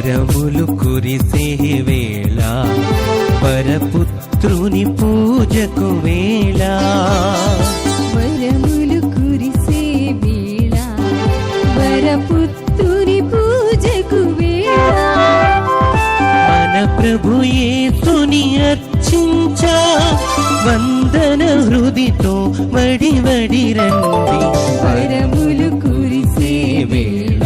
వరములు కురిసే వేళ, వరపుత్రుని పూజకు వేళ. వరములు కురిసే వేళ, వరపుత్రుని పూజకు వేళ. మన ప్రభు యేసుని అర్చించా, వందన హృదితో వడి వడి రండి. వరములు కురిసే వేళ,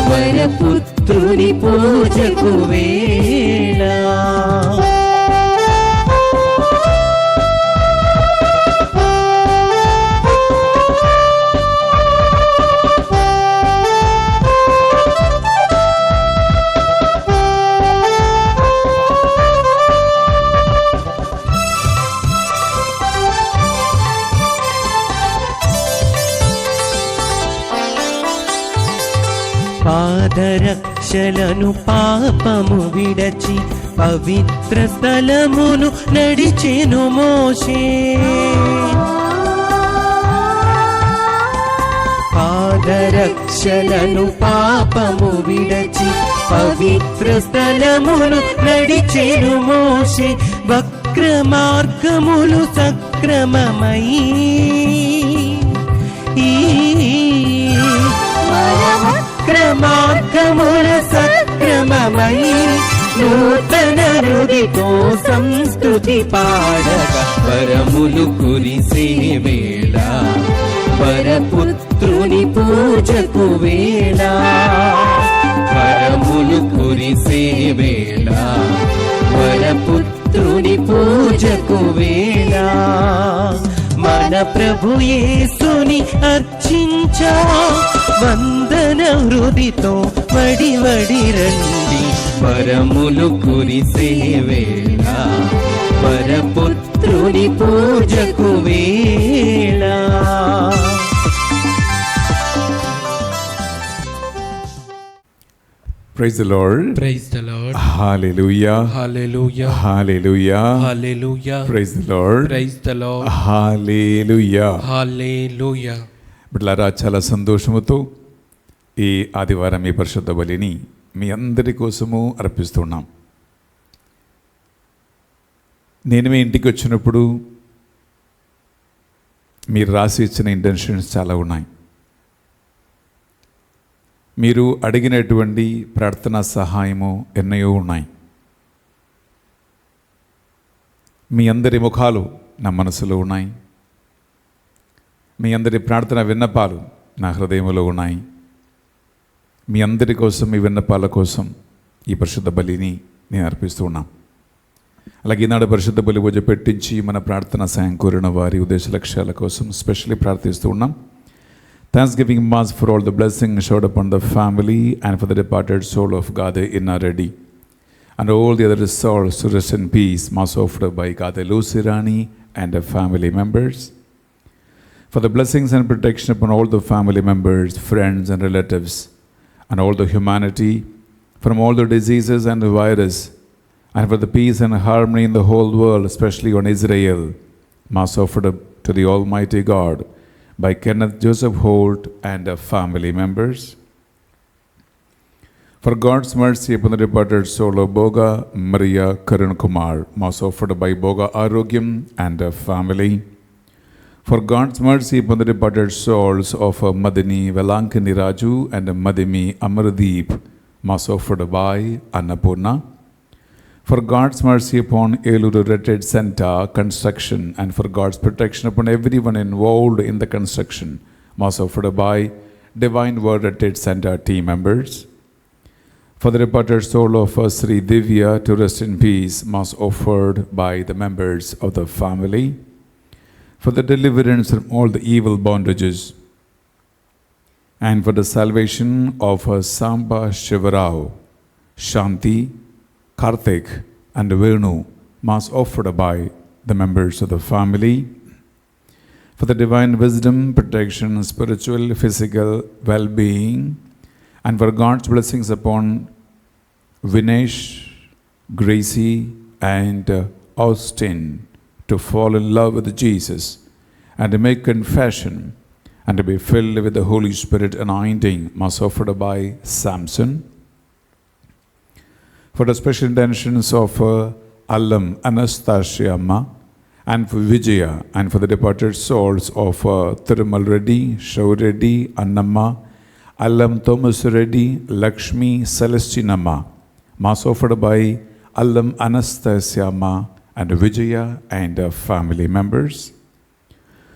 వరపుత్రుని పూజకు వేళ. పాదరక్షలను పాపము విడచి పవిత్ర స్థలమును నడిచెను మోషే. పాదరక్షలను పాపము విడచి పవిత్ర స్థలమును నడిచెను మోషే. వక్ర మార్గములు సక్రమమై మార్గముల సక్రమమై నూతన హృదితో సంస్తుతి పాడగా. వరములు కురిసే వేళ, వరపుత్రుని పూజకు వేళ. వరములు కురిసే వేళ, వరపుత్రుని పూజకు వేళ. మన ప్రభు యేసుని అర్చించా, వందన హృదితో వడి వడి రండి. వరములు కురిసే వేళ, వరపుత్రుని పూజకు వేళ. Praise the Lord. Praise the Lord. Hallelujah. Hallelujah. Hallelujah. Hallelujah. Praise the Lord. Praise the Lord. Hallelujah. Hallelujah. బిడ్డలారా, చాలా సంతోషముతో ఈ ఆదివారం ఈ పరిశుద్ధ బలిని మీ అందరి కోసము అర్పిస్తున్నాం. నేను మీ ఇంటికి వచ్చినప్పుడు మీరు రాసి ఇచ్చిన ఇంటెన్షన్స్ చాలా ఉన్నాయి. మీరు అడిగినటువంటి ప్రార్థనా సహాయము ఎన్నయో ఉన్నాయి. మీ అందరి ముఖాలు నా మనసులో ఉన్నాయి. మీ అందరి ప్రార్థన విన్నపాలు నా హృదయంలో ఉన్నాయి. మీ అందరి కోసం, మీ విన్నపాల కోసం ఈ పరిశుద్ధ బలిని నేను అర్పిస్తూ ఉన్నాను. అలాగే ఈనాడు పరిశుద్ధ బలి పూజ పెట్టించి మన ప్రార్థన సాయం కోరిన వారి ఉద్దేశ లక్ష్యాల కోసం స్పెషల్లీ ప్రార్థిస్తూ ఉన్నాం. Thanksgiving Mass for all the blessings showered upon the family and for the departed soul of Gade Innaredi and all the other souls to rest in peace. Mass offered by Gade Lusirani and the family members. For the blessings and protection upon all the family members, friends and relatives and all the humanity from all the diseases and the virus, and for the peace and harmony in the whole world, especially on Israel. Mass offered to the Almighty God by Kenneth Joseph Holt and the family members. For God's mercy upon the departed soul of Boga Maria Karan Kumar, Mass offered by Boga Arogyam and the family. For God's mercy upon the departed souls of Madini Velankani Raju and Madimi Amardeep, Mass offered by Annapurna. For God's mercy upon Eluru Retreat Center construction and for God's protection upon everyone involved in the construction, Mass offered by Divine Word Retreat Center team members. For the departed soul of Sri Divya to rest in peace, Mass offered by the members of the family. for the deliverance from all the evil bondages, and for the salvation of Samba Shivarao, Shanti, Karthik, and Venu, mass offered by the members of the family, for the divine wisdom, protection, spiritual, physical well-being, and for God's blessings upon Vinesh, Gracie, and Austin to fall in love with Jesus and to make confession and to be filled with the Holy Spirit anointing, mass offered by Samson, for the special intentions of Allam Anastasia Amma, and for Vijaya, and for the departed souls of Thirumal Reddy, Shaw Reddy, Annamma, Allam Thomas Reddy, Lakshmi Celestinamma, mass offered by Allam Anastasia Amma and Vijaya and family members,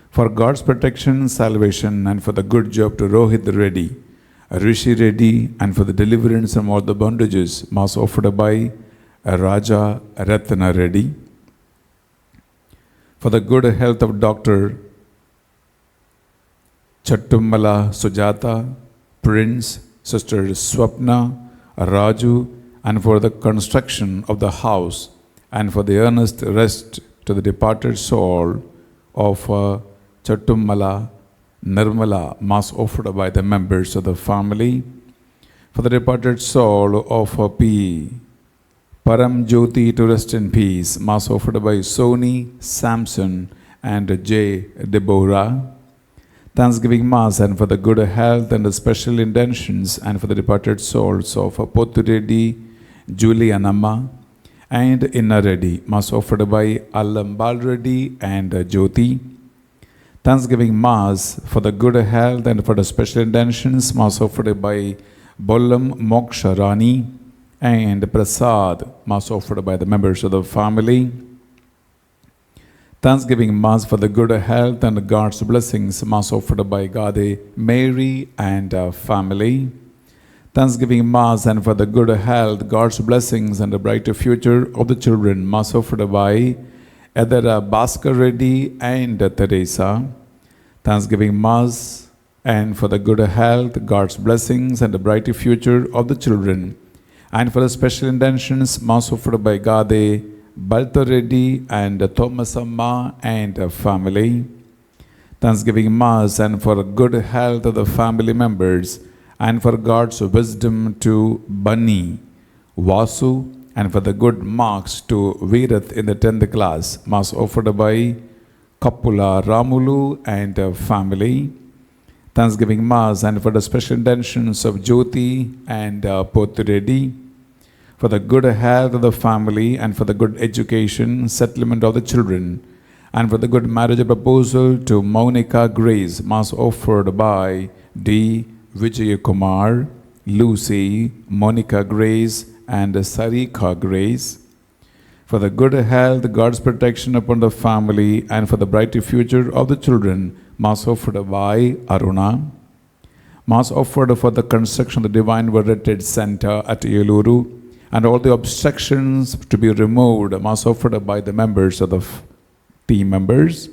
for God's protection, salvation, and for the good job to Rohit Reddy, Rishi Reddy, and for the deliverance from all the bondages, mass offered by Raja Ratna Reddy, for the good health of Dr. Chattummala Sujata, Prince, Sister Swapna, Raju, and for the construction of the house, and for the earnest rest to the departed soul of Chattummala Nirmala, mass offered by the members of the family, for the departed soul of P. Param Jyoti to rest in peace, mass offered by Sony, Samson, and J. Deborah. Thanksgiving Mass and for the good health and the special intentions and for the departed souls of Pottu Reddy, Julianamma, and Inna Reddy, mass offered by Allambal Reddy and Jyoti. Thanksgiving Mass for the good health and for the special intentions, mass offered by Bollam Moksha Rani and Prasad, mass offered by the members of the family. Thanksgiving Mass for the good health and God's blessings, mass offered by Gade Mary and family. Thanksgiving Mass and for the good health, God's blessings and the brighter future of the children, mass offered by Edara Bhaskar Reddy and Teresa. Thanksgiving Mass and for the good health, God's blessings and the brighter future of the children, and for the special intentions, mass offered by Gade Balta Reddy and Thomas Amma and family. Thanksgiving Mass and for good health of the family members, and for God's wisdom to Bunny, Vasu, and for the good marks to Veerath in the 10th class, mass offered by Kappula Ramulu and family. Thanksgiving Mass and for the special intentions of Jyoti and Pottu Reddy, for the good health of the family and for the good education, settlement of the children, and for the good marriage proposal to Monica Grace, mass offered by D. Vijayakumar, Lucy, Monica Grace, and Sarika Grace. For the good health, God's protection upon the family, and for the brighter future of the children, mass offered by Aruna. Mass offered for the construction of the Divine Word Retreat Center at Yeluru, and all the obstructions to be removed, mass offered by the members of the team members.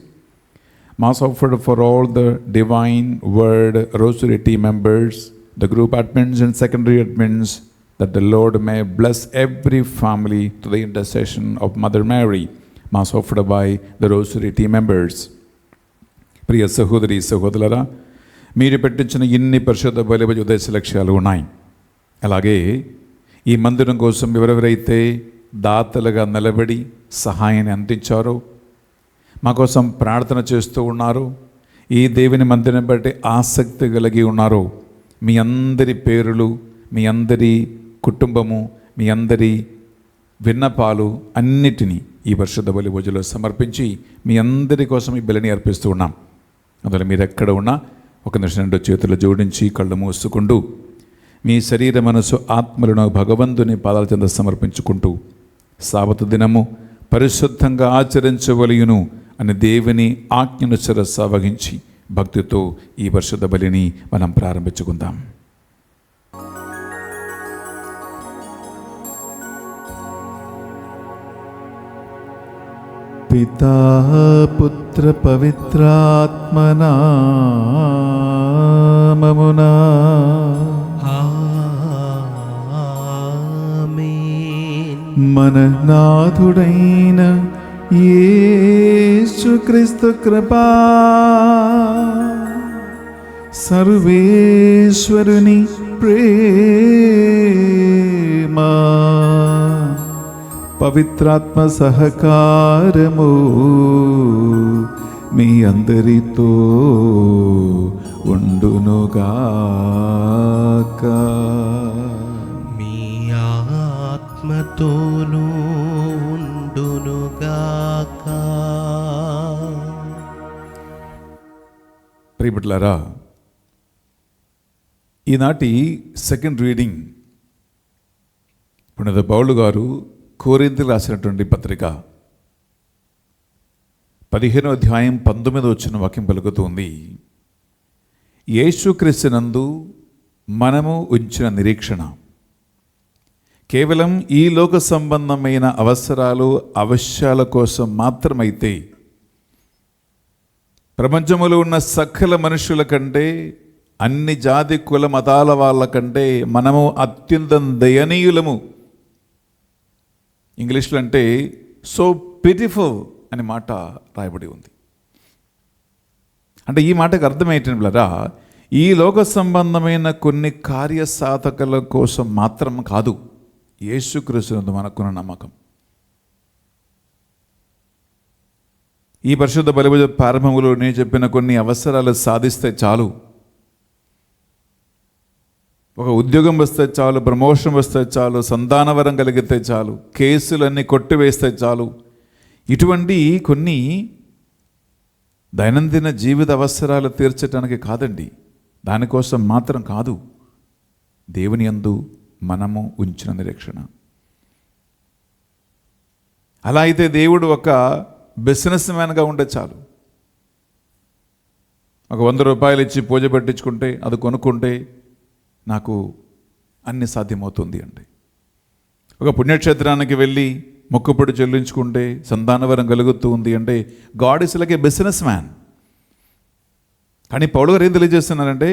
Mass offered for all the Divine Word Rosary team members, the group admins and secondary admins, that the Lord may bless every family to the intercession of Mother Mary, mass offered by the Rosary team members. ప్రియ సహోదరి సహోదరులారా, మీరు పెట్టించిన ఇన్ని పరిశుద్ధ బలి ఉద్దేశ లక్ష్యాలు ఉన్నాయి. అలాగే ఈ మందిరం కోసం ఎవరెవరైతే దాతలుగా నిలబడి సహాయాన్ని అందించారో, మా కోసం ప్రార్థన చేస్తూ ఉన్నారో, ఈ దేవుని మందిరం బట్టి ఆసక్తి కలిగి ఉన్నారో, మీ అందరి పేర్లు, మీ అందరి కుటుంబము, మీ అందరి విన్నపాలు అన్నిటినీ ఈ పరిశుద్ధ బలి పూజలో సమర్పించి మీ అందరి కోసం ఈ బలిని అర్పిస్తూ ఉన్నాం. అందులో మీరు ఎక్కడ ఉన్నా ఒక నిమిషం 2 చేతులు జోడించి కళ్ళు మూసుకుంటూ మీ శరీర మనసు ఆత్మలను భగవంతుని పాదాల చెంత సమర్పించుకుంటూ సాబతు దినము పరిశుద్ధంగా ఆచరించవలయును అని దేవుని ఆజ్ఞను శిరస్సావహించి భక్తితో ఈ పరిశుద్ధ బలిని మనం ప్రారంభించుకుందాం. పితా పుత్ర పవిత్రాత్మనామమునా ఆమేన్. మన నాథుడైన యేసుక్రీస్తు కృపా సర్వేశ్వరుని ప్రేమ పవిత్రాత్మ సహకారము మీ అందరితో ఉండునుగాక. మీ ఆత్మతోనూ ఉండునుగాక. ప్రియబిడ్డలారా, ఈనాటి సెకండ్ రీడింగ్ పునీత పౌలు గారు కొరింథీయులకు రాసినటువంటి పత్రిక 15వ అధ్యాయం 19వ వాక్యం పలుకుతుంది. యేసుక్రీస్తునందు మనము ఉంచిన నిరీక్షణ కేవలం ఈ లోక సంబంధమైన అవసరాలు అవశ్యాల కోసం మాత్రమైతే ప్రపంచములో ఉన్న సకల మనుషుల కంటే, అన్ని జాతి కుల మతాల వాళ్ళ కంటే మనము అత్యంత దయనీయులము. ఇంగ్లీష్లో అంటే సో పిటిఫుల్ అనే మాట రాయబడి ఉంది. అంటే ఈ మాటకు అర్థం ఏంటంటే, ఈ లోక సంబంధమైన కొన్ని కార్యసాధకుల కోసం మాత్రం కాదు యేసుక్రీస్తునందు మనకున్న నమ్మకం. ఈ పరిశుద్ధ బలిభోజ ప్రారంభంలో నేను చెప్పిన కొన్ని అవసరాలు సాధిస్తే చాలు, ఒక ఉద్యోగం వస్తే చాలు, ప్రమోషన్ వస్తే చాలు, సంతానవరం కలిగితే చాలు, కేసులన్నీ కొట్టివేస్తే చాలు, ఇటువంటి కొన్ని దైనందిన జీవిత అవసరాలు తీర్చడానికి కాదండి, దానికోసం మాత్రం కాదు దేవుని యందు మనము ఉంచిన నిరీక్షణ. అలా అయితే దేవుడు ఒక బిజినెస్ మ్యాన్గా ఉంటే చాలు. ఒక 100 రూపాయలు ఇచ్చి పూజ పెట్టించుకుంటే, అది కొనుక్కుంటే నాకు అన్ని సాధ్యమవుతుంది అండి. ఒక పుణ్యక్షేత్రానికి వెళ్ళి మొక్కుబడి చెల్లించుకుంటే సంతానవరం కలుగుతూ ఉంది అంటే God is like A business man. కానీ పౌలు గారు ఏం తెలియజేస్తున్నారంటే,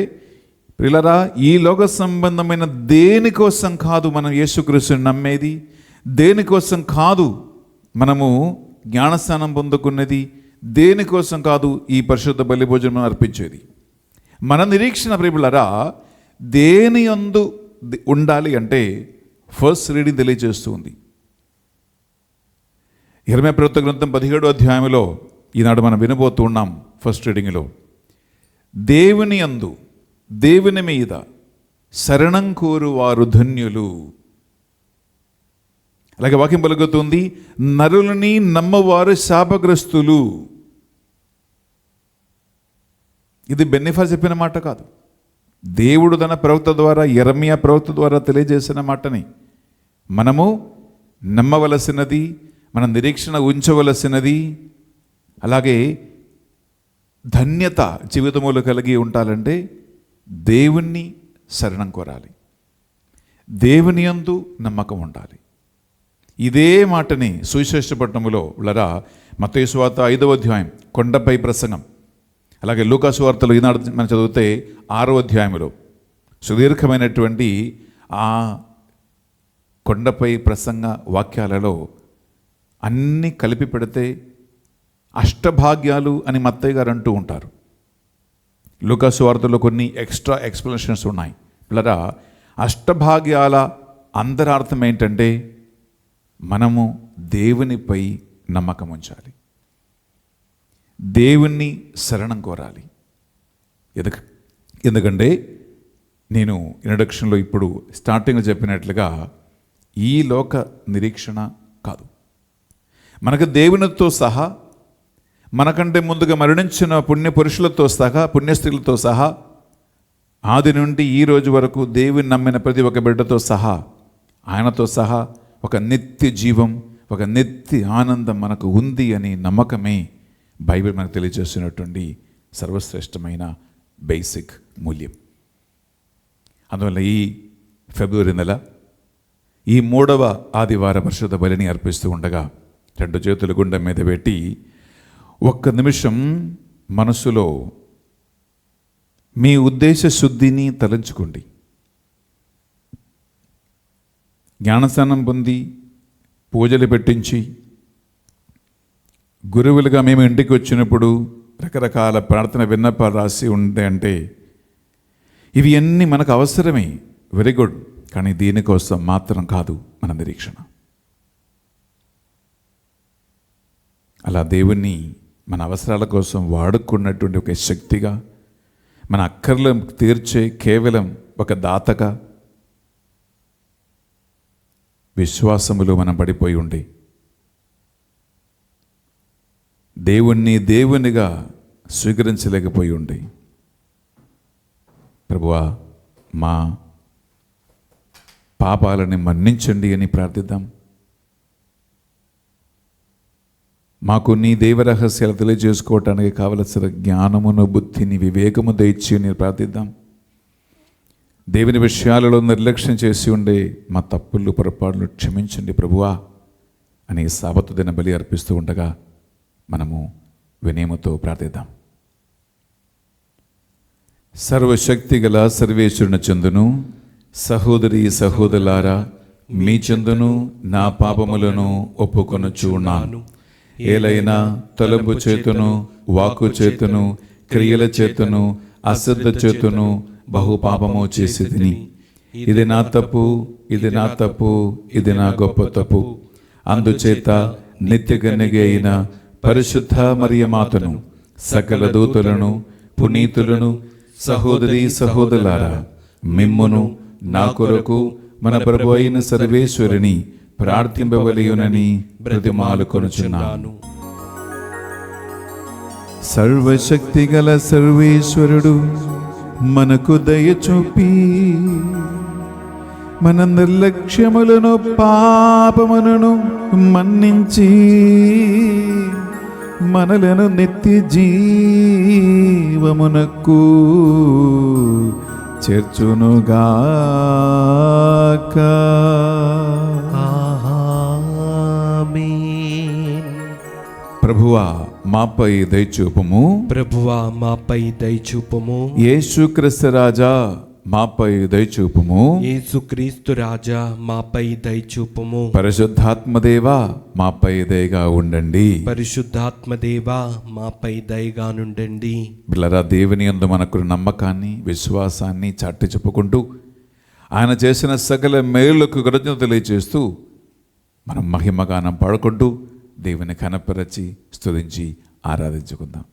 ప్రియులారా, ఈ లోక సంబంధమైన దేనికోసం కాదు మనం యేసుక్రీస్తుని నమ్మేది, దేనికోసం కాదు మనము జ్ఞానస్నానం పొందుకున్నది, దేనికోసం కాదు ఈ పరిశుద్ధ బలి భోజనం అర్పించేది. మన నిరీక్షణ ప్రియులారా దేని యందు ఉండాలి అంటే ఫస్ట్ రీడింగ్ తెలియజేస్తూ ఉంది. యెర్మయా ప్రవక్త గ్రంథం 17వ అధ్యాయంలో ఈనాడు మనం వినబోతూ ఉన్నాం. ఫస్ట్ రీడింగ్లో దేవుని యందు, దేవుని మీద శరణం కోరు వారు ధన్యులు. అలాగే వాక్యం పలుకుతుంది, నరులని నమ్మవారు శాపగ్రస్తులు. ఇది బెన్నిఫర్ చెప్పిన మాట కాదు, దేవుడు తన ప్రవక్త ద్వారా, యెర్మయా ప్రవక్త ద్వారా తెలియజేసిన మాటని మనము నమ్మవలసినది, మన నిరీక్షణ ఉంచవలసినది. అలాగే ధన్యత జీవితంలో కలిగి ఉండాలంటే దేవుణ్ణి శరణం కోరాలి, దేవుని యందు నమ్మకం ఉండాలి. ఇదే మాటని సువిశేషపట్నములో లరా మత్తయి సువార్త 5వ అధ్యాయం కొండపై ప్రసంగం, అలాగే లూకా సువార్తలో ఈనాడు మనం చదివితే 6వ అధ్యాయంలో సుదీర్ఘమైనటువంటి ఆ కొండపై ప్రసంగ వాక్యాలలో అన్నీ కలిపి పెడితే అష్టభాగ్యాలు అని మత్తయ్య గారు అంటూ ఉంటారు. లూకా సువార్తలో కొన్ని ఎక్స్ట్రా ఎక్స్ప్లెనేషన్స్ ఉన్నాయి. పిల్లరా, అష్టభాగ్యాల అంతరార్థం ఏంటంటే మనము దేవునిపై నమ్మకం ఉంచాలి, దేవుణ్ణి శరణం కోరాలి. ఎందుకంటే నేను ఇంట్రడక్షన్లో ఇప్పుడు స్టార్టింగ్లో చెప్పినట్లుగా ఈ లోక నిరీక్షణ కాదు. మనకు దేవునితో సహా, మనకంటే ముందుగా మరణించిన పుణ్య పురుషులతో సహా, పుణ్యస్త్రీలతో సహా, ఆది నుండి ఈ రోజు వరకు దేవుని నమ్మిన ప్రతి ఒక్క బిడ్డతో సహా, ఆయనతో సహా ఒక నిత్య జీవం, ఒక నిత్య ఆనందం మనకు ఉంది అని నమ్మకమే బైబిల్ మనకు తెలియజేస్తున్నటువంటి సర్వశ్రేష్టమైన బేసిక్ మూల్యం. అందువల్ల ఈ ఫిబ్రవరి నెల ఈ 3వ ఆదివార పరిశుద్ధ బలిని అర్పిస్తూ ఉండగా 2 చేతులు గుండె మీద పెట్టి ఒక్క నిమిషం మనసులో మీ ఉద్దేశ శుద్ధిని తలంచుకోండి. జ్ఞానస్నానం పొంది పూజలు పెట్టించి గురువులుగా మేము ఇంటికి వచ్చినప్పుడు రకరకాల ప్రార్థన విన్నపాలు రాసి ఉంటే అంటే ఇవి అన్నీ మనకు అవసరమే, వెరీ గుడ్. కానీ దీనికోసం మాత్రం కాదు మన నిరీక్షణ. అలా దేవుణ్ణి మన అవసరాల కోసం వాడుకున్నటువంటి ఒక శక్తిగా, మన అక్కర్లను తీర్చే కేవలం ఒక దాతగా విశ్వాసములో మనం పడిపోయి ఉండి దేవునిగా స్వీకరించలేకపోయి ఉండి, ప్రభువా మా పాపాలని మన్నించండి అని ప్రార్థిద్దాం. మాకు నీ దైవ రహస్యాలు తెలియజేసుకోవటానికి కావలసిన జ్ఞానమును, బుద్ధిని, వివేకము దయచి అని ప్రార్థిద్దాం. దేవుని విషయాలలో నిర్లక్ష్యం చేసి ఉండే మా తప్పులు, పొరపాట్లు క్షమించండి ప్రభువా అని సాబతు దిన బలి అర్పిస్తూ ఉండగా మనము వినయముతో ప్రార్థిద్దాం. సర్వశక్తి గల సర్వేశ్వరుని చెందును, సహోదరి సహోదరులారా మీ చెందును నా పాపములను ఒప్పుకొనుచు ఉన్నాను. ఏలైనా తలంపు చేతును, వాక్కు చేతును, క్రియల చేతును, అశ్రద్ధ చేతును బహు పాపము చేసి తిని, ఇది నా తప్పు, ఇది నా తప్పు, ఇది నా గొప్ప తప్పు. అందుచేత నిత్యకన్యగ అయిన పరిశుద్ధ మరియమాతను, సకల దూతలను, పునీతులను, సహోదరి సహోదరులారా మిమ్మును నా కొరకు మన ప్రభు అయిన సర్వేశ్వరుని ప్రార్థింపవలయునని బ్రతిమాలుకొనుచున్నాను. సర్వశక్తి గల సర్వేశ్వరుడు మనకు దయ చూపి మన నిర్లక్ష్యములను, పాపములను మన్నించి మనలను నిత్య జీవమునకు చేర్చునుగాక. ప్రభువా మాపై దయచూపము, ప్రభువా మాపై దయచూపము. యేసుక్రీస్తు రాజా మాపై దయచూపము, యేసుక్రీస్తు రాజా మాపై దయచూపము. పరిశుద్ధాత్మదేవా మాపై దయగా ఉండండి, పరిశుద్ధాత్మదేవా మాపై దయగా నుండండి. బిళ్ళరా దేవుని యందు మనకు నమ్మకాన్ని, విశ్వాసాన్ని చాటి చెప్పుకుంటూ ఆయన చేసిన సకల మేలులకు కృతజ్ఞత తెలియజేస్తూ మనం మహిమగానం పాడుకుంటూ దేవుని కనపరచి స్తుతించి ఆరాధించుకుందాం.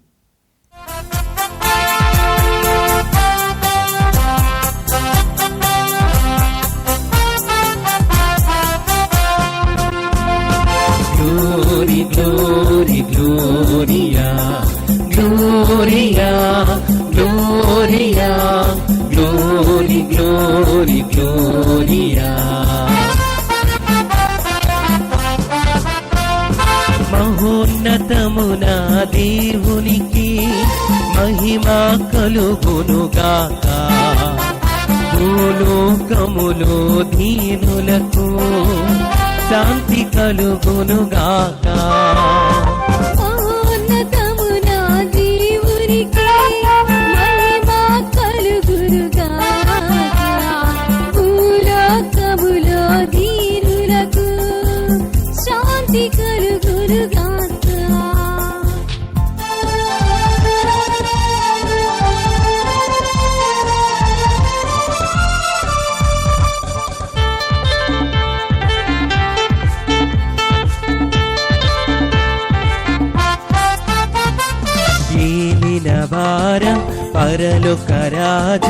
Glory, glory, gloria, gloria, gloria, glory, glory, gloria. మహోన్నతమున దేవునికి మహిమా కలుగునుగాక, భూలోకములో దీనులకు శాంతి కలుగునుగాక. మహోన్నతమున దేవునికి మహిమ కలుగునుగాక, భూలోకములో దీనులకు శాంతి కలుగునుగాక. వార పరలోక రాజ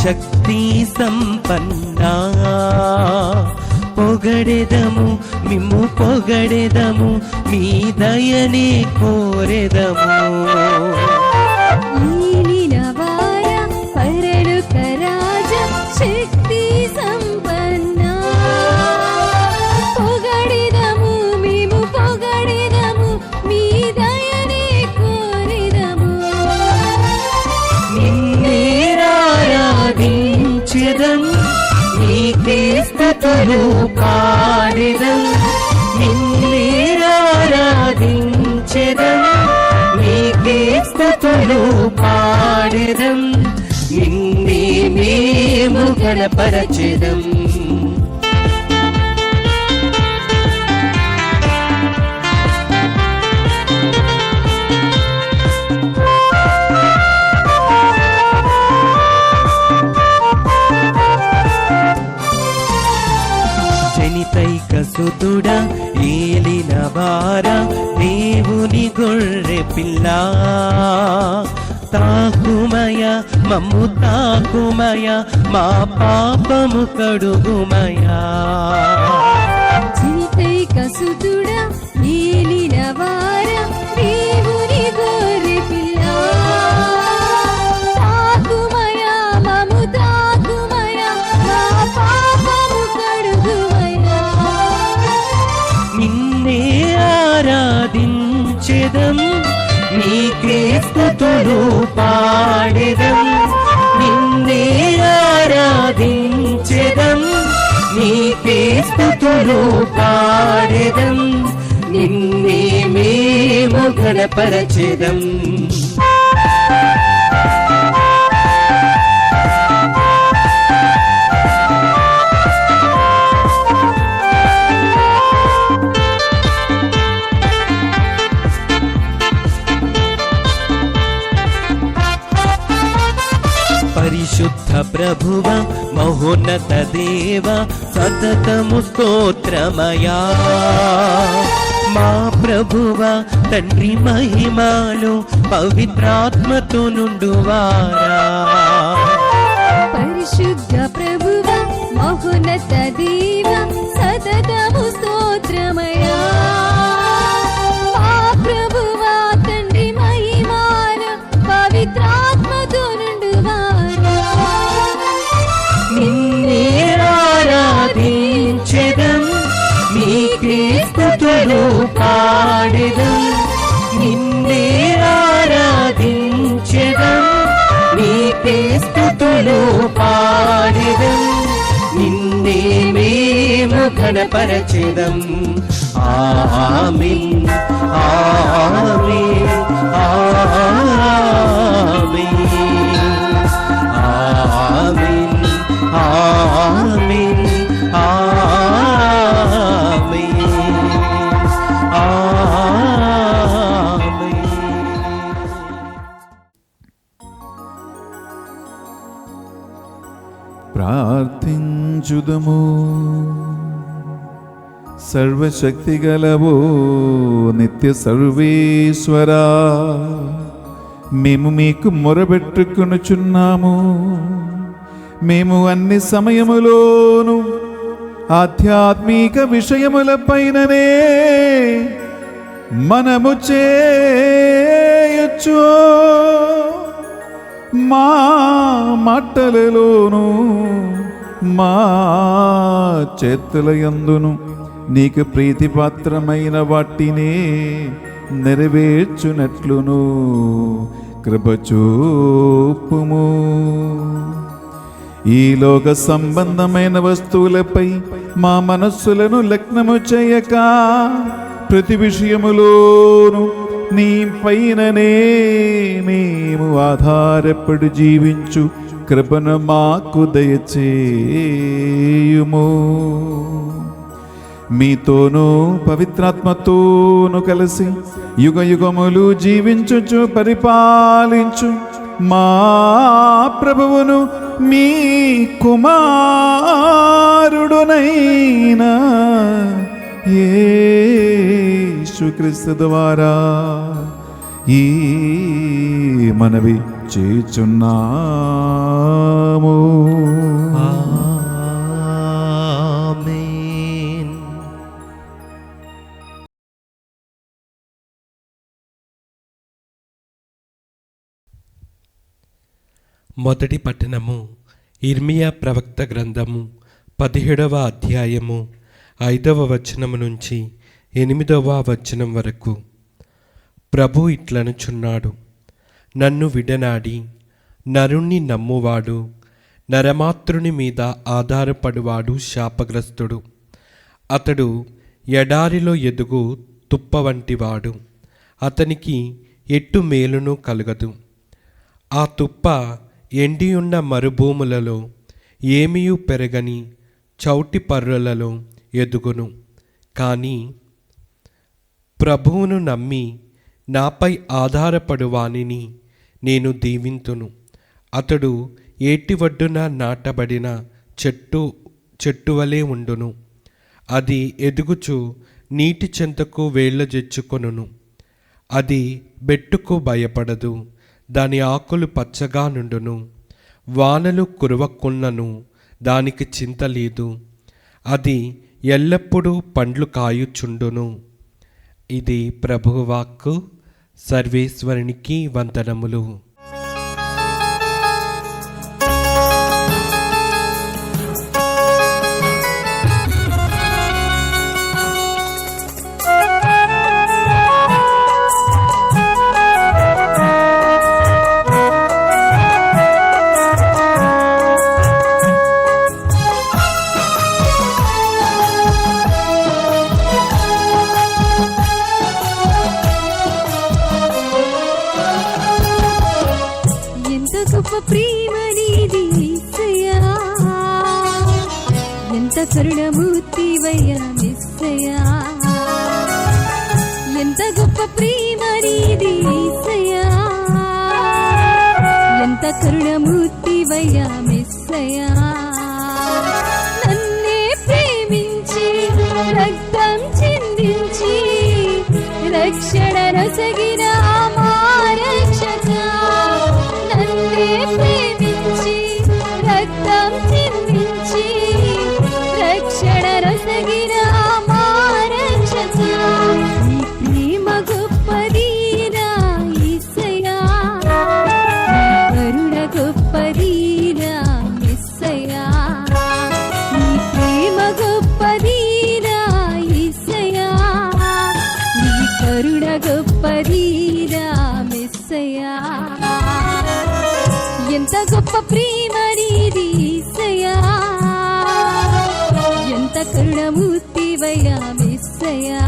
శక్తి సంపన్నా, పొగడెదము మిమ్ము పొగడెదము, మీ దయనే కోరెదము. పరలోక రాజ శక్తి సంపన్నా, పొగడెదము మేము పొగడెదము, మీ దయనే కోరెదము. నిన్నేరారాధించెదం, నీకే స్తుతులు పాడెదం, నిన్నేరారా పాడెదం నీకే స్తుతులు పాడెదం నిన్నే మేము ఘనపరచెదం జనితైకసుతుడా ఏలిన వారా దేవుని గొర్రె పిల్ల తాకుమయ మమ్ము తాకుమయ మా పాపము కడుగుమయా చింతైకసుతుడా ఏలిన వారా దేవుని గొర్రె పిల్ల తాకుమయ మమ్ము తాకుమయ మా పాపము కడుగుమయా నిన్నే ఆరాధించెదం నీకే స్తుతులు పాడెదం నిన్నే ఆరాధించెదం నీకే స్తుతులు పాడెదం నిన్నే మేము ఘనపరచెదం పరిశుద్ధ ప్రభువ మహోన్నత దేవ సతతము స్తోత్రమయా మా ప్రభువ తండ్రి మహిమలు పవిత్రాత్మతో నుండువారా పరిశుద్ధ ప్రభువ మహోన్నత దేవ సతతము స్తోత్రమయా మా ప్రభువ తండ్రి మహిమాన పవిత్రాత్మతో నుండువారా నిన్నే ఆరాధించెదం నీకే స్తుతులు పాడెదం నిన్నే ఆరాధించెదం నీకే స్తుతులు పాడెదం నిన్నే మేము ఘనపరచెదం ఆమేన్ ఆమేన్ ఆమేన్ ఆమేన్ ఆమేన్ ప్రార్థించుదము. సర్వశక్తి గలవో నిత్య సర్వేశ్వరా, మేము మీకు మొరబెట్టుకొనుచున్నాము. మేము అన్ని సమయములోను ఆధ్యాత్మిక విషయములపైననే మనము చేయొచ్చు. మా మాటలలోను మా చేతుల యందును నీకు ప్రీతిపాత్రమైన వాటినే నెరవేర్చునట్లును కృపచూపుము. ఈ లోక సంబంధమైన వస్తువులపై మా మనస్సులను లగ్నము చేయక ప్రతి విషయములోను నీ పైననే మేము ఆధారపడి జీవించు కృపను మాకు దయచేయుము. మీతోనూ పవిత్రాత్మతోను కలిసి యుగ యుగములు జీవించుచు పరిపాలించు మా ప్రభువును మీ కుమారుడునైనా యేసుక్రీస్తు ద్వారా ఈ మనవి చేయుచున్నాము. ఆమేన్. మొదటి పట్టణము ఇర్మియా ప్రవక్త గ్రంథము 17వ అధ్యాయము 5వ వచనము నుంచి 8వ వచనం వరకు. ప్రభు ఇట్లనుచున్నాడు, నన్ను విడనాడి నరుణ్ణి నమ్మువాడు, నరమాతృని మీద ఆధారపడువాడు శాపగ్రస్తుడు. అతడు ఎడారిలో ఎదుగు తుప్ప వంటివాడు. అతనికి ఎట్టు మేలును కలుగదు. ఆ తుప్ప ఎండియున్న మరుభూములలో ఏమీయు పెరగని చౌటి పర్రులలో ఎదుగును. కానీ ప్రభువును నమ్మి నాపై ఆధారపడు వానిని నేను దీవింతును. అతడు ఏటి ఒడ్డున నాటబడిన చెట్టు వలె ఉండును. అది ఎదుగుచు నీటి చెంతకు వేళ్ళజెచ్చుకొనును. అది బెట్టుకు భయపడదు. దాని ఆకులు పచ్చగా నుండును. వానలు కురవకున్నను దానికి చింత లేదు. అది ఎల్లప్పుడూ పండ్లు కాయుచుండును. ఇది ప్రభువు వాక్కు. సర్వేశ్వరునికి వందనములు. కరుణమూర్తివయ్యా యేసయ్యా, ఎంత గొప్ప ప్రేమ నీది యేసయ్యా, ఎంత కరుణమూర్తివయ్యా యేసయ్యా. నన్నే ప్రేమించి రక్తం చిందించి రక్షణ నొసగిన మా రక్షక, నన్నే ప్రేమించి రక్తం చిందించి రక్షణ రసగిన మా రక్షక. నీ ప్రేమ గొప్పదీనా యేసయ్యా, కరుణ గొప్పదీనా యేసయ్యా, నీ ప్రేమ గొప్పదీనా యేసయ్యా, నీ కరుణ గొప్పదీనా యేసయ్యా. ఎంత గొప్ప ప్రేమ నీది యేసయ్యా, ఎంత కరుణమూర్తివయ్యా యేసయ్యా.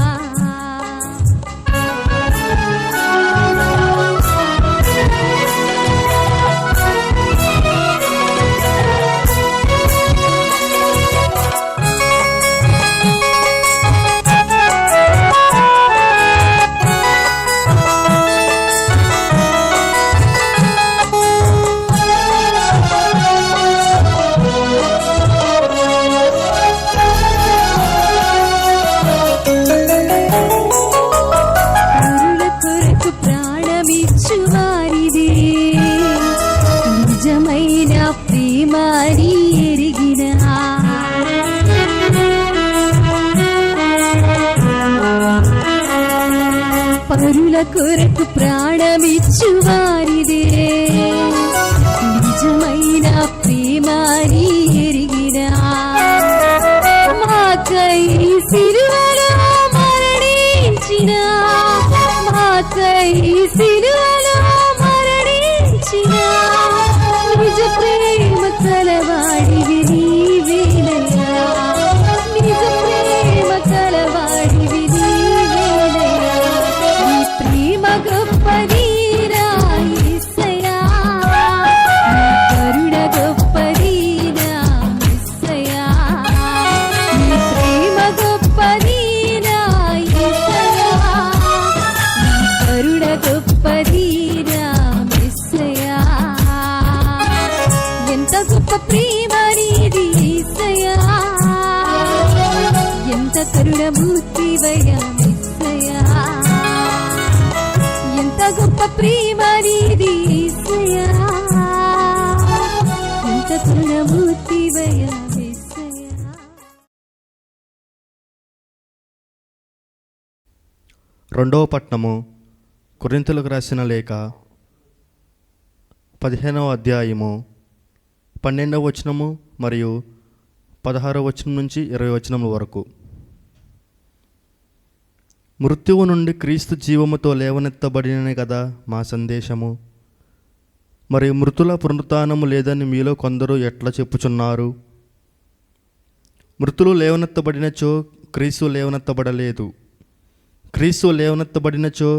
నిజమైన ప్రేమని ఎరిగిన పరుల కొరకు ప్రాణమిచ్చు వారిదే, నిజమైన ప్రేమని ఎరిగిన మాకై సిలువలో మరణించిన, మాకై సిలువలో మరణించిన నిజ ప్రేమ కలవాడివి నీవేనయ్యా, నిజ ప్రేమ కలవాడివి నీవేనయ్యా. నీ ప్రేమ గొప్పదీనా యేసయ్యా, నీ కరుణ గొప్పదీనా యేసయ్యా, నీ ప్రేమ గొప్పదీనా యేసయ్యా, నీ కరుణ గొప్పదీనా యేసయ్యా. ఎంత గొప్ప ప్రేమ నీది యేసయ్యా, ఎంత కరుణమూర్తివయ్యా యేసయ్యా, ఎంత గొప్ప ప్రేమ నీది యేసయ్యా, ఎంత కరుణమూర్తివయ్యా యేసయ్యా. రెండవ పట్టణము కొరింథీయులకు రాసిన లేఖ 15వ అధ్యాయము 12వ వచనము మరియు 16వ వచనం నుంచి 20వ వచనం వరకు. మృత్యువు నుండి క్రీస్తు జీవముతో లేవనెత్తబడిననే కదా మా సందేశము. మరి మృతుల పునరుత్థానము లేదని మీలో కొందరు ఎట్లా చెప్పుచున్నారు? మృతులు లేవనెత్తబడినచో క్రీస్తు లేవనెత్తబడలేదు. క్రీస్తు లేవనెత్తబడినచో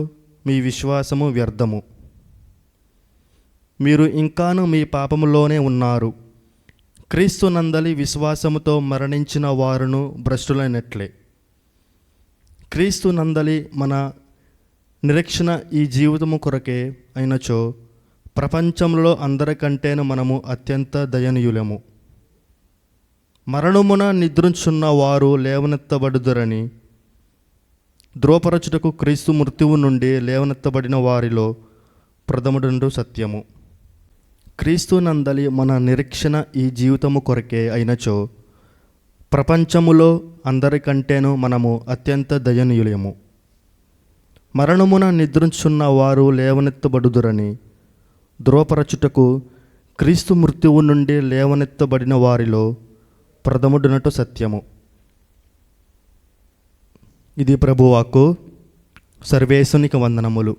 మీ విశ్వాసము వ్యర్థము. మీరు ఇంకాను మీ పాపములోనే ఉన్నారు. క్రీస్తు నందలి విశ్వాసముతో మరణించిన వారును భ్రష్టులైనట్లే. క్రీస్తు నందలి మన నిరీక్షణ ఈ జీవితము కొరకే అయినచో ప్రపంచంలో అందరికంటేను మనము అత్యంత దయనీయులము. మరణమున నిద్రించున్న వారు లేవనెత్తబడుదురని ధ్రువపరచుటకు క్రీస్తు మృత్యువు నుండి లేవనెత్తబడిన వారిలో ప్రథముడు సత్యము. క్రీస్తు నందలి మన నిరీక్షణ ఈ జీవితము కొరకే అయినచో ప్రపంచములో అందరికంటేను మనము అత్యంత దయనీయులము. మరణమున నిద్రించున్న వారు లేవనెత్తబడుదురని ధ్రువపరచుటకు క్రీస్తు మృత్యువు నుండి లేవనెత్తబడిన వారిలో ప్రథముడునటు సత్యము. ఇది ప్రభువాకు. సర్వేశునికి వందనములు.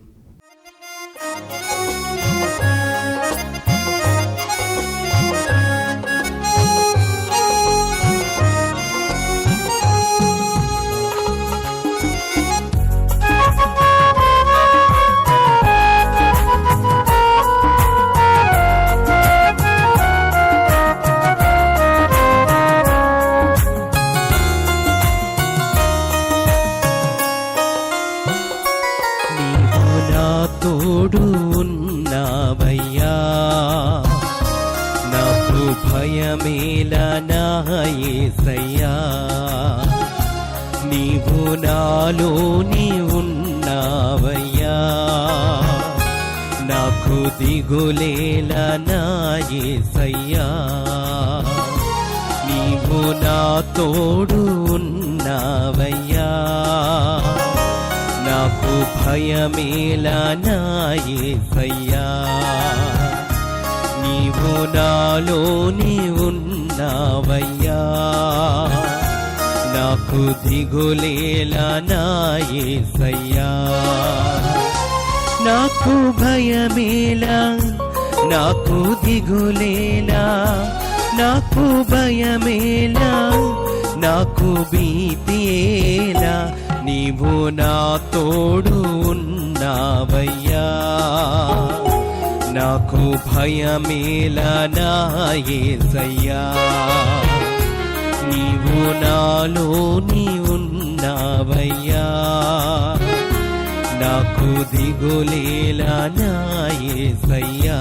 తోడు ఉన్నావయ్యా, నాకు భయమేలా నా యేసయ్యా. నీవు నాలోని ఉన్నావయ్యా, నాకు దిగులేలా నా యేసయ్యా. నీవు నా తోడు ఉన్నావయ్యా, నాకు భయమేలా నా యేసయ్యా. నీవు నాలోని ఉన్నావయ్యా, నాకు దిగులేలా నా యేసయ్యా. నాకు భయమేలా, నాకు దిగులేలా, నాకు భయమేలా, నాకు భీతియేలా. నీవు నా తోడు ఉన్నావయ్యా, నాకు భయమేలా నా యేసయ్యా. నీవు నాలోని ఉన్నావయ్యా, నాకు దిగులేలా నా యేసయ్యా.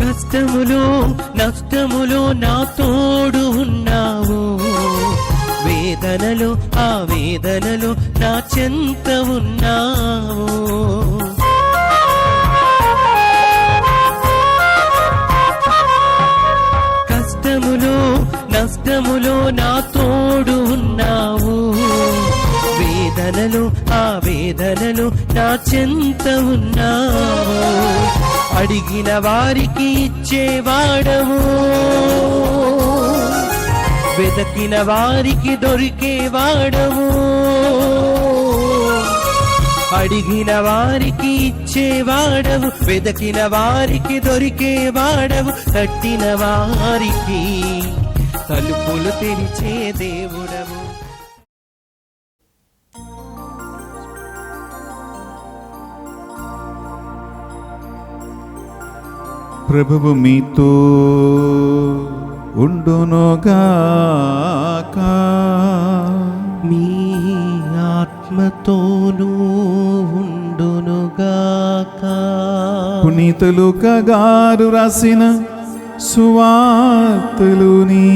కష్టములో నష్టములో నా తోడు ఉన్నావు, వేదనలో ఆ వేదనలో నా చెంత ఉన్నావు. కష్టములో నష్టములో నా తోడు ఉన్నావు, వేదనలో ఆ వేదనలో నా చెంత ఉన్నావు. అడిగిన వారికి ఇచ్చేవాడవు, వెదకిన వారికి దొరికేవాడవు. అడిగిన వారికి ఇచ్చేవాడవు, వెదకిన వారికి దొరికేవాడవు. తట్టిన వారికి తలుపులు తెరిచే దేవుడవు. ప్రభువు మీతో ఉండునుగాక, మీ ఆత్మతోనూ ఉండునుగాక. పునీత లూకా గారు రాసిన సువార్తలోని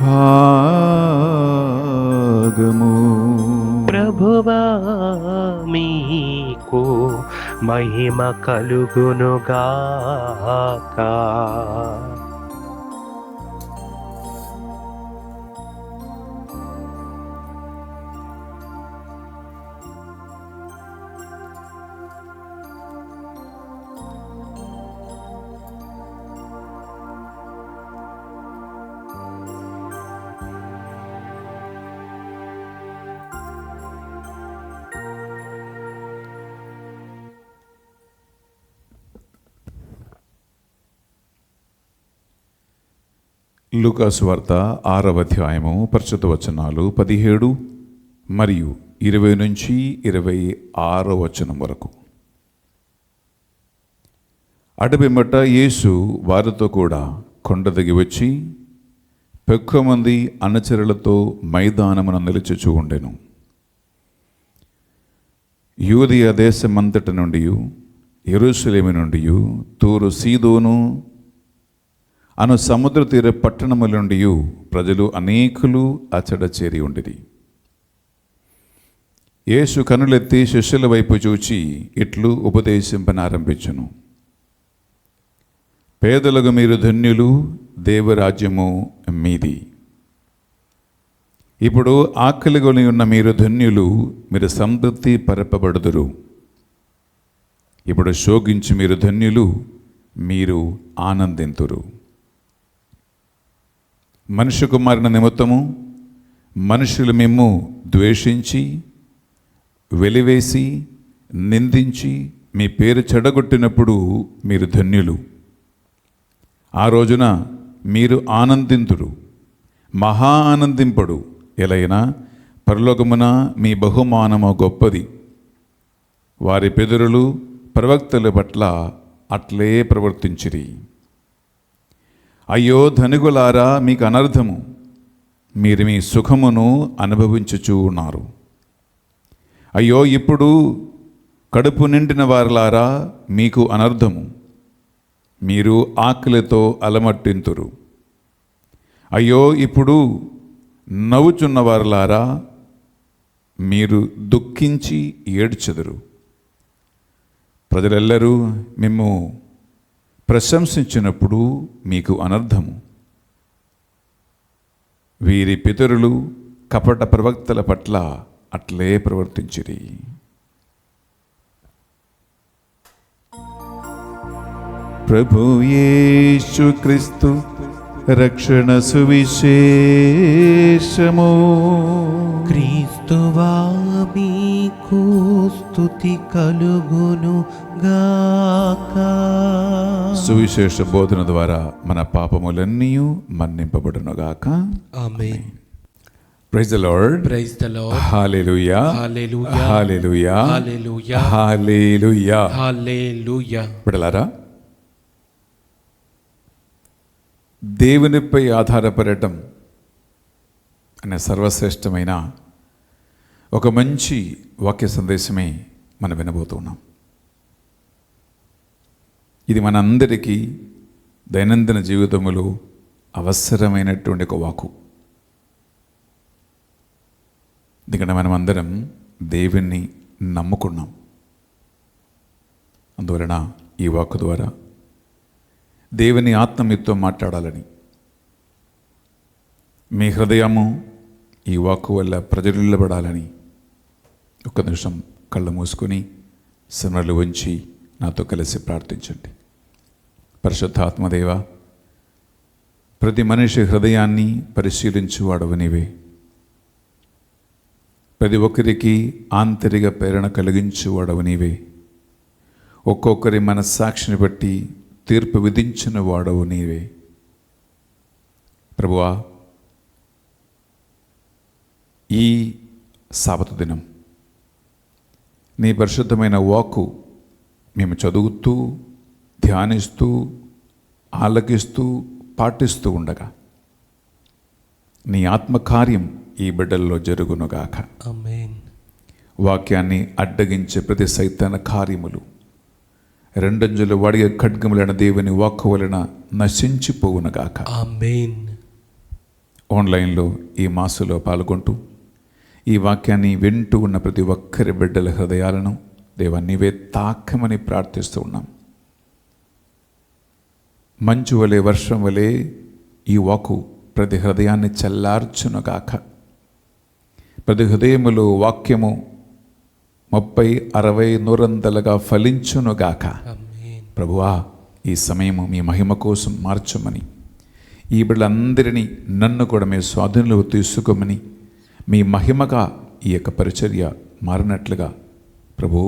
భాగము. ప్రభువా మీకు మహిమ కలుగునుగాక. లూకాసు వార్త 6వ అధ్యాయము పరిశుద్ధ వచనాలు 17 మరియు 20 నుంచి 26వ వచనం వరకు. అడవిమట యేసు వారితో కూడా కొండ దిగి వచ్చి పెక్కువ మంది అనుచరులతో మైదానమున నిలుచుచూ ఉండెను. యూదియ దేశమంతటి నుండి, యెరూషలేము నుండి, తూరు సీదోను అను సముద్ర తీర పట్టణముల నుండి ప్రజలు అనేకులు అచ్చట చేరి ఉండిరి. యేసు కనులెత్తి శిష్యుల వైపు చూచి ఇట్లు ఉపదేశింపనారంభించును. పేదలకు మీరు ధన్యులు, దేవరాజ్యము మీది. ఇప్పుడు ఆకలిగొని ఉన్న మీరు ధన్యులు, మీరు సంతృప్తి పరపబడుదురు. ఇప్పుడు శోకించి మీరు ధన్యులు, మీరు ఆనందింతురు. మనుష్య కుమారుని నిమిత్తము మనుషులు మిమ్ము ద్వేషించి, వెలివేసి, నిందించి మీ పేరు చెడగొట్టినప్పుడు మీరు ధన్యులు. ఆ రోజున మీరు ఆనందింతురు, మహా ఆనందింపడు. ఎలైనా పరలోకమున మీ బహుమానము గొప్పది. వారి పితరులు ప్రవక్తల పట్ల అట్లే ప్రవర్తించిరి. అయ్యో ధనికులారా, మీకు అనర్థము, మీరు మీ సుఖమును అనుభవించుచూ ఉన్నారు. అయ్యో ఇప్పుడు కడుపు నిండిన వారిలారా, మీకు అనర్థము, మీరు ఆకలితో అలమట్టింతురు. అయ్యో ఇప్పుడు నవ్వుచున్న వారిలారా, మీరు దుఃఖించి ఏడ్చెదరు. ప్రజలెల్లరూ మిమ్ము ప్రశంసించినప్పుడు మీకు అనర్థము. వీరి పితరులు కపట ప్రవక్తల పట్ల అట్లే ప్రవర్తించిరి. ప్రభు యేసు క్రీస్తు రక్షణ సువిశేషము. క్రీస్తువా మీకు స్తుతి కలుగును గాక. సువిశేష బోధన ద్వారా మన పాపములన్నీ మన్నింపబడునుగాక. ఆమేన్. Praise the Lord. Praise the Lord. హల్లెలూయా. హల్లెలూయా. హల్లెలూయా. హల్లెలూయా. హల్లెలూయా. హల్లెలూయా. బిడ్డలారా, దేవునిపై ఆధారపడటం అనే సర్వశ్రేష్టమైన ఒక మంచి వాక్య సందేశమే మనం వినబోతున్నాం. ఇది మనందరికీ దైనందిన జీవితంలో అవసరమైనటువంటి ఒక వాక్కు. ఎందుకంటే మనం అందరం దేవుణ్ణి నమ్ముకున్నాం. అందువలన ఈ వాక్కు ద్వారా దేవుని ఆత్మ మీతో మాట్లాడాలని, మీ హృదయము ఈ వాక్కు వల్ల ప్రజ్వలిల్లబడాలని ఒక్క నిమిషం కళ్ళు మూసుకొని సిమరలు ఉంచి నాతో కలిసి ప్రార్థించండి. పరిశుద్ధాత్మదేవ, ప్రతి మనిషి హృదయాన్ని పరిశీలించువాడవు నీవే. ప్రతి ఒక్కరికి ఆంతరిక ప్రేరణ కలిగించువాడవు నీవే. ఒక్కొక్కరి మనస్సాక్షిని బట్టి తీర్పు విధించిన వాడవు నీవే. ప్రభువా, ఈ సాబతు దినం నీ పరిశుద్ధమైన వాక్కు మేము చదువుతూ, ధ్యానిస్తూ, ఆలకిస్తూ, పాటిస్తూ ఉండగా నీ ఆత్మకార్యం ఈ బిడ్డల్లో జరుగునుగాక. ఆమేన్. వాక్యాన్ని అడ్డగించే ప్రతి సైతాన కార్యములు రెండంజుల వాడిగ ఖడ్గములైన దేవుని వాక్కు వలన నశించిపోవునుగాక. ఆమేన్. ఆన్లైన్లో ఈ మాసులో పాల్గొంటూ ఈ వాక్యాన్ని వింటూ ఉన్న ప్రతి ఒక్కరి బిడ్డల హృదయాలను దేవా నీవే తాకమని ప్రార్థిస్తూ ఉన్నాం. మంచు వలె, వర్షం వలె ఈ వాక్కు ప్రతి హృదయాన్ని చల్లార్చునుగాక. ప్రతి హృదయములో వాక్యము 30, 60, 100 ఫలించునుగాక. ఆమేన్. ప్రభువా, ఈ సమయము మీ మహిమ కోసం మార్చమని, ఈ బిడ్డలందరినీ నన్ను కూడా మీ స్వాధీనంలో తీసుకోమని, మీ మహిమగా ఈ యొక్క పరిచర్య మారినట్లుగా ప్రభు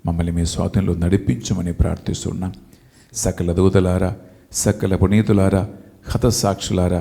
మమ్మల్ని మీ స్వాధీనంలో నడిపించమని ప్రార్థిస్తున్నాం. సకల దూతలారా, సకల పునీతులారా, హతసాక్షులారా,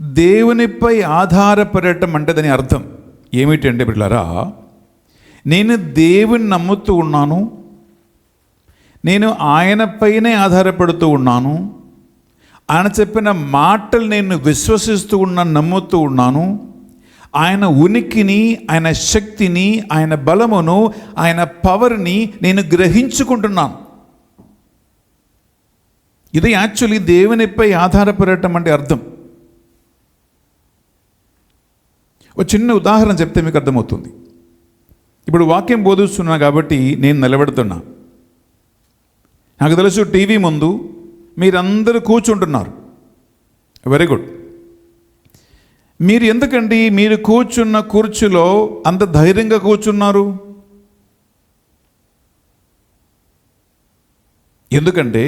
దేవునిపై ఆధారపడటం అంటే దాని అర్థం ఏమిటంటే బిడ్డలారా, నేను దేవుని నమ్ముతూ ఉన్నాను, నేను ఆయనపైనే ఆధారపడుతూ ఉన్నాను, ఆయన చెప్పిన మాటలు నేను విశ్వసిస్తూ ఉన్నాను, నమ్ముతూ ఉన్నాను, ఆయన ఉనికిని, ఆయన శక్తిని, ఆయన బలమును, ఆయన పవర్ని నేను గ్రహించుకుంటున్నాను. ఇది యాక్చువల్లీ దేవునిపై ఆధారపడటం అంటే అర్థం. ఒక చిన్న ఉదాహరణ చెప్తే మీకు అర్థమవుతుంది. ఇప్పుడు వాక్యం బోధిస్తున్నా కాబట్టి నేను నిలబెడుతున్నా. నాకు తెలుసు టీవీ ముందు మీరందరూ కూర్చుంటున్నారు. Very good. మీరు ఎందుకండి మీరు కూర్చున్న కుర్చీలో అంత ధైర్యంగా కూర్చున్నారు? ఎందుకంటే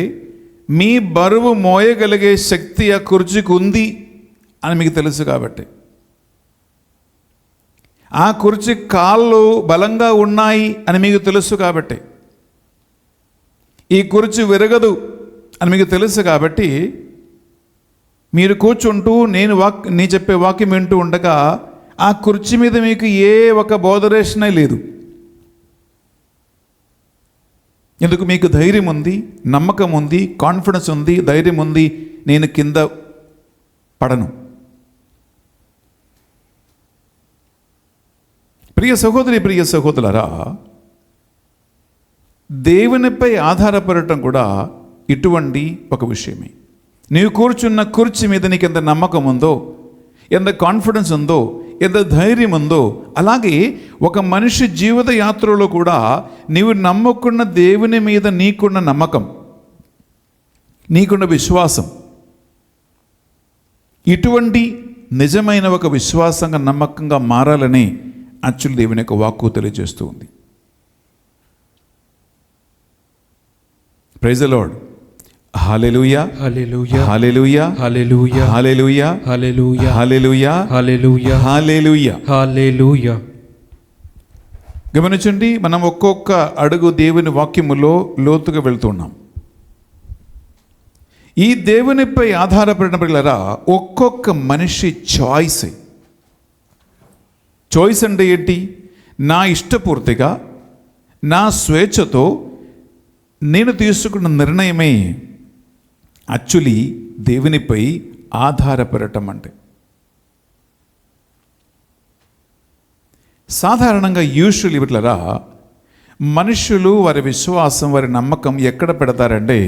మీ బరువు మోయగలిగే శక్తి ఆ కుర్చీకి ఉంది అని మీకు తెలుసు కాబట్టి. ఆ కుర్చీ కాళ్ళు బలంగా ఉన్నాయి అని మీకు తెలుసు కాబట్టి. ఈ కుర్చీ విరగదు అని మీకు తెలుసు కాబట్టి మీరు కూర్చుంటూ నీ చెప్పే వాక్యం వింటూ ఉండగా ఆ కుర్చీ మీద మీకు ఏ ఒక బోధరేషనే లేదు. ఎందుకు? మీకు ధైర్యం ఉంది, నమ్మకం ఉంది, కాన్ఫిడెన్స్ ఉంది, ధైర్యం ఉంది, నేను కింద పడను. ప్రియ సహోదరి, ప్రియ సహోదరులారా, దేవునిపై ఆధారపడటం కూడా ఇటువంటి ఒక విషయమే. నీవు కూర్చున్న కుర్చీ మీద నీకు ఎంత నమ్మకం ఉందో, ఎంత కాన్ఫిడెన్స్ ఉందో, ఎంత ధైర్యం ఉందో, అలాగే ఒక మనిషి జీవిత యాత్రలో కూడా నీవు నమ్ముకున్న దేవుని మీద నీకున్న నమ్మకం, నీకున్న విశ్వాసం, ఇటువంటి నిజమైన ఒక విశ్వాసంగా నమ్మకంగా మారాలని యాక్చువల్ దేవుని యొక్క వాక్కు తెలియజేస్తూ ఉంది. Praise the lord. హల్లెలూయా, హల్లెలూయా, హల్లెలూయా, హల్లెలూయా, హల్లెలూయా, హల్లెలూయా, హల్లెలూయా, హల్లెలూయా, హల్లెలూయా. హల్లెలూయా. గమనించండి, మనం ఒక్కొక్క అడుగు దేవుని వాక్యములో లోతుగా వెళ్తున్నాం. ఈ దేవునిపై ఆధారపడిన పిల్లరా ఒక్కొక్క మనిషి చాయిస్ అంటే ఏంటి? నా ఇష్టపూర్తిగా, నా స్వేచ్ఛతో నేను తీసుకున్న నిర్ణయమే యాక్చువల్లీ దేవునిపై ఆధారపడటం అంటే. సాధారణంగా యూజువల్లీ ఇట్లరా మనుషులు వారి విశ్వాసం, వారి నమ్మకం ఎక్కడ పెడతారంటే,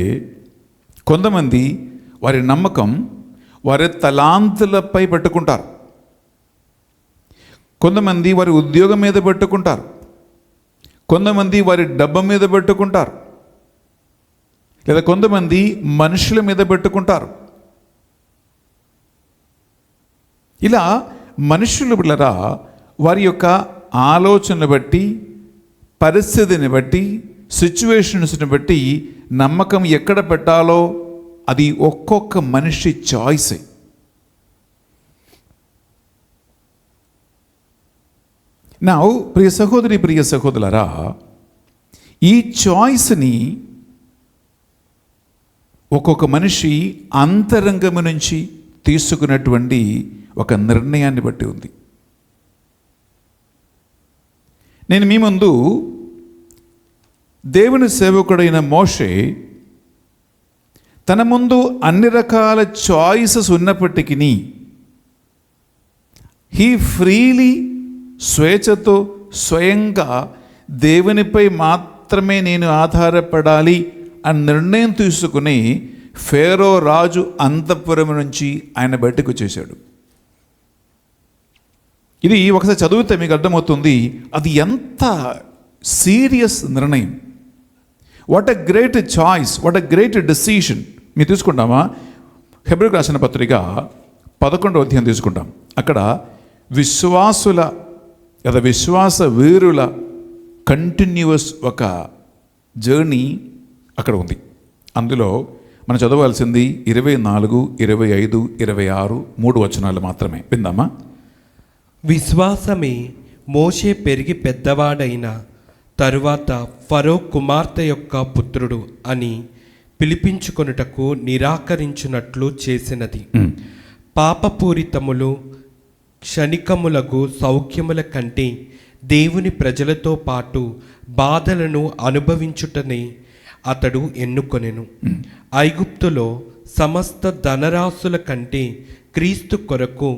కొంతమంది వారి నమ్మకం వారి తలాంతులపై పెట్టుకుంటారు, కొంతమంది వారి ఉద్యోగం మీద పెట్టుకుంటారు, కొంతమంది వారి డబ్బు మీద పెట్టుకుంటారు, లేదా కొంతమంది మనుషుల మీద పెట్టుకుంటారు. ఇలా మనుషులు బిళ్ళరా వారి యొక్క ఆలోచనను బట్టి, పరిస్థితిని బట్టి, సిచ్యువేషన్స్ని బట్టి నమ్మకం ఎక్కడ పెట్టాలో అది ఒక్కొక్క మనిషి చాయిసే. నా ప్రియ సహోదరి, ప్రియ సహోదరులారా, ఈ చాయిస్ని ఒక్కొక్క మనిషి అంతరంగము నుంచి తీసుకున్నటువంటి ఒక నిర్ణయాన్ని బట్టి ఉంది. నేను మీ ముందు దేవుని సేవకుడైన మోషే తన ముందు అన్ని రకాల చాయిసెస్ ఉన్నప్పటికీ హీ ఫ్రీలీ, స్వేచ్ఛతో, స్వయంగా దేవునిపై మాత్రమే నేను ఆధారపడాలి అని నిర్ణయం తీసుకుని ఫేరో రాజు అంతఃపురం నుంచి ఆయన బయటకు వచ్చేసాడు. ఇది ఒకసారి చదివితే మీకు అర్థమవుతుంది అది ఎంత సీరియస్ నిర్ణయం. What a great choice, what a great decision. మీరు తీసుకుంటామా? హెబ్రీయులకు రాసిన పత్రిక 11వ అధ్యాయం తీసుకుంటాం. అక్కడ విశ్వాసుల లేదా విశ్వాస వీరుల కంటిన్యూస్ ఒక జర్నీ అక్కడ ఉంది. అందులో మనం చదవాల్సింది 24, 25, 26 3 వచనాలు మాత్రమే. విందామా? విశ్వాసమే మోషే పెరిగి పెద్దవాడైన తరువాత ఫరో కుమార్తె యొక్క పుత్రుడు అని పిలిపించుకొనుటకు నిరాకరించినట్లు చేసినది. పాపపూరితములు క్షణికములకు సౌఖ్యముల కంటే దేవుని ప్రజలతో పాటు బాధలను అనుభవించుటనే అతడు ఎన్నుకొనెను. ఐగుప్తులో సమస్త ధనరాశుల కంటే క్రీస్తు కొరకు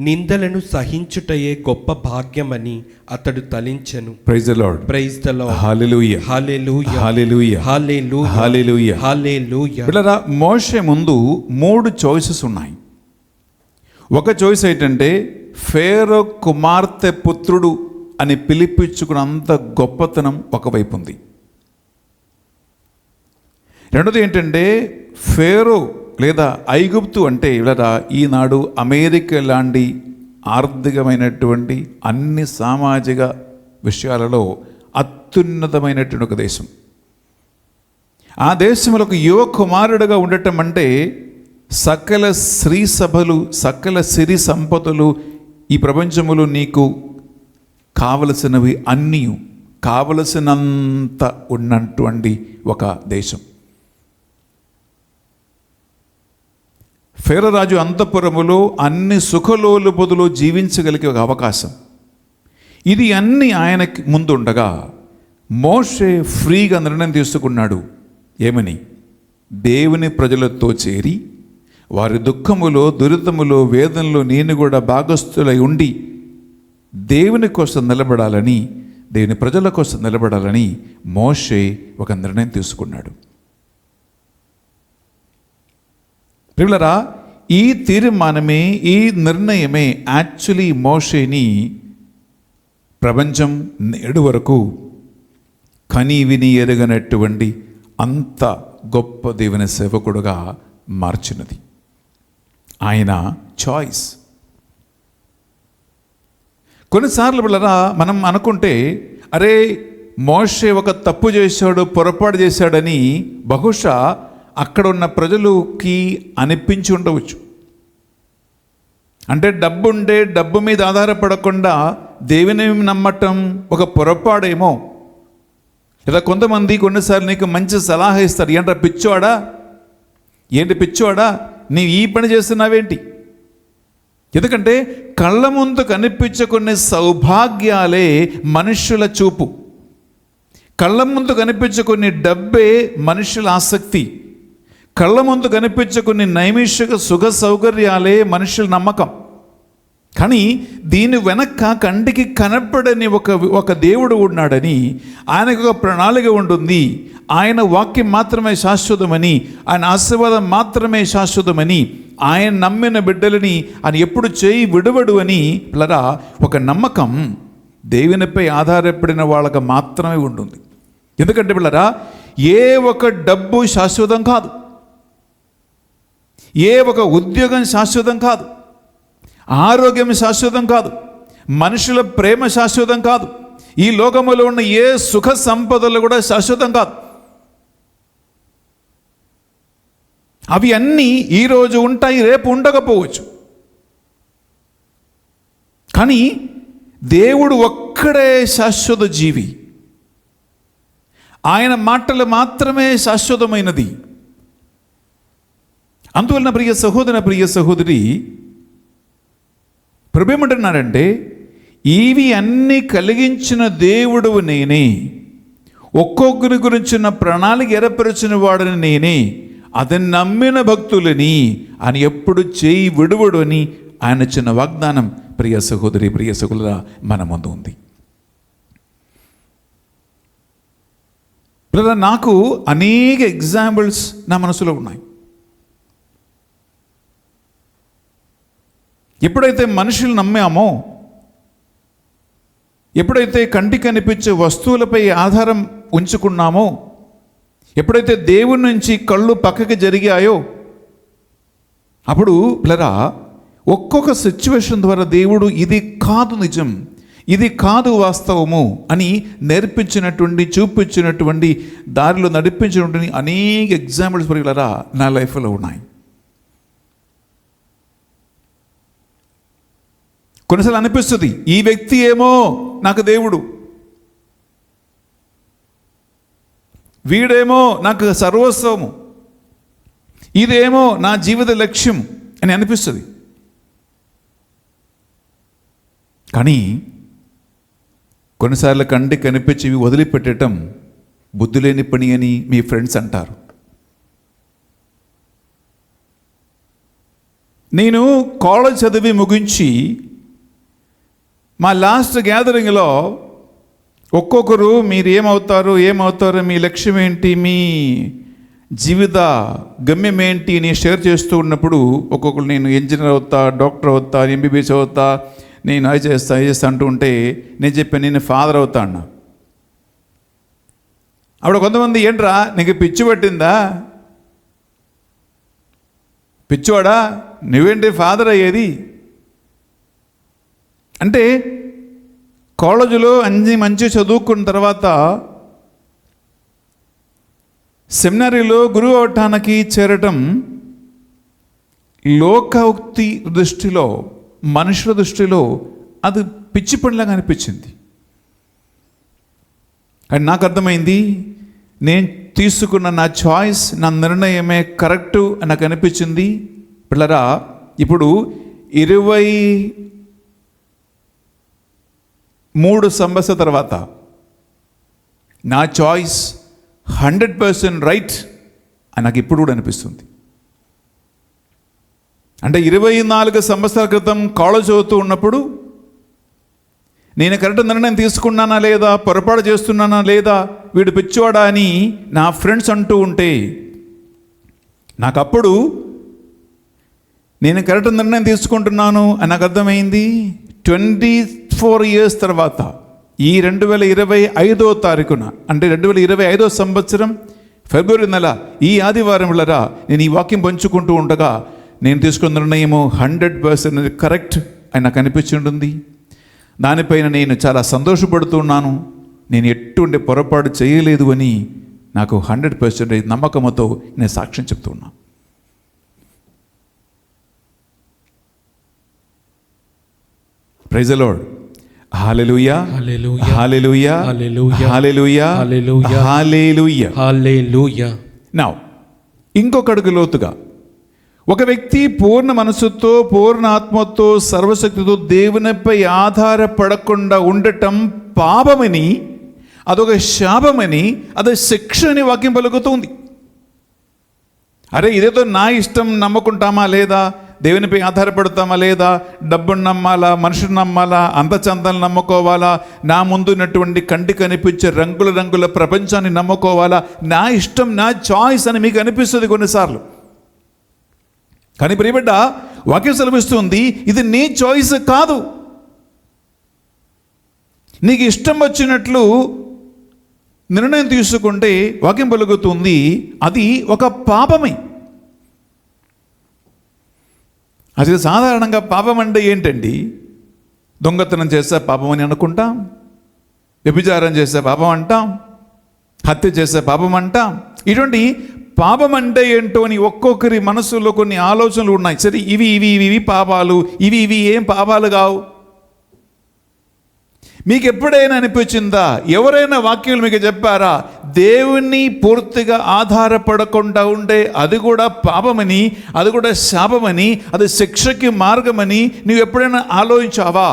నిందలను సహించుటయే గొప్ప భాగ్యమని అతడు తలించెను. Praise the Lord. Praise the lord. హల్లెలూయా. హల్లెలూయా. హల్లెలూయా. హల్లెలూయా. హల్లెలూయా. హల్లెలూయా. పిల్లరా, మోషే ముందు 3 చాయిసెస్ ఉన్నాయి. ఒక చాయిస్ ఏంటంటే ఫేరో కుమార్తె పుత్రుడు అని పిలిపించుకున్నంత గొప్పతనం ఒకవైపు ఉంది. రెండోది ఏంటంటే ఫేరో లేదా ఐగుప్తు అంటే ఇలా ఈనాడు అమెరికా లాంటి ఆర్థికమైనటువంటి అన్ని సామాజిక విషయాలలో అత్యున్నతమైనటువంటి ఒక దేశం. ఆ దేశంలో ఒక యువ కుమారుడుగా ఉండటం అంటే సకల స్త్రీ సభలు, సకల సిరి సంపదలు ఈ ప్రపంచములో నీకు కావలసినవి అన్నీ కావలసినంత ఉన్నటువంటి ఒక దేశం. ఫేరో రాజు అంతఃపురములో అన్ని సుఖలోలుపదులు జీవించగలిగే ఒక అవకాశం. ఇది అన్ని ఆయనకి ముందుండగా మోషే ఫ్రీగా నిర్ణయం తీసుకున్నాడు. ఏమని? దేవుని ప్రజలతో చేరి వారి దుఃఖములో, దురితములో, వేదనలో నేను కూడా భాగస్థులై ఉండి దేవుని కోసం నిలబడాలని, దేవుని ప్రజల కోసం నిలబడాలని మోషే ఒక నిర్ణయం తీసుకున్నాడు. ప్రియులరా, ఈ తీర్మానమే, ఈ నిర్ణయమే యాక్చువల్లీ మోషేని ప్రపంచం నేడు వరకు కని విని ఎరగనటువంటి అంత గొప్ప దేవుని సేవకుడుగా మార్చినది. ఆయన చాయిస్. కొన్నిసార్లు పిల్లరా మనం అనుకుంటే, అరే మోషే ఒక తప్పు చేశాడు, పొరపాటు చేశాడని బహుశా అక్కడ ఉన్న ప్రజలకి అనిపించి ఉండవచ్చు. అంటే డబ్బు ఉండే డబ్బు మీద ఆధారపడకుండా దేవుని నమ్మటం ఒక పొరపాడేమో. లేదా కొంతమంది కొన్నిసార్లు నీకు మంచి సలహా ఇస్తారు. ఏంట్రా పిచ్చోడా, ఏంటి పిచ్చోడా, నీవు ఈ పని చేస్తున్నావేంటి? ఎందుకంటే కళ్ళ ముందు కనిపించే కొన్ని సౌభాగ్యాలే మనుషుల చూపు, కళ్ళ ముందు కనిపించే కొన్ని డబ్బే మనుషుల ఆసక్తి, కళ్ళ ముందు కనిపించే కొన్ని నైమిషిక సుఖ సౌకర్యాలే మనుషుల నమ్మకం. కానీ దీని వెనక కంటికి కనపడని ఒక దేవుడు ఉన్నాడని, ఆయనకు ఒక ప్రణాళిక ఉంటుంది. ఆయన వాక్యం మాత్రమే శాశ్వతమని, ఆయన ఆశీర్వాదం మాత్రమే శాశ్వతమని, ఆయన నమ్మిన బిడ్డలని ఆయన ఎప్పుడు చేయి విడవడు అని పిల్లరా ఒక నమ్మకం దేవునిపై ఆధారపడిన వాళ్ళకి మాత్రమే ఉంటుంది. ఎందుకంటే పిల్లరా, ఏ ఒక డబ్బు శాశ్వతం కాదు, ఏ ఒక ఉద్యోగం శాశ్వతం కాదు, ఆరోగ్యం శాశ్వతం కాదు, మనుషుల ప్రేమ శాశ్వతం కాదు, ఈ లోకములో ఉన్న ఏ సుఖ సంపదలు కూడా శాశ్వతం కాదు. అవి అన్నీ ఈరోజు ఉంటాయి, రేపు ఉండకపోవచ్చు. కానీ దేవుడు ఒక్కడే శాశ్వత జీవి. ఆయన మాటలు మాత్రమే శాశ్వతమైనది. అందువలన ప్రియ సహోదర, ప్రియ సహోదరి, ప్రభు ఏమంటున్నాడంటే, ఇవి అన్నీ కలిగించిన దేవుడు నేనే, ఒక్కొక్కరి గురించిన ప్రణాళిక ఏర్పరిచిన వాడిని నేనే, అతన్ని నమ్మిన భక్తులని అని ఎప్పుడు చేయి విడువడు అని ఆయన చిన్న వాగ్దానం ప్రియ సహోదరి, ప్రియ సహోదరుల మన ముందు ఉంది. బ్రదర్, నాకు అనేక ఎగ్జాంపుల్స్ నా మనసులో ఉన్నాయి. ఎప్పుడైతే మనుషులు నమ్మామో, ఎప్పుడైతే కంటికి కనిపించే వస్తువులపై ఆధారం ఉంచుకున్నామో, ఎప్పుడైతే దేవుని నుంచి కళ్ళు పక్కకి జరిగాయో, అప్పుడు పిల్లరా ఒక్కొక్క సిచ్యువేషన్ ద్వారా దేవుడు ఇది కాదు నిజం, ఇది కాదు వాస్తవము అని నేర్పించినటువంటి, చూపించినటువంటి, దారిలో నడిపించినటువంటి అనేక ఎగ్జాంపుల్స్ పిల్లరా నా లైఫ్లో ఉన్నాయి. కొన్నిసార్లు అనిపిస్తుంది, ఈ వ్యక్తి ఏమో నాకు దేవుడు, వీడేమో నాకు సర్వస్వము, ఇదేమో నా జీవిత లక్ష్యం అని అనిపిస్తుంది. కానీ కొన్నిసార్లు కంటికి కనిపించి వదిలిపెట్టడం బుద్ధి లేని పని అని మీ ఫ్రెండ్స్ అంటారు. నేను కాలేజ్ చదివి ముగించి మా లాస్ట్ గ్యాదరింగ్లో ఒక్కొక్కరు మీరు ఏమవుతారు, మీ లక్ష్యం ఏంటి, మీ జీవిత గమ్యం ఏంటి అని షేర్ చేస్తూ ఉన్నప్పుడు ఒక్కొక్కరు నేను ఇంజనీర్ అవుతా, డాక్టర్ అవుతా, ఎంబీబీఎస్ అవుతా, నేను అది చేస్తా అంటూ ఉంటే నేను చెప్పాను నేను ఫాదర్ అవుతా అన్నా. అప్పుడు కొంతమంది ఏంట్రా నీకు పిచ్చి పట్టిందా, పిచ్చివాడా నువ్వేంటి ఫాదర్ అయ్యేది అంటే, కాలేజీలో మంచి చదువుకున్న తర్వాత సెమినరీలో గురువు అవటానికి చేరటం లోకోక్తి దృష్టిలో, మనుషుల దృష్టిలో అది పిచ్చి పనిలాగా అనిపించింది. కానీ నాకు అర్థమైంది నేను తీసుకున్న నా చాయిస్, నా నిర్ణయమే కరెక్టు అని నాకు అనిపించింది. పిల్లరా, ఇప్పుడు 23 సంవత్సరాల తర్వాత నా చాయిస్ 100% రైట్ అని నాకు ఇప్పుడు కూడా అనిపిస్తుంది. అంటే 24 సంవత్సరాల క్రితం కాలేజ్ చదువుతూ ఉన్నప్పుడు నేను కరెక్ట్ నిర్ణయం తీసుకున్నానా లేదా, పొరపాటు చేస్తున్నానా లేదా, వీడు పిచ్చివాడా అని నా ఫ్రెండ్స్ అంటూ ఉంటే నాకు అప్పుడు నేను కరెక్ట్ నిర్ణయం తీసుకుంటున్నాను అని నాకు అర్థమైంది. 24 ఇయర్స్ తర్వాత ఈ 2025వ తారీఖున, అంటే 2025వ సంవత్సరం ఫిబ్రవరి నెల ఈ ఆదివారంలరా నేను ఈ వాక్యం పంచుకుంటూ ఉండగా నేను తీసుకున్న నిర్ణయము 100% కరెక్ట్ అని నాకు అనిపించి ఉంటుంది. దానిపైన నేను చాలా సంతోషపడుతున్నాను. నేను ఎటువంటి పొరపాటు చేయలేదు అని నాకు 100% నమ్మకంతో నేను సాక్ష్యం చెప్తున్నాను. Praise the lord. Hallelujah, hallelujah, hallelujah, hallelujah, hallelujah, hallelujah, hallelujah. Hallelujah. Now ఇంకొక అడుగు లోతుగా, ఒక వ్యక్తి పూర్ణ మనసుతో, పూర్ణ ఆత్మతో, సర్వశక్తితో దేవునిపై ఆధారపడకుండా ఉండటం పాపమని, అదొక శాపమని, అది శిక్ష అని వాక్యం పలుకుతుంది. అరే ఇదేదో నా ఇష్టం నమ్ముకుంటామా లేదా, దేవునిపై ఆధారపడతామా లేదా, డబ్బును నమ్మాలా, మనుషుని నమ్మాలా, అందచందాలు నమ్ముకోవాలా, నా ముందున్నటువంటి కంటికి కనిపించే రంగుల రంగుల ప్రపంచాన్ని నమ్ముకోవాలా, నా ఇష్టం, నా చాయిస్ అని మీకు అనిపిస్తుంది కొన్నిసార్లు. కానీ ప్రియబిడ్డ, వాక్యం సెలవిస్తుంది ఇది నీ చాయిస్ కాదు. నీకు ఇష్టం వచ్చినట్లు నిర్ణయం తీసుకుంటే వాక్యం పలుకుతుంది అది ఒక పాపమే. అది సాధారణంగా పాపం అంటే ఏంటండి? దొంగతనం చేస్తే పాపం అని అనుకుంటాం, వ్యభిచారం చేస్తే పాపం అంటాం, హత్య చేస్తే పాపం అంటాం. ఇటువంటి పాపం అంటే ఏంటో అని ఒక్కొక్కరి మనసులో కొన్ని ఆలోచనలు ఉన్నాయి. సరే ఇవి ఇవి ఇవి ఇవి పాపాలు, ఇవి ఇవి ఏం పాపాలు కావు. మీకు ఎప్పుడైనా అనిపించిందా, ఎవరైనా వాక్యాలు మీకు చెప్పారా, దేవుణ్ణి పూర్తిగా ఆధారపడకుండా ఉండే అది కూడా పాపమని, అది కూడా శాపమని, అది శిక్షకి మార్గమని నువ్వు ఎప్పుడైనా ఆలోచించావా?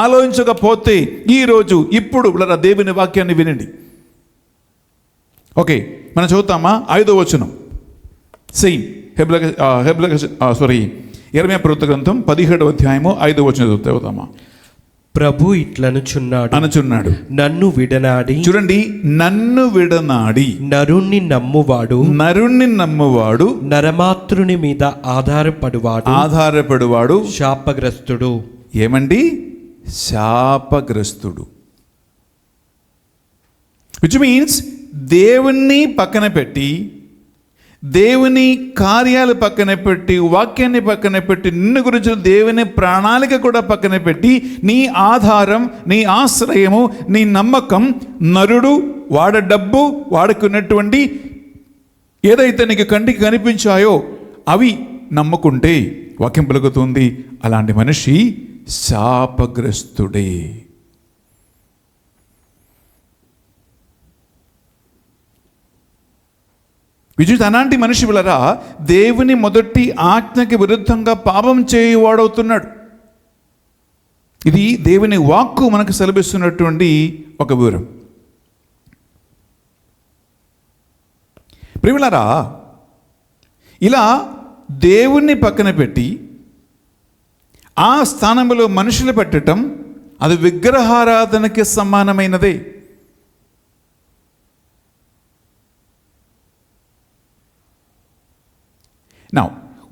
ఆలోచించకపోతే ఈరోజు ఇప్పుడు దేవుని వాక్యాన్ని వినండి. ఓకే, మనం చదువుతామా? 5వ వచనం, సేమ్ యెర్మయా ప్రవక్త గ్రంథం 17వ అధ్యాయము 5వ వచనం చదువుతామా? ప్రభు ఇట్లనుచున్నాడు, నన్ను విడనాడి, చూడండి, నన్ను విడనాడి నరుణ్ణి నమ్మువాడు నరమాత్రుని మీద ఆధారపడువాడు శాపగ్రస్తుడు. ఏమండి? శాపగ్రస్తుడు. విచ్ మీన్స్ దేవుణ్ణి పక్కన పెట్టి, దేవుని కార్యాలు పక్కన పెట్టి, వాక్యాన్ని పక్కన పెట్టి, నిన్ను గురించి దేవుని ప్రణాళిక కూడా పక్కన పెట్టి, నీ ఆధారం, నీ ఆశ్రయము, నీ నమ్మకం నరుడు, వాడ డబ్బు, వాడుకున్నటువంటి ఏదైతే నీకు కంటికి కనిపించాయో అవి నమ్ముకుంటే వాక్యం పలుకుతుంది అలాంటి మనిషి శాపగ్రస్తుడే. విజయ్ అలాంటి మనిషి వలరా దేవుని మొదటి ఆజ్ఞకి విరుద్ధంగా పాపం చేయువాడవుతున్నాడు. ఇది దేవుని వాక్కు మనకు సెలవిస్తున్నటువంటి ఒక వివరం. ప్రియులారా, ఇలా దేవుణ్ణి పక్కన పెట్టి ఆ స్థానంలో మనుషులు పెట్టడం అది విగ్రహారాధనకి సమానమైనదే. నా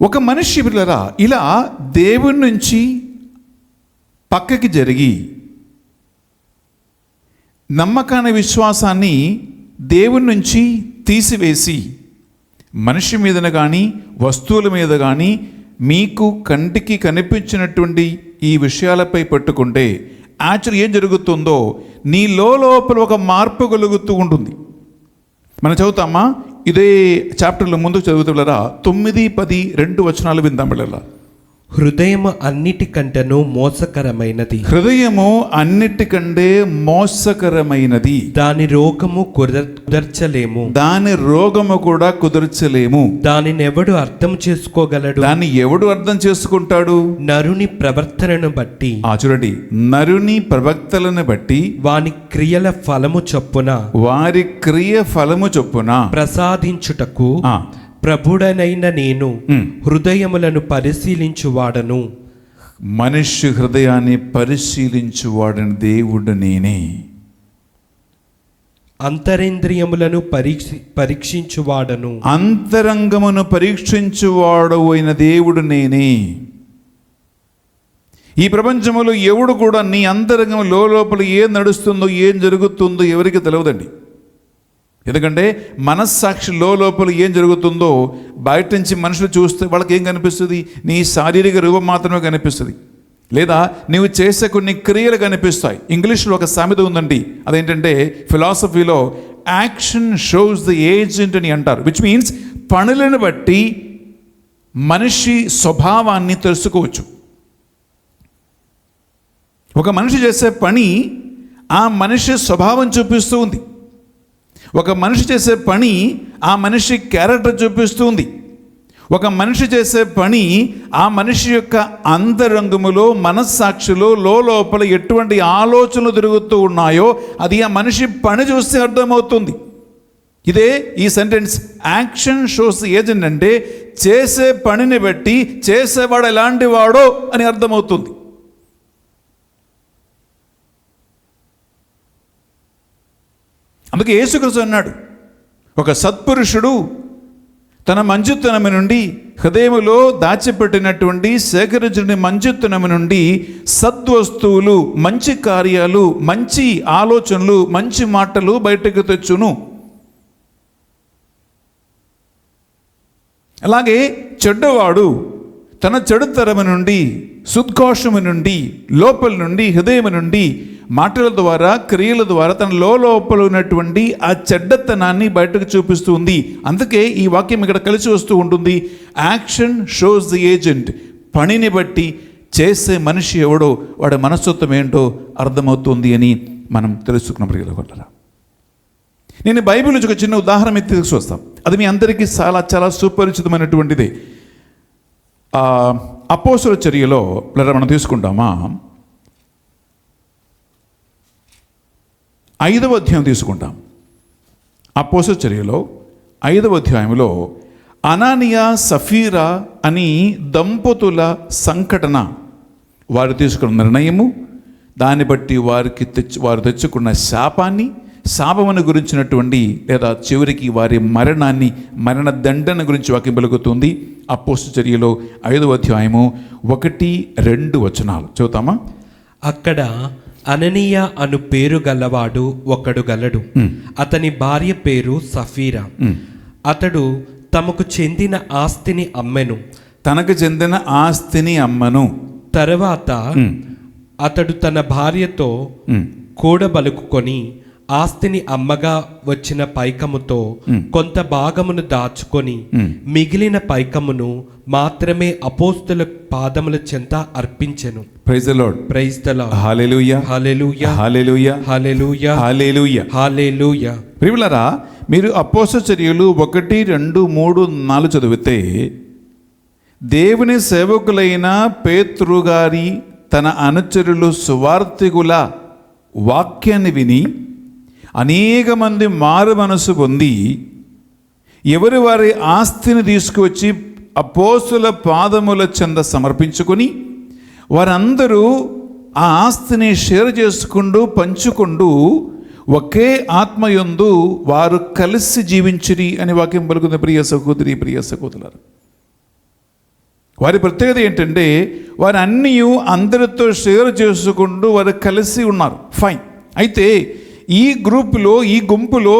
ఒక మనిషి పిల్లరా ఇలా దేవుని నుంచి పక్కకి జరిగి నమ్మకాన్ని విశ్వాసాన్ని దేవుని నుంచి తీసివేసి మనిషి మీదన కానీ వస్తువుల మీద కానీ మీకు కంటికి కనిపించినటువంటి ఈ విషయాలపై పట్టుకుంటే యాక్చువల్ ఏం జరుగుతుందో నీ లోపల ఒక మార్పు కలుగుతూ ఉంటుంది. మనం చదువుతామా? ఇదే చాప్టర్లో ముందుకు చదువుతారా? 9, 10, 2 వచనాలు విందాం పిల్లల. హృదయము అన్నిటికంటేను మోసకరమైనది. హృదయము అన్నిటికంటే మోసకరమైనది. దాని రోగము కుదర్చలేము. దాని రోగము కూడా కుదర్చలేము. దానిని ఎవడు అర్థం చేసుకోగలడు? దాన్ని ఎవడు అర్థం చేసుకుంటాడు? నరుని ప్రవర్తనను బట్టి. చూడండి, నరుని ప్రవక్తలను బట్టి వాని క్రియల ఫలము చొప్పున, వారి క్రియ ఫలము చొప్పున ప్రసాదించుటకు ప్రభుడనైన నేను హృదయములను పరిశీలించువాడను. మనిషి హృదయాన్ని పరిశీలించువాడని దేవుడు నేనే. అంతరేంద్రియములను పరీక్షించువాడను. అంతరంగమును పరీక్షించువాడు అయిన దేవుడు నేనే. ఈ ప్రపంచంలో ఎవడు కూడా నీ అంతరంగం లోపల ఏం నడుస్తుందో ఏం జరుగుతుందో ఎవరికి తెలియదండి. ఎందుకంటే మనస్సాక్షి లోపల ఏం జరుగుతుందో బయట నుంచి మనుషులు చూస్తే వాళ్ళకి ఏం కనిపిస్తుంది? నీ శారీరక రూపం మాత్రమే కనిపిస్తుంది, లేదా నీవు చేసే కొన్ని క్రియలు కనిపిస్తాయి. ఇంగ్లీష్లో ఒక సామెత ఉందండి, అదేంటంటే ఫిలాసఫీలో యాక్షన్ షోస్ ది ఏజెంట్ అని అంటారు. విచ్ మీన్స్ పనులను బట్టి మనిషి స్వభావాన్ని తెలుసుకోవచ్చు. ఒక మనిషి చేసే పని ఆ మనిషి స్వభావం చూపిస్తూ ఉంది. ఒక మనిషి చేసే పని ఆ మనిషి క్యారెక్టర్ చూపిస్తూ ఉంది. ఒక మనిషి చేసే పని ఆ మనిషి యొక్క అంతరంగములో మనస్సాక్షిలో లోపల ఎటువంటి ఆలోచనలు తిరుగుతూ ఉన్నాయో అది ఆ మనిషి పని చూస్తే అర్థమవుతుంది. ఇదే ఈ సెంటెన్స్ యాక్షన్ షోస్ ఏజెంట్ అంటే చేసే పనిని బట్టి చేసేవాడు ఎలాంటి వాడో అని అర్థమవుతుంది. అందుకే యేసుక్రీస్తు అన్నాడు, ఒక సత్పురుషుడు తన మంచుతనము నుండి హృదయములో దాచిపెట్టినటువంటి సేకరించిన మంచుతనము నుండి సద్వస్తువులు, మంచి కార్యాలు, మంచి ఆలోచనలు, మంచి మాటలు బయటకు తెచ్చును. అలాగే చెడ్డవాడు తన చెడుతరము నుండి, సుద్ఘోషము నుండి, లోపల నుండి, హృదయం నుండి మాటల ద్వారా, క్రియల ద్వారా తన లోపల ఉన్నటువంటి ఆ చెడ్డతనాన్ని బయటకు చూపిస్తుంది. అందుకే ఈ వాక్యం ఇక్కడ కలిసి వస్తూ ఉంటుంది. Action shows the agent. పనిని బట్టి చేసే మనిషి ఎవడో వాడి మనస్తత్వం ఏంటో అర్థమవుతుంది అని మనం తెలుసుకున్న ప్రియులారా. నేను బైబిల్ నుంచి ఒక చిన్న ఉదాహరణ మీకు తీసుకొస్తాం. అది మీ అందరికీ చాలా చాలా సుపరిచితమైనటువంటిది. అపోస్తలుల చర్యలో మనం తీసుకుంటామా? 5వ అధ్యాయం తీసుకుంటాం. అపోస్తలుల చర్యలో 5వ అధ్యాయంలో అనానియా సఫీరా అని దంపతుల సంఘటన, వారు తీసుకున్న నిర్ణయము, దాన్ని బట్టి వారు తెచ్చుకున్న శాపమును గురించినటువంటి లేదా చివరికి వారి మరణ దండన గురించి వాక్యం పలుకుతుంది. అపోస్తలుల చర్యలో 5వ అధ్యాయము 1-2 వచనాలు చదువుతామా? అక్కడ అననీయ అను పేరు గలవాడు ఒకడు గలడు. అతని భార్య పేరు సఫీరా. అతడు తమకు చెందిన ఆస్తిని అమ్మెను. తనకు చెందిన ఆస్తిని అమ్మను. తర్వాత అతడు తన భార్యతో కూడబలుకుకొని ఆస్తిని అమ్మగా వచ్చిన పైకముతో కొంత భాగమును దాచుకొని మిగిలిన పైకమును మాత్రమే అపోస్తలుల పాదముల చెంత అర్పించెను. Praise the Lord. Praise the lord. హల్లెలూయా, హల్లెలూయా, హల్లెలూయా, హల్లెలూయా, హల్లెలూయా, హల్లెలూయా. ప్రియులారా, మీరు అపోస్తలుల చర్యలు 1, 2, 3, 4 చదివితే దేవుని సేవకులైన పేతురు గారి తన అనుచరులు సువార్తికుల వాక్యాన్ని విని అనేక మంది మారు మనసు పొంది ఎవరి వారి ఆస్తిని తీసుకువచ్చి అపోస్తుల పాదముల చెంద సమర్పించుకొని వారందరూ ఆ ఆస్తిని షేర్ చేసుకుంటూ పంచుకుంటూ ఒకే ఆత్మయందు వారు కలిసి జీవించిరి అని వాక్యం పలుకుతుంది. ప్రియ సహోదరి, ప్రియ సహోదరులారా, వారి ప్రత్యేకత ఏంటంటే వారు అన్నీ అందరితో షేర్ చేసుకుంటూ వారు కలిసి ఉన్నారు. ఫైన్. అయితే ఈ గ్రూపులో, ఈ గుంపులో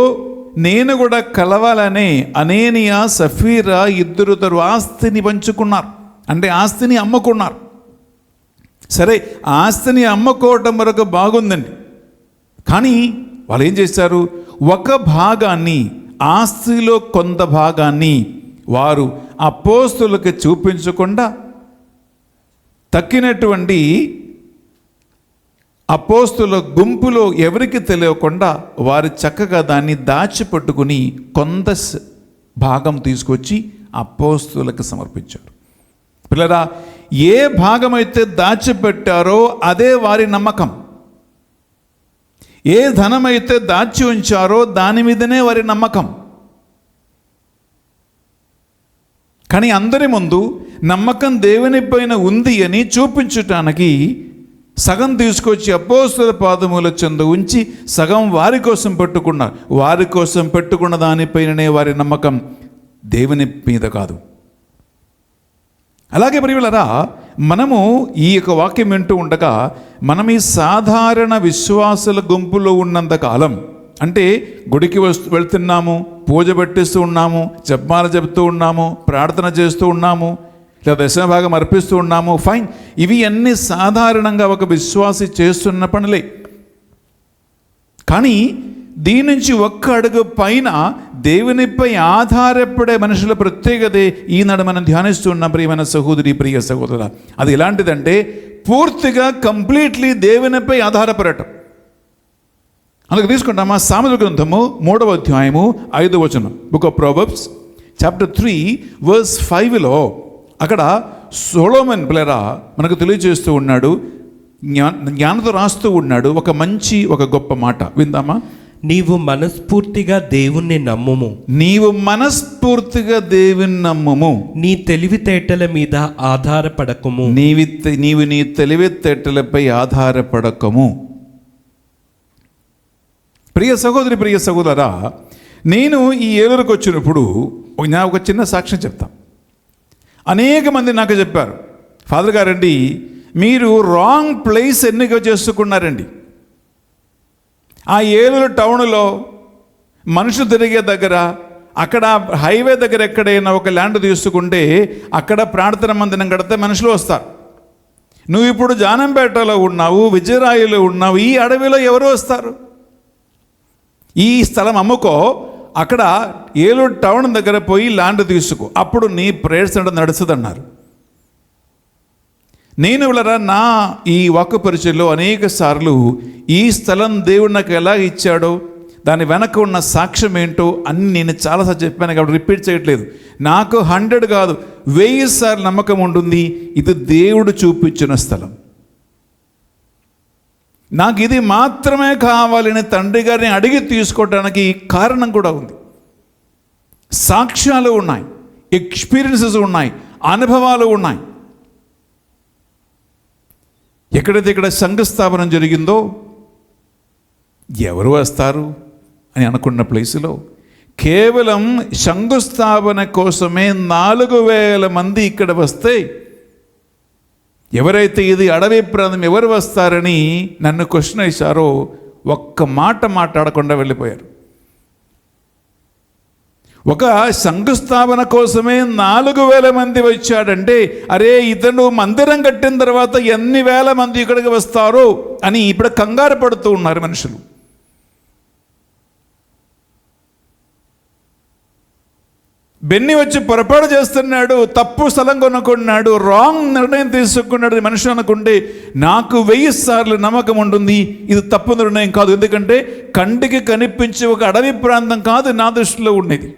నేను కూడా కలవాలనే అనేనియా, సఫీరా ఇద్దరు తరు ఆస్తిని పంచుకున్నారు. అంటే ఆస్తిని అమ్ముకున్నారు. సరే, ఆస్తిని అమ్ముకోవటం వరకు బాగుందండి. కానీ వాళ్ళు ఏం చేశారు? ఒక భాగాన్ని, ఆస్తిలో కొంత భాగాన్ని వారు అపోస్తులకు చూపించకుండా తక్కినటువంటి అపోస్తుల గుంపులో ఎవరికి తెలియకుండా వారు చక్కగా దాన్ని దాచిపెట్టుకుని కొంత భాగం తీసుకొచ్చి అపోస్తులకు సమర్పించారు. పిల్లరా, ఏ భాగమైతే దాచిపెట్టారో అదే వారి నమ్మకం. ఏ ధనమైతే దాచి ఉంచారో దాని మీదనే వారి నమ్మకం. కానీ అందరి ముందు నమ్మకం దేవుని పైన ఉంది అని చూపించటానికి సగం తీసుకొచ్చి అపోస్తుల పాదముల చెంద ఉంచి సగం వారి కోసం పెట్టుకున్నారు. వారి కోసం పెట్టుకున్న దానిపైననే వారి నమ్మకం, దేవుని మీద కాదు. అలాగే ప్రియులారా, మనము ఈ యొక్క వాక్యం వింటూ ఉండగా మనం ఈ సాధారణ విశ్వాసుల గుంపులో ఉన్నంత కాలం, అంటే గుడికి వెళ్తున్నాము, పూజ పెట్టిస్తూ ఉన్నాము, జపమాల చెబుతూ ఉన్నాము, ప్రార్థన చేస్తూ ఉన్నాము, లేదా దశమభాగం అర్పిస్తూ ఉన్నాము, ఫైన్. ఇవి అన్నీ సాధారణంగా ఒక విశ్వాసి చేస్తున్న పనులే. కానీ దీని నుంచి ఒక్క అడుగు పైన దేవునిపై ఆధారపడే మనుషుల ప్రత్యేకతే ఈనాడు మనం ధ్యానిస్తున్నాం. ప్రియమైన సహోదరి, ప్రియ సహోదరుల, అది ఎలాంటిదంటే పూర్తిగా కంప్లీట్లీ దేవునిపై ఆధారపడటం. అందుకు తీసుకుంటామా సామెతల గ్రంథము 3వ అధ్యాయము 5వ వచనం, book of Proverbs chapter 3 verse 5లో అక్కడ సొలొమన్ పిల్లరా మనకు తెలియజేస్తూ ఉన్నాడు, జ్ఞానంతో రాస్తూ ఉన్నాడు ఒక గొప్ప మాట. విందామా? నీవు మనస్ఫూర్తిగా దేవుణ్ణి నమ్ముము. నీవు మనస్ఫూర్తిగా దేవుని నమ్ముము. నీ తెలివితేటల మీద ఆధారపడకము. నీవు నీ తెలివితేటలపై ఆధారపడకము. ప్రియ సహోదరి, ప్రియ సహోదరా, నేను ఈ ఏలూరుకు వచ్చినప్పుడు నా ఒక చిన్న సాక్ష్యం చెప్తాను. అనేక మంది నాకు చెప్పారు, ఫాదర్ గారండి మీరు రాంగ్ ప్లేస్ ఎన్నిక చేసుకున్నారండి. ఆ ఏలూరు టౌన్లో మనుషులు తిరిగే దగ్గర, అక్కడ హైవే దగ్గర ఎక్కడైనా ఒక ల్యాండ్ తీసుకుంటే అక్కడ ప్రార్థన మందిరం కడితే మనుషులు వస్తారు. నువ్వు ఇప్పుడు జానంపేటలో ఉన్నావు, విజయరాయిలో ఉన్నావు, ఈ అడవిలో ఎవరు వస్తారు? ఈ స్థలం అమ్ముకో, అక్కడ ఏలూరు టౌన్ దగ్గర పోయి ల్యాండ్ తీసుకో, అప్పుడు నీ ప్రేయర్ సెంటర్ నడుస్తుందన్నారు. నేను వెళ్ళరా నా ఈ వాక్య పరిచయంలో అనేక సార్లు ఈ స్థలం దేవుడు నాకు ఎలా ఇచ్చాడో దాని వెనక ఉన్న సాక్ష్యం ఏంటో అన్ని నేను చాలాసార్లు చెప్పాను కాబట్టి రిపీట్ చేయట్లేదు. నాకు 100 కాదు 1000 సార్లు నమ్మకం ఉంటుంది, ఇది దేవుడు చూపించిన స్థలం. నాకు ఇది మాత్రమే కావాలని తండ్రి గారిని అడిగి తీసుకోవడానికి కారణం కూడా ఉంది. సాక్ష్యాలు ఉన్నాయి, ఎక్స్పీరియన్సెస్ ఉన్నాయి, అనుభవాలు ఉన్నాయి. ఎక్కడైతే ఇక్కడ సంఘస్థాపనం జరిగిందో ఎవరు వస్తారు అని అనుకున్న ప్లేసులో కేవలం శంకుస్థాపన కోసమే 4000 మంది ఇక్కడ వస్తే, ఎవరైతే ఇది అడవి ప్రాంతం ఎవరు వస్తారని నన్ను క్వశ్చన్ వేశారో ఒక్క మాట మాట్లాడకుండా వెళ్ళిపోయారు. ఒక శంకుస్థాపన కోసమే 4000 మంది వచ్చాడంటే, అరే ఇతను మందిరం కట్టిన తర్వాత ఎన్ని వేల మంది ఇక్కడికి వస్తారో అని ఇప్పుడు కంగారు పడుతూ ఉన్నారు మనుషులు. బెన్ని వచ్చి పొరపాటు చేస్తున్నాడు, తప్పు స్థలం కొనుక్కున్నాడు, రాంగ్ నిర్ణయం తీసుకున్నాడు మనిషి అనుకుంటే నాకు 1000 సార్లు నమ్మకం ఉంటుంది ఇది తప్పు నిర్ణయం కాదు. ఎందుకంటే కంటికి కనిపించే ఒక అడవి ప్రాంతం కాదు నా దృష్టిలో ఉండేది.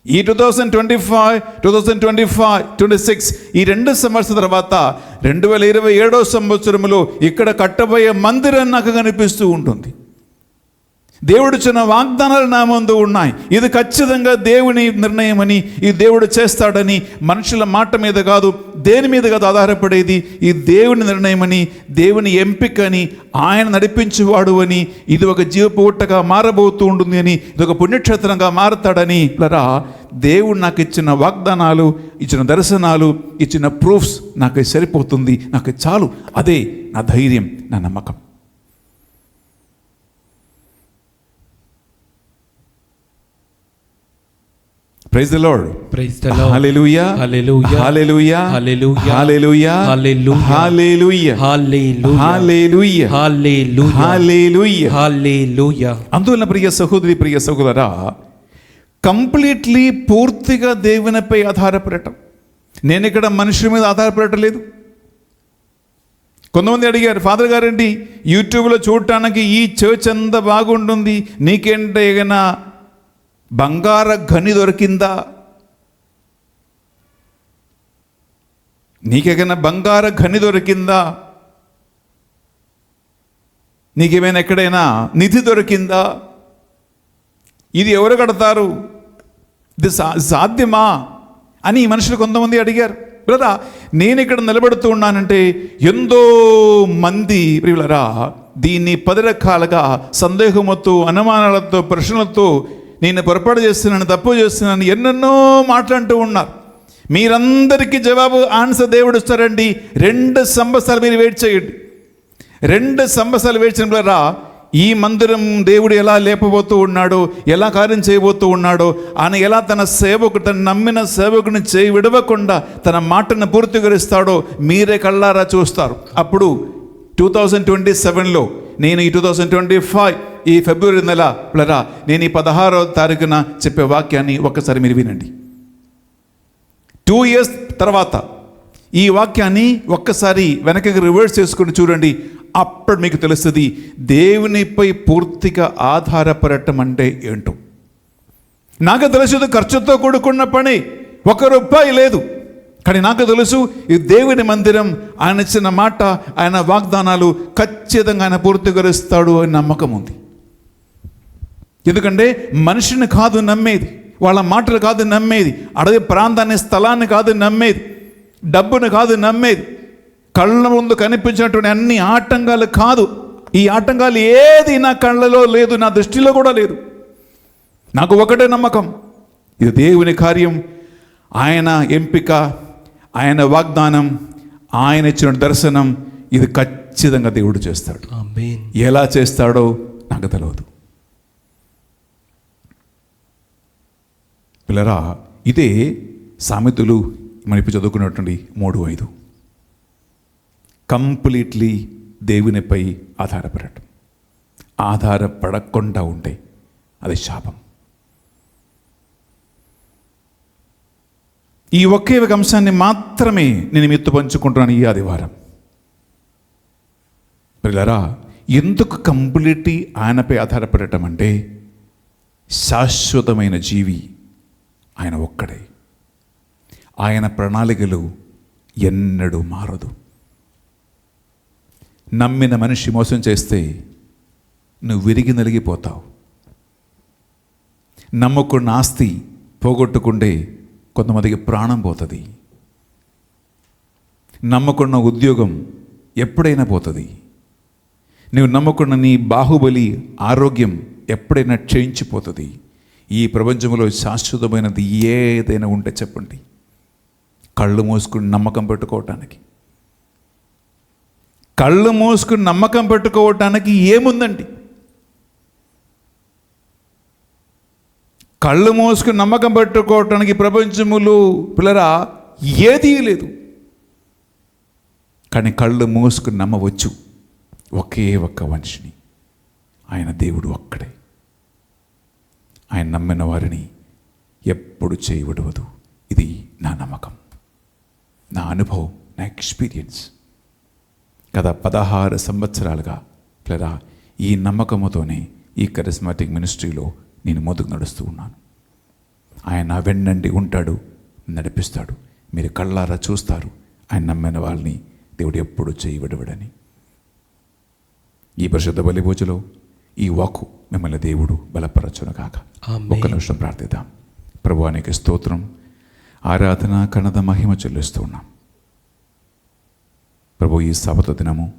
ఈ 2026 ఈ 2 సంవత్సరాల తర్వాత 2027 సంవత్సరంలో ఇక్కడ కట్టబోయే మందిరం నాకు కనిపిస్తూ ఉంటుంది. దేవుడు చిన్న వాగ్దానాలు నా ముందు ఉన్నాయి. ఇది ఖచ్చితంగా దేవుని నిర్ణయం అని, ఈ దేవుడు చేస్తాడని, మనుషుల మాట మీద కాదు, దేని మీద కాదు ఆధారపడేది, ఈ దేవుని నిర్ణయం అని, దేవుని ఎంపిక అని, ఆయన నడిపించేవాడు అని, ఇది ఒక జీవపోటగా మారబోతూ ఉంటుంది అని, ఇది ఒక పుణ్యక్షేత్రంగా మారతాడని. ఇలా దేవుడు నాకు ఇచ్చిన వాగ్దానాలు, ఇచ్చిన దర్శనాలు, ఇచ్చిన ప్రూఫ్స్ నాకు సరిపోతుంది, నాకు చాలు. అదే నా ధైర్యం, నా నమ్మకం. Praise the Lord. Praise the Lord. Hallelujah. Hallelujah. Hallelujah. Hallelujah. Hallelujah. Hallelujah. Hallelujah. Hallelujah. Hallelujah. Hallelujah. Hallelujah. Hallelujah. అందువల్ల ప్రియ సహోదరి, ప్రియ సహోదరా, కంప్లీట్లీ పూర్తిగా దేవునిపై ఆధారపడటం. నేను ఇక్కడ మనుషుల మీద ఆధారపడటలేదు. కొంతమంది అడిగారు, ఫాదర్ గారండి యూట్యూబ్లో చూడటానికి ఈ చర్చ్ అంతా బాగుంటుంది, నీకేంటే ఏదైనా బంగార గని దొరికిందా, నీకేమైనా బంగార గని దొరికిందా, నీకేమైనా ఎక్కడైనా నిధి దొరికిందా, ఇది ఎవరు కడతారు, ఇది సాధ్యమా అని మనుషులు కొంతమంది అడిగారు. బ్రదర్, నేను ఇక్కడ నిలబడుతూ ఉన్నానంటే ఎంతో మంది ప్రియులరా దీన్ని 10 రకాలుగా సందేహముతో, అనుమానాలతో, ప్రశ్నలతో, నేను పొరపాటు చేస్తున్నాను, తప్పు చేస్తున్నాను, ఎన్నెన్నో మాట్లాడుతూ ఉన్నారు. మీరందరికీ జవాబు ఆన్సర్ దేవుడు ఇస్తారండి. 2 సంవత్సరాలు మీరు వెయిట్ చేయండి. 2 సంవత్సరాలు వెయిట్ చేయడం ఈ మందిరం దేవుడు ఎలా లేపబోతూ ఉన్నాడో, ఎలా కార్యం చేయబోతూ ఉన్నాడో, ఆయన ఎలా తన సేవకుడు, తన నమ్మిన సేవకుని చేయి విడవకుండా తన మాటను పూర్తీకరిస్తాడో మీరే కళ్ళారా చూస్తారు. అప్పుడు 2027లో నేను ఈ 2025 ఈ ఫిబ్రవరి నెల ప్లరా నేను ఈ 16వ తారీఖున చెప్పే వాక్యాన్ని ఒక్కసారి మీరు వినండి. 2 years తర్వాత ఈ వాక్యాన్ని ఒక్కసారి వెనకకి రివర్స్ చేసుకుని చూడండి. అప్పుడు మీకు తెలుస్తుంది దేవునిపై పూర్తిగా ఆధారపడటం అంటే ఏంటో. నాకు తెలుసు ఖర్చుతో కూడుకున్న పని, ₹1 లేదు. కానీ నాకు తెలుసు ఈ దేవుని మందిరం, ఆయన ఇచ్చిన మాట, ఆయన వాగ్దానాలు ఖచ్చితంగా ఆయన పూర్తికరిస్తాడు అని నమ్మకం ఉంది. ఎందుకంటే మనిషిని కాదు నమ్మేది, వాళ్ళ మాటలు కాదు నమ్మేది, అడవి ప్రాంతాన్ని, స్థలాన్ని కాదు నమ్మేది, డబ్బును కాదు నమ్మేది, కళ్ళ ముందు కనిపించినటువంటి అన్ని ఆటంకాలు కాదు. ఈ ఆటంకాలు ఏది నా కళ్ళలో లేదు, నా దృష్టిలో కూడా లేదు. నాకు ఒకటే నమ్మకం, ఇది దేవుని కార్యం, ఆయన ఎంపిక, ఆయన వాగ్దానం, ఆయన ఇచ్చిన దర్శనం, ఇది ఖచ్చితంగా దేవుడు చేస్తాడు. ఆమేన్. ఎలా చేస్తాడో నాకు తెలియదు. పిల్లరా, ఇదే సామెతలు మనం ఇప్పుడు చదువుకున్నటువంటి 3:5. కంప్లీట్లీ దేవునిపై ఆధారపడటం. ఆధారపడకుండా ఉంటే అది శాపం. ఈ ఒకే ఒక అంశాన్ని మాత్రమే నేను మీతో పంచుకుంటున్నాను ఈ ఆదివారం. పిల్లరా, ఎందుకు కంప్లీట్లీ ఆయనపై ఆధారపడటం అంటే శాశ్వతమైన జీవి ఆయన ఒక్కడే. ఆయన ప్రణాళికలు ఎన్నడూ మారదు. నమ్మిన మనిషి మోసం చేస్తే నువ్వు విరిగి నలిగిపోతావు. నమ్ముకున్న ఆస్తి పోగొట్టుకుంటే కొంతమందికి ప్రాణం పోతుంది. నమ్ముకున్న ఉద్యోగం ఎప్పుడైనా పోతుంది. నువ్వు నమ్ముకున్న నీ బాహుబలి ఆరోగ్యం ఎప్పుడైనా క్షయించిపోతుంది. ఈ ప్రపంచంలో శాశ్వతమైనది ఏదైనా ఉంటే చెప్పండి. కళ్ళు మూసుకుని నమ్మకం పెట్టుకోవటానికి, కళ్ళు మూసుకుని నమ్మకం పెట్టుకోవటానికి ఏముందండి? కళ్ళు మూసుకుని నమ్మకం పెట్టుకోవటానికి ప్రపంచములు పిల్లరా ఏదీ లేదు. కానీ కళ్ళు మూసుకుని నమ్మవచ్చు ఒకే ఒక్క మనిషిని, ఆయన దేవుడు ఒక్కడే. ఆయన నమ్మిన వారిని ఎప్పుడు చేయబడవదు. ఇది నా నమ్మకం, నా అనుభవం, నా ఎక్స్పీరియన్స్. గత 16 సంవత్సరాలుగా పిల్లరా ఈ నమ్మకముతోనే ఈ కరిస్మాటిక్ మినిస్ట్రీలో నేను ముందుకు నడుస్తూ ఉన్నాను. ఆయన వెన్నంటి ఉంటాడు, నడిపిస్తాడు. మీరు కళ్ళారా చూస్తారు ఆయన నమ్మిన వాళ్ళని దేవుడు ఎప్పుడు చేయి విడవడని. ఈ పరిశుద్ధ బలి పూజలో ఈ వాక్కు మిమ్మల్ని దేవుడు బలపరచును కాక. ఒక్క నిమిషం ప్రార్థిద్దాం. ప్రభువానికి స్తోత్రం, ఆరాధన, కన్నద, మహిమ చెల్లిస్తూ ఉన్నాం. ప్రభు, ఈ సబత దినము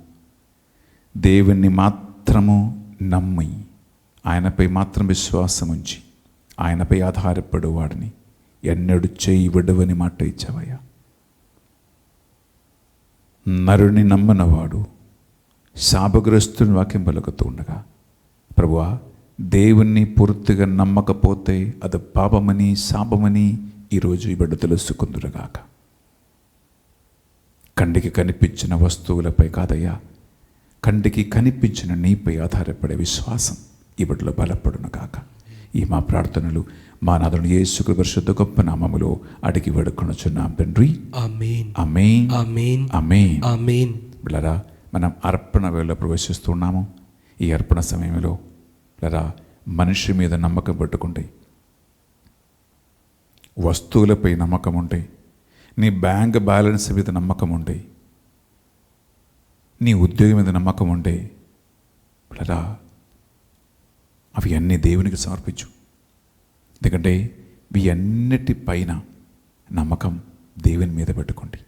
దేవుణ్ణి మాత్రము నమ్మి ఆయనపై మాత్రం విశ్వాసం ఉంచి ఆయనపై ఆధారపడు వాడిని ఎన్నడూ చేయి విడవని మాట ఇచ్చావయ్యా. నరుని నమ్మనవాడు శాపగ్రస్తుని వాక్యం పలుకుతూ ఉండగా, ప్రభువా, దేవుణ్ణి పూర్తిగా నమ్మకపోతే అది పాపమని, శాపమని ఈరోజు ఈ బిడ్డ తెలుసుకుందురుగాక. కంటికి కనిపించిన వస్తువులపై కాదయ్యా, కంటికి కనిపించిన నీపై ఆధారపడే విశ్వాసం ఈ బిడ్డలో బలపడును కాక. ఈ మా ప్రార్థనలు మా నాథుని యేసు పరిశుద్ధ గొప్ప నామములో అడిగి వేడుకొనుచున్నాం తండ్రి. ఆమేన్. ఆమేన్. ఆమేన్. ఆమేన్. ఆమేన్. బిడ్డలారా, మనం అర్పణ వేళలో ప్రవేశిస్తున్నాము. ఈ అర్పణ సమయంలో బిడ్డలారా, మనిషి మీద నమ్మకం పెట్టుకుంటే, వస్తువులపై నమ్మకం ఉంటే, నీ బ్యాంక్ బ్యాలెన్స్ మీద నమ్మకం ఉంటే, నీ ఉద్యోగం మీద నమ్మకం ఉంటే, బిడ్డలారా, అవి అన్నీ దేవునికి సమర్పించు. ఎందుకంటే ఇవి అన్నిటిపైన నమ్మకం దేవుని మీద పెట్టుకోండి.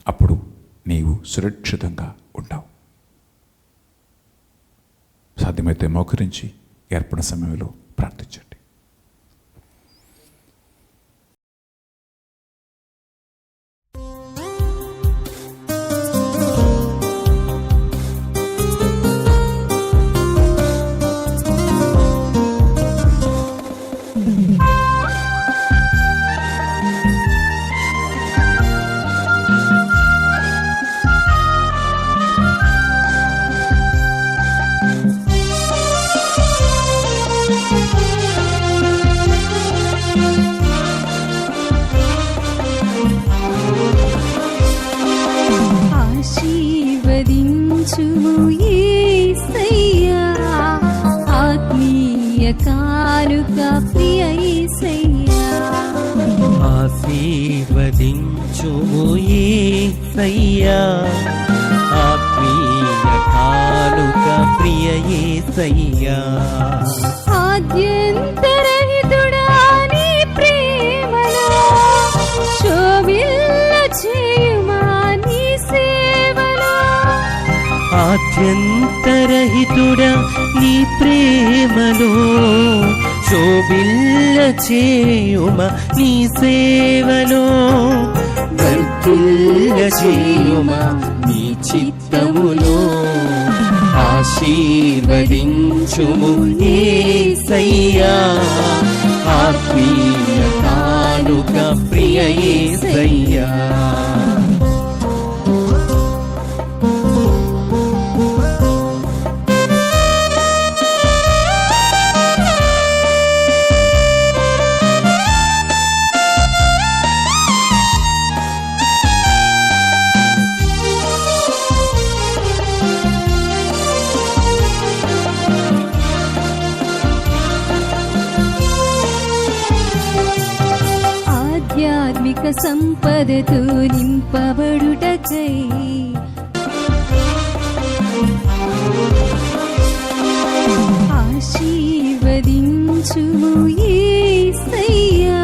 అప్పుడు నీవు సురక్షితంగా ఉంటావు. సాధ్యమైతే మోకరించి ఏర్పడిన సమయంలో ప్రార్థించండి. ఆశీర్వదించుము యేసయ్యా, ఆత్మీయ కానుక ప్రియ యేసయ్యా. ఆశీర్వదించుము యేసయ్యా, ఆత్మీయ కానుక ప్రియ యేసయ్యా. ఆద్యంతరహితుడా నీ ప్రేమలో శోభిల్ల చేయుమా నీ సేవలో. ఆద్యంతరహితుడా నీ ప్రేమలో శోభిల్ల చేయుమ నీ సేవలో. వర్ధిల్ల చేయుమ నీ చిత్తములో. ఆశీర్వదించుము యేసయ్యా, ఆత్మీయ కానుక ప్రియ యేసయ్యా. ఆధ్యాత్మిక సంపదతో నింపబడుటకై ఆశీర్వదించుము యేసయ్యా,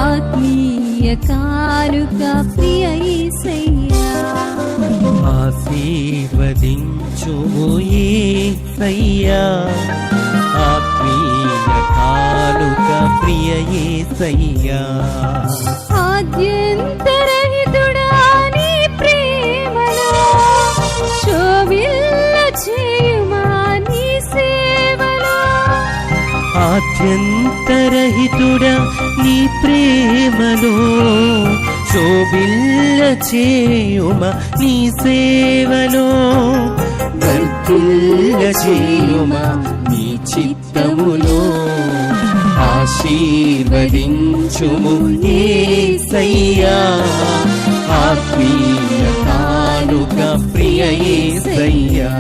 ఆత్మీయ కానుక ప్రియ యేసయ్యా. ఆశీర్వదించుము యేసయ్యా, ఆత్మీయ కానుక ప్రియ యేసయ్యా. ఆద్యంతరహితుడా నీ ప్రేమలో శోభిల్ల చేయుమా నీ సేవలో. ఆద్యంతరహితుడా నీ ప్రేమలో శోభిల్ల చేయుమ నీ సేవలో. వర్ధిల్ల చేయుమ నీ చిత్తములో. ఆశీర్వదించుము యేసయ్యా, ఆత్మీయ కానుక ప్రియ యేసయ్యా.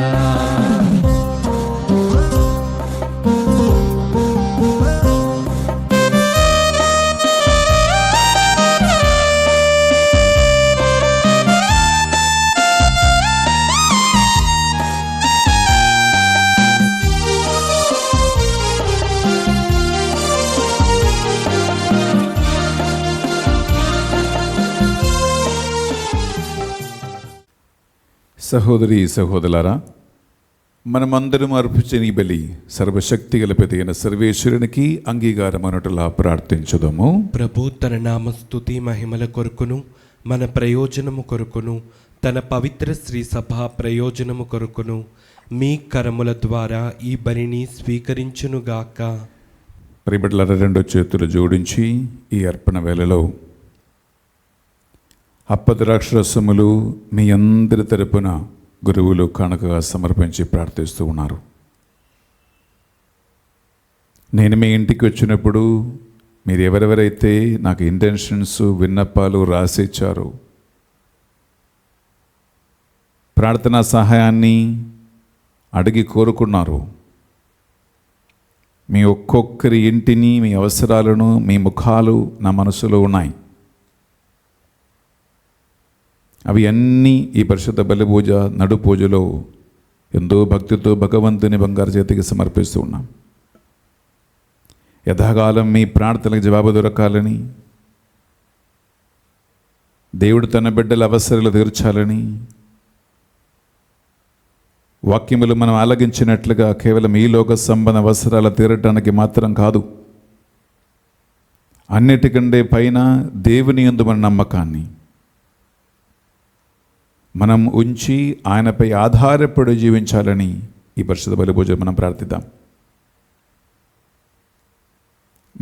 సహోదరి సహోదరులారా, మనమందరం అర్పించిన ఈ బలి సర్వశక్తి గలపదైన సర్వేశ్వరునికి అంగీకారమనటులా ప్రార్థించుదాము. ప్రభు తన నామ స్తుతి మహిమల కొరకును మన ప్రయోజనము కొరకును తన పవిత్ర శ్రీ సభ ప్రయోజనము కొరకును మీ కరముల ద్వారా ఈ బలిని స్వీకరించునుగాక. ప్రియబిడ్డలారా, రెండు చేతులు జోడించి ఈ అర్పణ వేళలో అప్పద్రాక్షరసములు మీ అందరి తరపున గురువులు కానుకగా సమర్పించి ప్రార్థిస్తూ ఉన్నారు. నేను మీ ఇంటికి వచ్చినప్పుడు మీరు ఎవరెవరైతే నాకు ఇంటెన్షన్స్ విన్నపాలు రాసిచ్చారో, ప్రార్థనా సహాయాన్ని అడిగి కోరుకున్నారు, మీ ఒక్కొక్కరి ఇంటిని, మీ అవసరాలను, మీ ముఖాలు నా మనసులో ఉన్నాయి. అవి అన్నీ ఈ పరిశుద్ధ బలి పూజ నడు పూజలో ఎంతో భక్తితో భగవంతుని బంగారు చేతికి సమర్పిస్తూ ఉన్నాం. యథాకాలం మీ ప్రార్థనలకు జవాబు దొరకాలని, దేవుడు తన బిడ్డల అవసరాలు తీర్చాలని, వాక్యములు మనం ఆలగించినట్లుగా కేవలం ఈ లోక సంబంధ అవసరాలు తీరటానికి మాత్రం కాదు, అన్నిటికంటే పైన దేవుని యందు మన నమ్మకాన్ని మనం ఉంచి ఆయనపై ఆధారపడి జీవించాలని ఈ పరిశుద్ధ బలి పూజ మనం ప్రార్థిద్దాం.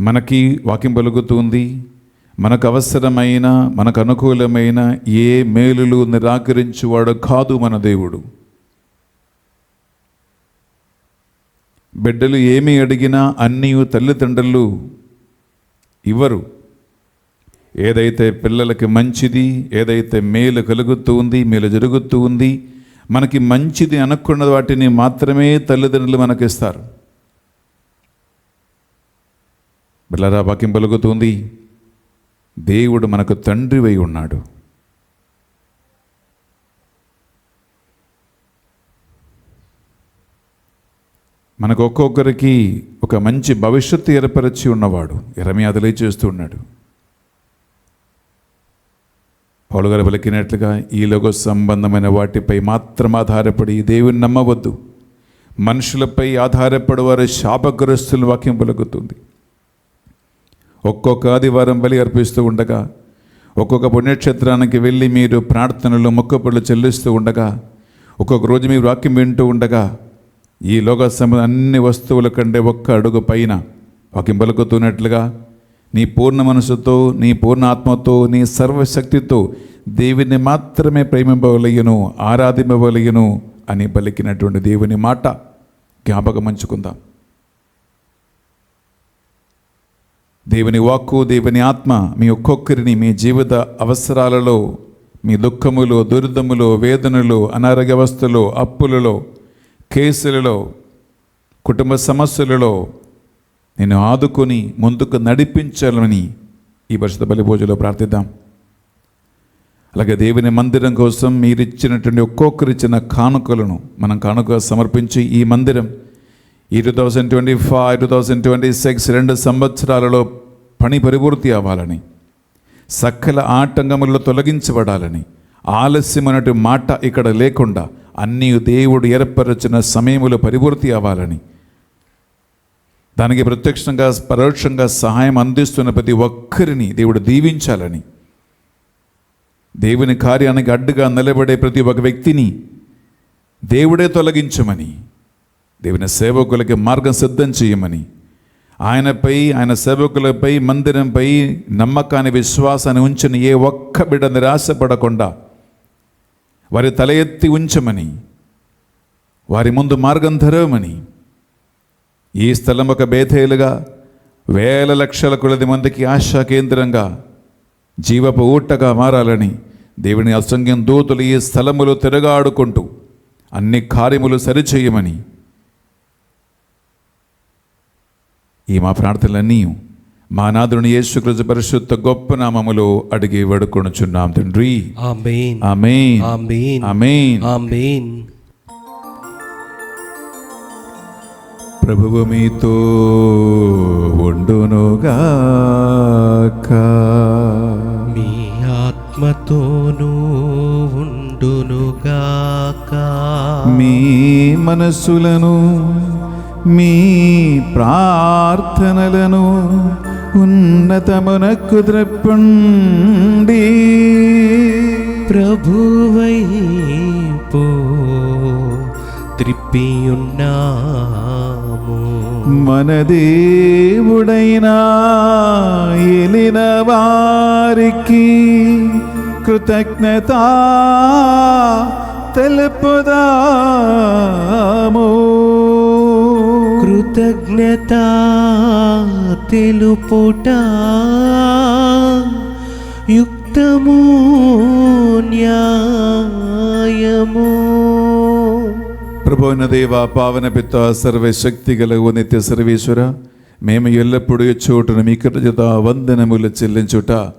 మనకి వాక్యం పలుకుతుంది, మనకు అవసరమైన, మనకు అనుకూలమైన ఏ మేలులు నిరాకరించువాడు కాదు మన దేవుడు. బిడ్డలు ఏమి అడిగినా అన్నీ తల్లిదండ్రులు ఇవ్వరు. ఏదైతే పిల్లలకి మంచిది, ఏదైతే మేలు కలుగుతూ ఉంది, మేలు జరుగుతూ ఉంది, మనకి మంచిది అనుకున్న వాటిని మాత్రమే తల్లిదండ్రులు మనకిస్తారు. బిడ్డలారా, వాక్యం పలుకుతుంది, దేవుడు మనకు తండ్రివై ఉన్నాడు. మనకు ఒక్కొక్కరికి ఒక మంచి భవిష్యత్తు ఏర్పరిచి ఉన్నవాడు. యెరెమయా తెలియజేస్తూ ఉన్నాడు, పౌలు గారు పలికినట్లుగా ఈ లోక సంబంధమైన వాటిపై మాత్రం ఆధారపడి దేవుని నమ్మవద్దు. మనుషులపై ఆధారపడి వారు శాపగ్రస్తులు వాక్యం పలుకుతుంది. ఒక్కొక్క ఆదివారం బలి అర్పిస్తూ ఉండగా, ఒక్కొక్క పుణ్యక్షేత్రానికి వెళ్ళి మీరు ప్రార్థనలు మొక్కుబడులు చెల్లిస్తూ ఉండగా, ఒక్కొక్క రోజు మీరు వాక్యం వింటూ ఉండగా, ఈ లోక సంబంధ అన్ని వస్తువుల కంటే ఒక్క అడుగు పైన వాక్యం పలుకుతున్నట్లుగా నీ పూర్ణ మనసుతో, నీ పూర్ణ ఆత్మతో, నీ సర్వశక్తితో దేవుని మాత్రమే ప్రేమింపవలయను, ఆరాధింపవలయను అని పలికినటువంటి దేవుని మాట జ్ఞాపకం ఉంచుకుందాం. దేవుని వాక్కు, దేవుని ఆత్మ మీ ఒక్కొక్కరిని మీ జీవిత అవసరాలలో, మీ దుఃఖములో, దురిదములో, వేదనలో, అనారోగ్య అవస్థలో, అప్పులలో, కేసులలో, కుటుంబ సమస్యలలో నేను ఆదుకొని ముందుకు నడిపించాలని ఈ పరిశుద్ధ బలి పూజలో ప్రార్థిద్దాం. అలాగే దేవుని మందిరం కోసం మీరు ఇచ్చినటువంటి ఒక్కొక్కరిచ్చిన కానుకలను మనం కానుక సమర్పించి ఈ మందిరం ఈ 2025, 2026 2 సంవత్సరాలలో పని పరిపూర్తి అవ్వాలని, సకల ఆటంకములలో తొలగించబడాలని, ఆలస్యమైనటువంటి మాట ఇక్కడ లేకుండా అన్నీ దేవుడు ఏర్పరచిన సమయములో పరిపూర్తి అవ్వాలని, దానికి ప్రత్యక్షంగా పరోక్షంగా సహాయం అందిస్తున్న ప్రతి ఒక్కరిని దేవుడు దీవించాలని, దేవుని కార్యానికి అడ్డుగా నిలబడే ప్రతి ఒక్క వ్యక్తిని దేవుడే తొలగించమని, దేవుని సేవకులకి మార్గం సిద్ధం చేయమని, ఆయనపై, ఆయన సేవకులపై, మందిరంపై నమ్మకాన్ని, విశ్వాసాన్ని ఉంచిన ఏ ఒక్క బిడ్డ నిరాశపడకుండా వారి తల ఎత్తి ఉంచమని, వారి ముందు మార్గం తెరవమని, ఈ స్థలం ఒక బేతేలుగా వేల లక్షల కొలది మందికి ఆశా కేంద్రంగా, జీవపు ఊటగా మారాలని దేవుని అసంఖ్యం దూతలు ఈ స్థలములో తిరగాడుకుంటూ అన్ని కార్యములు సరిచేయమని ఈ మా ప్రార్థనలన్నీ మా నాథుని యేసుక్రీస్తు పరిశుద్ధ గొప్ప నామములో అడిగి వేడుకొనుచున్నాం తండ్రి. ఆమేన్, ఆమేన్, ఆమేన్, ఆమేన్, ఆమేన్. ప్రభువు మీతో ఉండునుగాక. మీ ఆత్మ ఆత్మతోనూ ఉండునుగాక. మీ మనస్సులను మీ ప్రార్థనలను ఉన్నతమునకు త్రిప్పండి. ప్రభువైపు త్రిప్పియున్నాము. మన దేవుడైనా ఏలిన వారికి కృతజ్ఞత తెలుపుదాము. కృతజ్ఞత తెలుపుట యుక్తము న్యాయము. ప్రభు అయిన దేవ, పావన పిత, సర్వశక్తి గలవు నిత్య సర్వేశ్వర, మేము ఎల్లప్పుడూ చోటును మీ కృతజ్ఞత వందనములు చెల్లించుట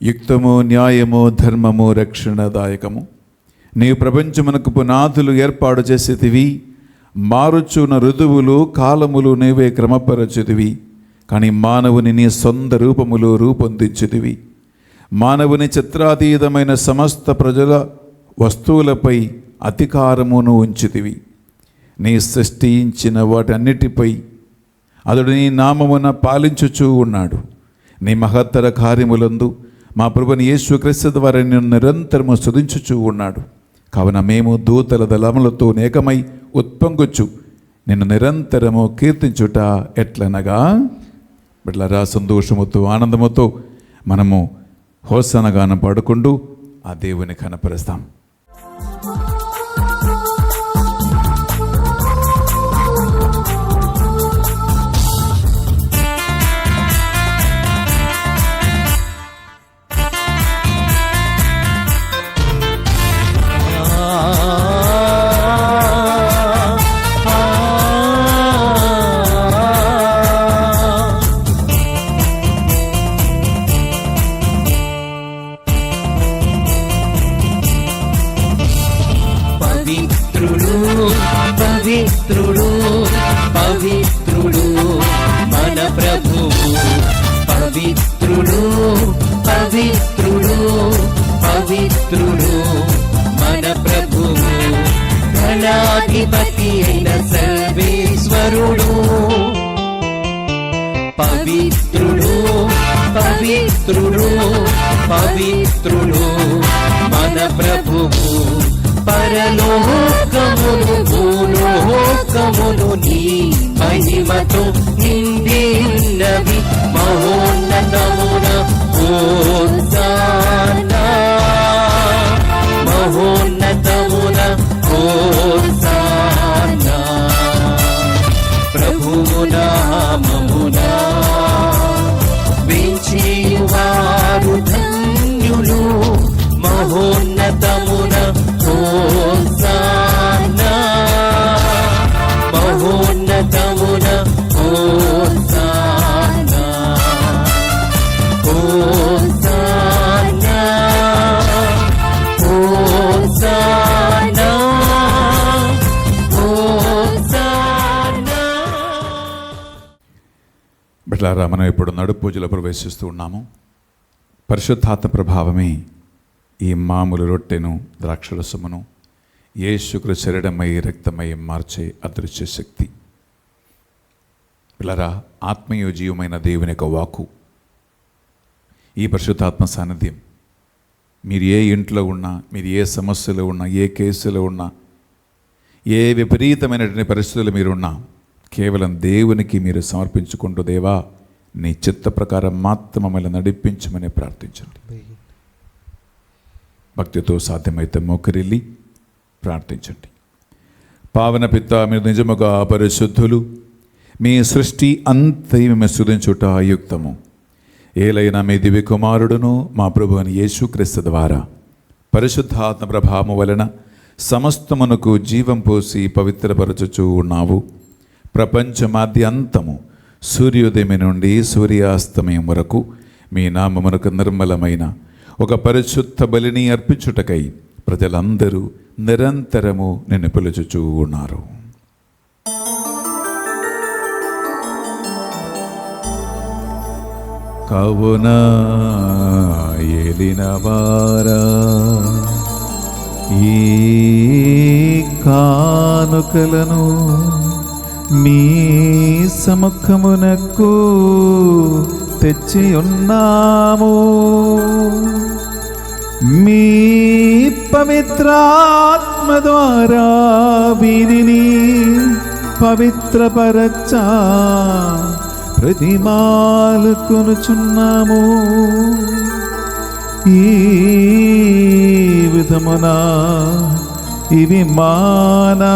యుక్తము న్యాయము ధర్మము రక్షణదాయకము. నీవు ప్రపంచమునకు పునాదులు ఏర్పాటు చేసేదివి, మారుచున్న ఋతువులు కాలములు నీవే క్రమపరచుదివి. కానీ మానవుని నీ సొంత రూపములో రూపొందించుదివి. మానవుని చిత్రాతీతమైన సమస్త ప్రజల వస్తువులపై అధికారమును ఉంచుతివి. నీ సృష్టించిన వాటన్నిటిపై అతడు నీ నామమున పాలించుచూ ఉన్నాడు. నీ మహత్తర కార్యములందు మా ప్రభుని యేసుక్రీస్తు ద్వారా నిన్ను నిరంతరము స్తుతించుచూ ఉన్నాడు. కావున మేము దూతల దళములతో ఏకమై ఉత్పొంగుచు నిన్ను నిరంతరము కీర్తించుట ఎట్లనగా, బిడ్డలారా, సంతోషముతో ఆనందముతో మనము హోసన్న గానం పాడుకుంటూ ఆ దేవుని కనపరుస్తాం. పవిత్రుడు పవిత్రుడు మన ప్రభువు. పవిత్రుడు పవిత్రుడు పవిత్రుడు మన ప్రభువు. ఘనాధిపతి అయిన సర్వేశ్వరుడు. పవిత్రుడు పవిత్రుడు పవిత్రుడు మన ప్రభువు. పరలోకమును భూలోకమును నీ మహిమతో నిండి ఉన్నవి. మహోన్నతమున హోసానా, మహోన్నతమున హోసానా. ప్రభువు నామమున వించివారు ధన్యులు. మహోన్నతమున హోసానా, మహోన్నతమున హోసానా, హోసానా, హోసానా, హోసానా. బిడ్డలారా, మనం ఇప్పుడు నడుపు పూజలో ప్రవేశిస్తూ ఉన్నాము. పరిశుద్ధాత్మ ప్రభావమే ఈ మామూలు రొట్టెను ద్రాక్షరసమును యేసుక్రీస్తు శరీరమై రక్తమై మార్చే అదృశ్య శక్తి. పిల్లరా, ఆత్మీయ జీవమైన దేవుని యొక్క వాక్కు, ఈ పరిశుద్ధాత్మ సాన్నిధ్యం మీరు ఏ ఇంట్లో ఉన్నా, మీరు ఏ సమస్యలో ఉన్నా, ఏ కేసులో ఉన్నా, ఏ విపరీతమైనటువంటి పరిస్థితులు మీరున్నా, కేవలం దేవునికి మీరు సమర్పించుకుంటూ, దేవా నీ చిత్త ప్రకారం మాత్రం మమ్మల్ని నడిపించమని ప్రార్థించండి. భక్తితో సాధ్యమైతే మోకరిల్లి ప్రార్థించండి. పావన పిత, మీరు నిజముగా పరిశుద్ధులు. మీ సృష్టి అంతయు మేము స్తుతించుట యుక్తము. ఏలైనా మీ దివ్య కుమారుడును మా ప్రభు అని యేసుక్రీస్తు ద్వారా పరిశుద్ధాత్మ ప్రభావము వలన సమస్తమునకు జీవం పోసి పవిత్రపరచుచూ ఉన్నావు. ప్రపంచమాద్యంతము సూర్యోదయం నుండి సూర్యాస్తమయం వరకు మీ నామమునకు నిర్మలమైన ఒక పరిశుద్ధ బలిని అర్పించుటకై ప్రజలందరూ నిరంతరము నిన్ను పిలుచుచూ ఉన్నారు. కావున ఏలినవారా ఈ కానుకలను మీ సముఖమునకు తెచ్చి ఉన్నాము. మీ పవిత్రాత్మ ద్వారా వీరిని పవిత్రపరచా ప్రతిమాలు కొనుచున్నాము. ఈ విధమున ఇవి మానాదుడును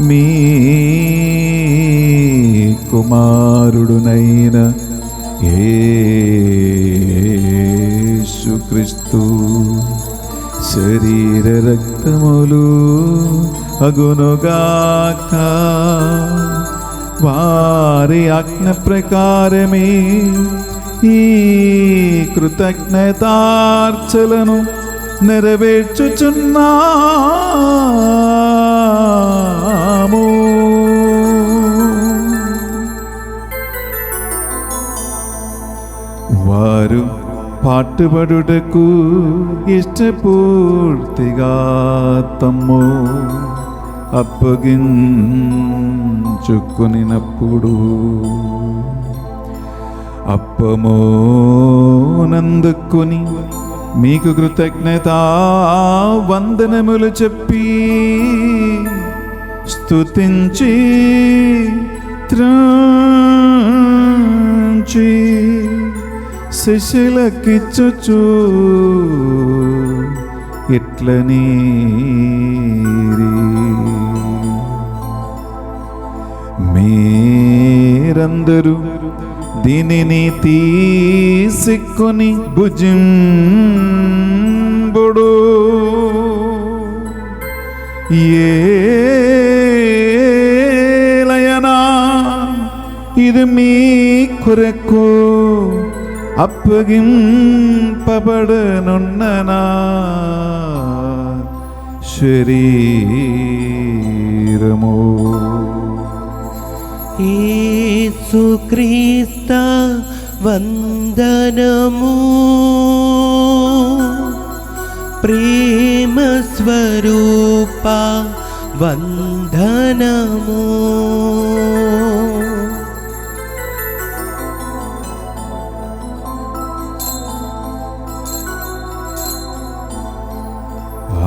మీ కుమారుడునైన యేసుక్రీస్తు శరీర రక్తములు అగునుగాక. వారి ఆజ్ఞ ప్రకారమే ఈ కృతజ్ఞతార్చలను నెరవేర్చుచున్నాము. వారు పాటుపడుటకు ఇష్టపూర్తిగా తమ్ము అప్పగించుకొనినప్పుడు అప్పమోనందుకొని మీకు కృతజ్ఞతా వందనములు చెప్పి స్తుతించి త్రాంచి శిష్యులకిచ్చుచు ఇట్లని మీరందరూ దీనిని తీసుకొని భుజింబుడు. ఏలయనా ఇది మీ కొరకు అప్పగింపబడనున్ననా శరీరము. యేసుక్రీస్త వందనము. ప్రేమ స్వరూప వందనము.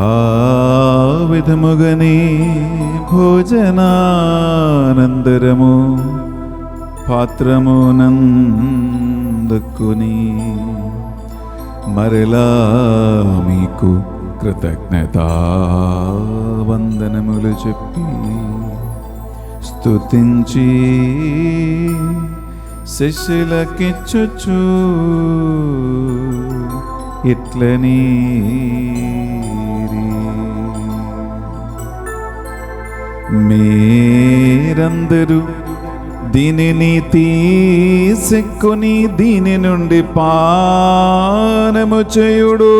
ఆ విధముగని భోజనానందరము పాత్రమునందుకుని మరలా మీకు కృతజ్ఞతా వందనములు చెప్పి స్తుతించి శిష్యులకిచ్చుచు ఇట్లని మీరందరూ దీనిని తీసుకొని దీని నుండి పానము చేయుడు.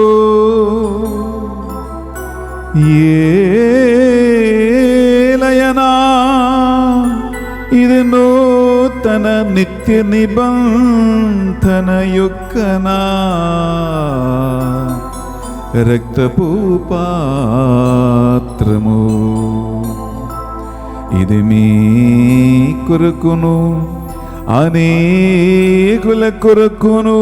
ఏలయనా ఇది నూతన నిత్య నిబంధన యొక్కనా రక్తపు పాత్రము. ఇది మీ కొరకును అనేకుల కొరకును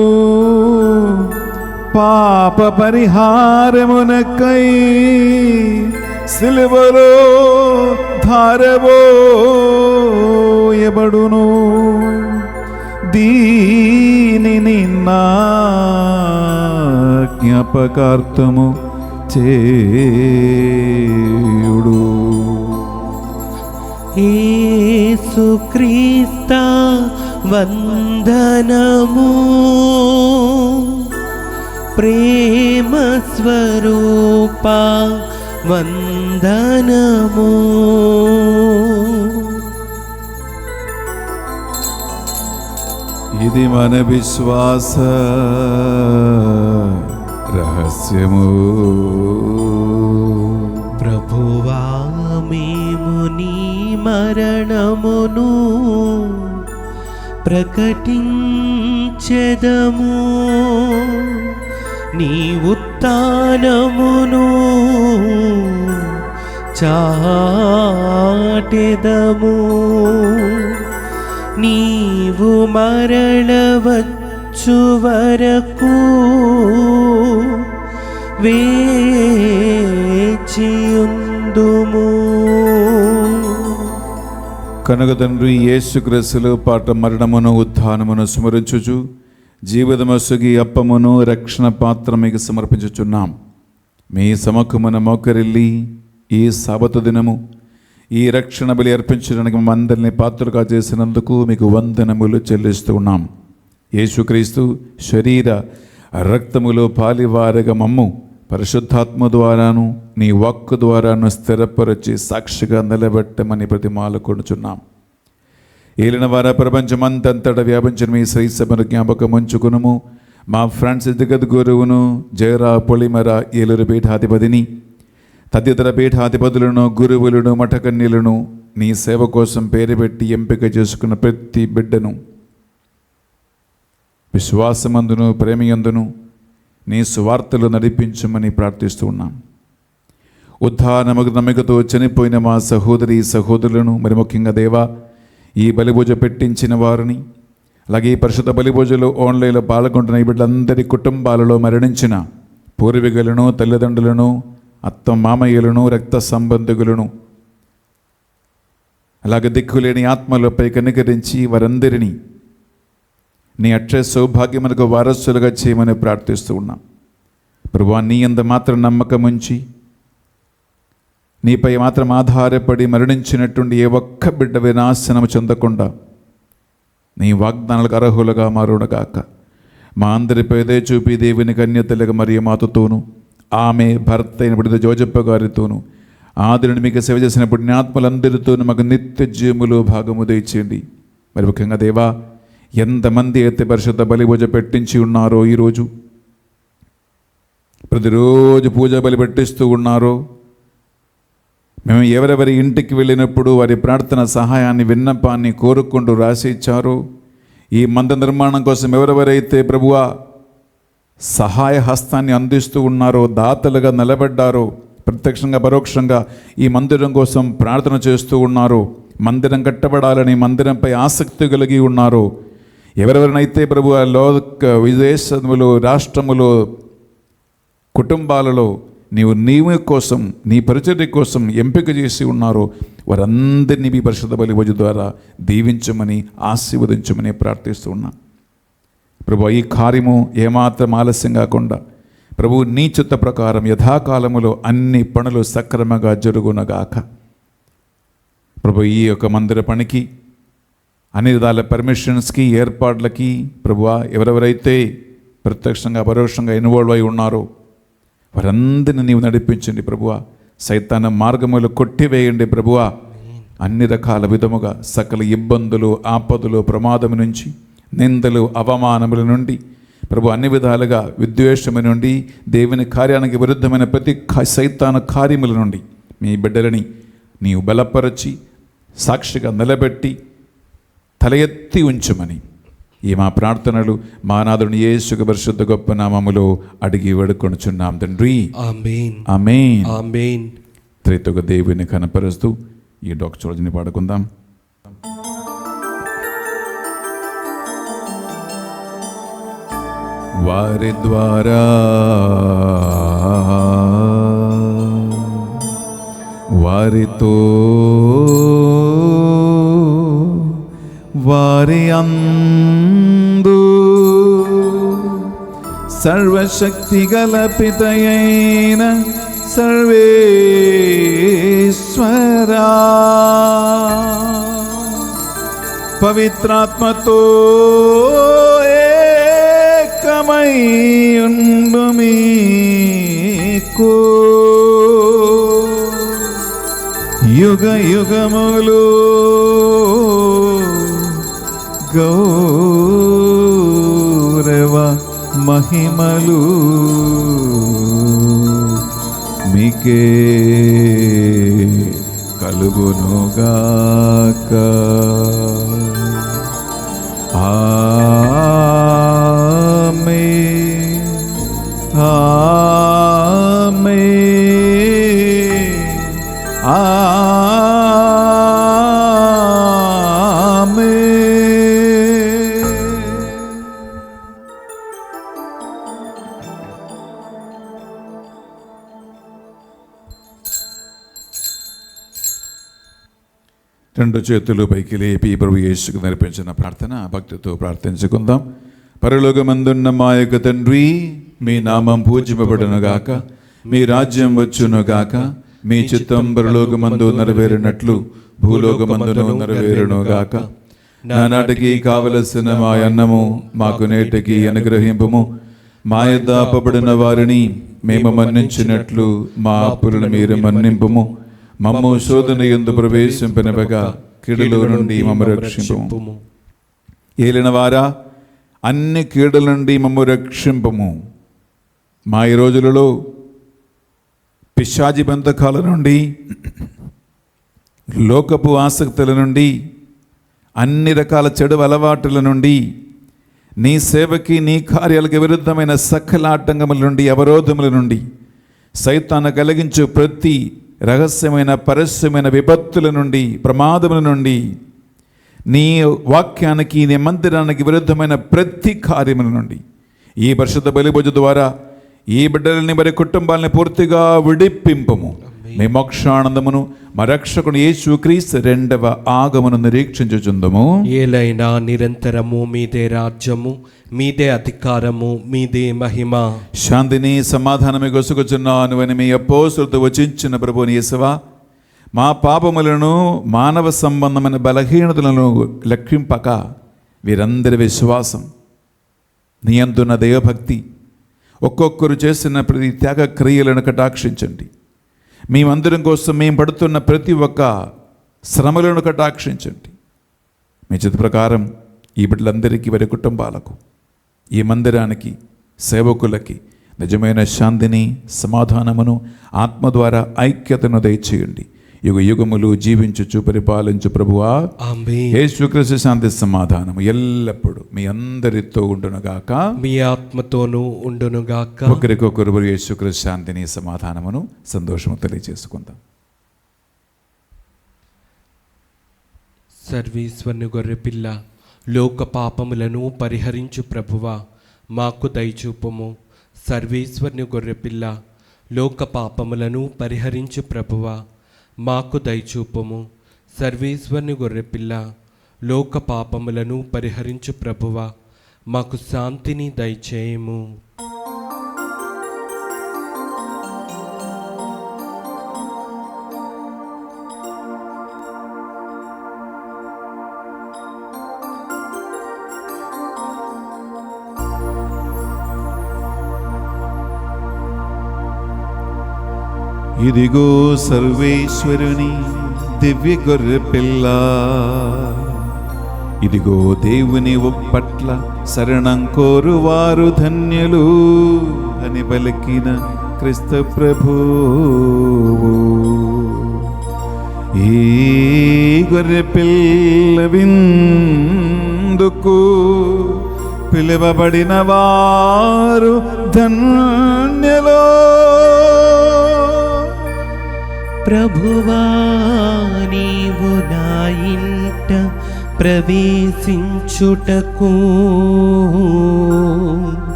పాప పరిహారమునకై సిలువలో ధారబోయబడును. దీనిని నా జ్ఞాపకార్థము చేయుడు. యేసుక్రీస్త వందనము. ప్రేమ స్వరూప వందనము. ఇది మన విశ్వాస రహస్యము. ప్రభువా మేము నీ మరణమును ప్రకటించెదము నీ ఉత్థానమును చాటెదము నీవు మరలవచ్చు వరకు వేచియుందుము. కనుక తండ్రి యేసుక్రీస్తులో పాట మరణమును ఉత్థానమును స్మరించుచు జీవితమసుగి అప్పమును రక్షణ పాత్ర మీకు సమర్పించుచున్నాం. మీ సముఖమున మోకరిల్లి ఈ సాబతు దినము ఈ రక్షణ బలి అర్పించడానికి అందరినీ పాత్రగా చేసినందుకు మీకు వందనములు చెల్లిస్తూ ఉన్నాం. యేసుక్రీస్తు శరీర రక్తములో పాలివారగా మమ్ము పరిశుద్ధాత్మ ద్వారాను నీ వాక్కు ద్వారాను స్థిరపరచి సాక్షిగా నిలబెట్టమని ప్రతిమాలకొనుచున్నాం. ఏలిన వార ప్రపంచమంతంతటా వ్యాపించిన మీ శ్రీసభను జ్ఞాపకం ఉంచుకునుము. మా ఫ్రాన్సిస్ జగద్గురువును జయరా పొలిమర ఏలూరు పీఠాధిపతిని తదితర పీఠాధిపతులను గురువులను మఠకన్యలను నీ సేవ కోసం పేరు పెట్టి ఎంపిక చేసుకున్న ప్రతి బిడ్డను విశ్వాసమందును ప్రేమయందును నీ సువార్తలు నడిపించమని ప్రార్థిస్తూ ఉన్నాం. ఉత్థానముకు నమ్మకతో చనిపోయిన మా సహోదరి సహోదరులను మరి ముఖ్యంగా దేవా ఈ బలిభూజ పెట్టించిన వారిని అలాగే ఈ పరిశుద్ధ బలిభూజలో ఆన్లైన్లో పాల్గొంటున్న ఈ బిడ్డలందరి కుటుంబాలలో మరణించిన పూర్వీకులను తల్లిదండ్రులను అత్త మామయ్యలను రక్త సంబంధికులను అలాగే దిక్కులేని ఆత్మలపై కనికరించి వారందరినీ నీ అక్షయ సౌభాగ్యమునకు వారసులుగా చేయమని ప్రార్థిస్తూ ఉన్నాం. ప్రభువా నీ యందు మాత్రం నమ్మకం ఉంచి నీపై మాత్రం ఆధారపడి మరణించినటువంటి ఏ ఒక్క బిడ్డ వినాశనము చెందకుండా నీ వాగ్దానాలకు అర్హులుగా మారునగాక. మా అందరిపై దయ చూపి దేవుని కన్యతలుగా మరియు మాతతోను ఆమె భర్త అయిన బిడ్డ జోజప్ప గారితోను ఆదిని మీకు సేవ చేసినప్పుడు జ్ఞాత్మలందరితోనూ మాకు నిత్య జీవములో భాగము దయచేయండి. మరి ముఖ్యంగా దేవా ఎంతమంది అయితే పరిశుద్ధ బలిభూజ పెట్టించి ఉన్నారో ఈరోజు ప్రతిరోజు పూజ బలి పెట్టిస్తూ ఉన్నారో మేము ఎవరెవరి ఇంటికి వెళ్ళినప్పుడు వారి ప్రార్థన సహాయాన్ని విన్నపాన్ని కోరుకుంటూ రాసి ఇచ్చారో ఈ మందిర నిర్మాణం కోసం ఎవరెవరైతే ప్రభువా సహాయ హస్తాన్ని అందిస్తూ ఉన్నారో దాతలుగా నిలబడ్డారో ప్రత్యక్షంగా పరోక్షంగా ఈ మందిరం కోసం ప్రార్థన చేస్తూ ఉన్నారో మందిరం కట్టబడాలని మందిరంపై ఆసక్తి కలిగి ఉన్నారో ఎవరెవరినైతే ప్రభువా లోక విదేశములో రాష్ట్రములో కుటుంబాలలో నీవు కోసం నీ పరిచర్య కోసం ఎంపిక చేసి ఉన్నారో వారందరినీ మీ పరిశుద్ధ బలిభూజ ద్వారా దీవించమని ఆశీర్వదించమని ప్రార్థిస్తూ ఉన్నాం. ప్రభు ఈ కార్యము ఏమాత్రం ఆలస్యం కాకుండా ప్రభు నీ చిత్త ప్రకారం యథాకాలములో అన్ని పనులు సక్రమంగా జరుగునగాక. ప్రభు ఈ యొక్క మందిర పనికి అన్ని విధాల పర్మిషన్స్కి ఏర్పాట్లకి ప్రభువా ఎవరెవరైతే ప్రత్యక్షంగా పరోక్షంగా ఇన్వాల్వ్ అయి ఉన్నారో వారందరినీ నీవు నడిపించండి ప్రభువా. సైతాన మార్గములు కొట్టివేయండి ప్రభువా. అన్ని రకాల విధముగా సకల ఇబ్బందులు ఆపదలు ప్రమాదము నుంచి నిందలు అవమానముల నుండి ప్రభు అన్ని విధాలుగా విద్వేషము నుండి దేవుని కార్యానికి విరుద్ధమైన ప్రతి సైతాన కార్యముల నుండి మీ బిడ్డలని నీవు బలపరచి సాక్షిగా నిలబెట్టి తల ఎత్తి ఉంచుమని ఈ మా ప్రార్థనలు మా నాథుని యేసు పరిశుద్ధ గొప్ప నామములో అడిగి వేడుకొనుచున్నాం తండ్రి. ఆమేన్ ఆమేన్ ఆమేన్. త్రిత్వక దేవుని కనపరుస్తూ ఈ డాక్టర్ని పాడుకుందాం. వారి ద్వారా వారితో వారి అందు సర్వశక్తి గల పితయైన సర్వేశ్వరా పవిత్రాత్మతో ఏకమై ఉండు మీకు యుగ యుగములు గౌరవ మహిమలు మీకే కలుగునుగాక. రెండు చేతులు పైకి లేపి ప్రభు యేసుకు నేర్పించిన ప్రార్థన భక్తితో ప్రార్థించుకుందాం. పరలోకమందున్న మా యొక్క తండ్రి, మీ నామం పూజింపబడునుగాక, మీ రాజ్యం వచ్చునుగాక, మీ చిత్తం పరలోకమందు నెరవేరినట్లు భూలోకమందును నెరవేరునుగాక. నానాటికి కావలసిన మా అన్నము మాకు నేటికి అనుగ్రహింపుము. మా యొద్ద అప్పబడిన వారిని మేము మన్నించినట్లు మా అప్పులను మీరు మన్నింపుము. మమ్ము శోధన యందు ప్రవేశింపనివ్వగా కీడులో నుండి మమ్ము రక్షింపుము. ఏలిన వారా, అన్ని కీడుల నుండి మమ్ము రక్షింపుము. మా ఈ రోజులలో పిశాచి బంధకాల నుండి, లోకపు ఆసక్తుల నుండి, అన్ని రకాల చెడు అలవాటుల నుండి, నీ సేవకి నీ కార్యాలకు విరుద్ధమైన సకల ఆటంకముల నుండి, అవరోధముల నుండి, సైతాను కలిగించు ప్రతి రహస్యమైన పరస్యమైన విపత్తుల నుండి, ప్రమాదముల నుండి, నీ వాక్యానికి నీ మందిరానికి విరుద్ధమైన ప్రతి కార్యముల నుండి ఈ పరిశుద్ధ బలిభోజ ద్వారా ఈ బిడ్డలని మరి కుటుంబాలని పూర్తిగా విడిపింపము. మీ మోక్షానందమును మా రక్షకుడు యేసుక్రీస్తు రెండవ ఆగమను నిరీక్షించుచుందము. ఏలైనా నిరంతరము మీదే రాజ్యము, మీదే అధికారము, మీదే మహిమ. శాంతిని సమాధానమే గొసుగుచున్నాను అని మీ అపోస్తులతో వచించిన ప్రభువుని యేసువా, మా పాపములను మానవ సంబంధమైన బలహీనతలను లెక్కింపక వీరందరి విశ్వాసం, నీ అందున్న దైవభక్తి, ఒక్కొక్కరు చేసిన ప్రతి త్యాగ క్రియలను కటాక్షించండి. మేమందరం కోసం మేము పడుతున్న ప్రతి ఒక్క శ్రమలను కటాక్షించండి. మీ చిత్త ప్రకారం ఈ బిడ్డలందరికీ, వారి కుటుంబాలకు, ఈ మందిరానికి, సేవకులకి నిజమైన శాంతిని, సమాధానమును, ఆత్మ ద్వారా ఐక్యతను దయచేయండి. యుగ యుగములు జీవించుచు పరిపాలించు ప్రభువా, ఆమేన్. యేసుక్రీస్తు శాంతి సమాధానము ఎల్లప్పుడూ మీ అందరితో ఉండునుగాక, మీ ఆత్మతోనూ ఉండునుగాక. ఒకరికొకరు యేసుక్రీస్తు శాంతిని, సమాధానమును, సంతోషము తెలియజేసుకుందాం. సర్వేశ్వరుని గొర్రెపిల్ల, లోక పాపములను పరిహరించు ప్రభువా, మాకు దయచూపుము. సర్వేశ్వరుని గొర్రెపిల్ల, లోక పాపములను పరిహరించు ప్రభువా, మాకు దయచూపుము. సర్వేశ్వరుని గొర్రెపిల్ల, లోక పాపములను పరిహరించు ప్రభువా, మాకు శాంతిని దయచేయము. ఇదిగో సర్వేశ్వరుని దివ్య గొర్రె పిల్ల, ఇదిగో దేవుని పట్ల శరణం కోరువారు ధన్యులు అని పలికిన క్రీస్తు ప్రభువు. ఈ గొర్రె పిల్ల విందుకు పిలువబడిన వారు ధన్యులు. ప్రభువా, నీవు నా ఇంట ప్రవేశించుటకు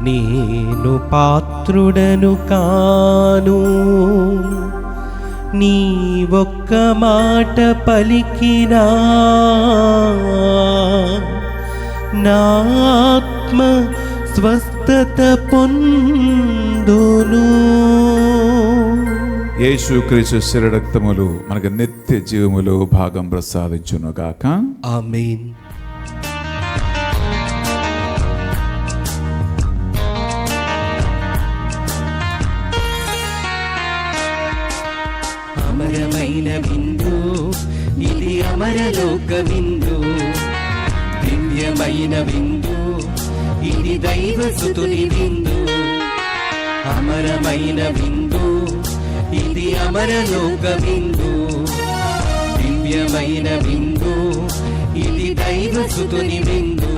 నేను పాత్రుడను కాను. నీ ఒక్క మాట పలికినా నా ఆత్మ స్వస్థత పొందును. యేసుక్రీస్తు శరీర రక్తములు మనకు నిత్య జీవములో భాగం ప్రసాదించునుగాక. ఆమేన్. అమరమైన విందు ఇది, అమరలోక విందు, దివ్యమైన విందు ఇది, దైవ సుతుని విందు. అమరమైన విందు ఇది, అమరలోక విందు, దివ్యమైన విందు ఇది, దైవ సుతుని విందు.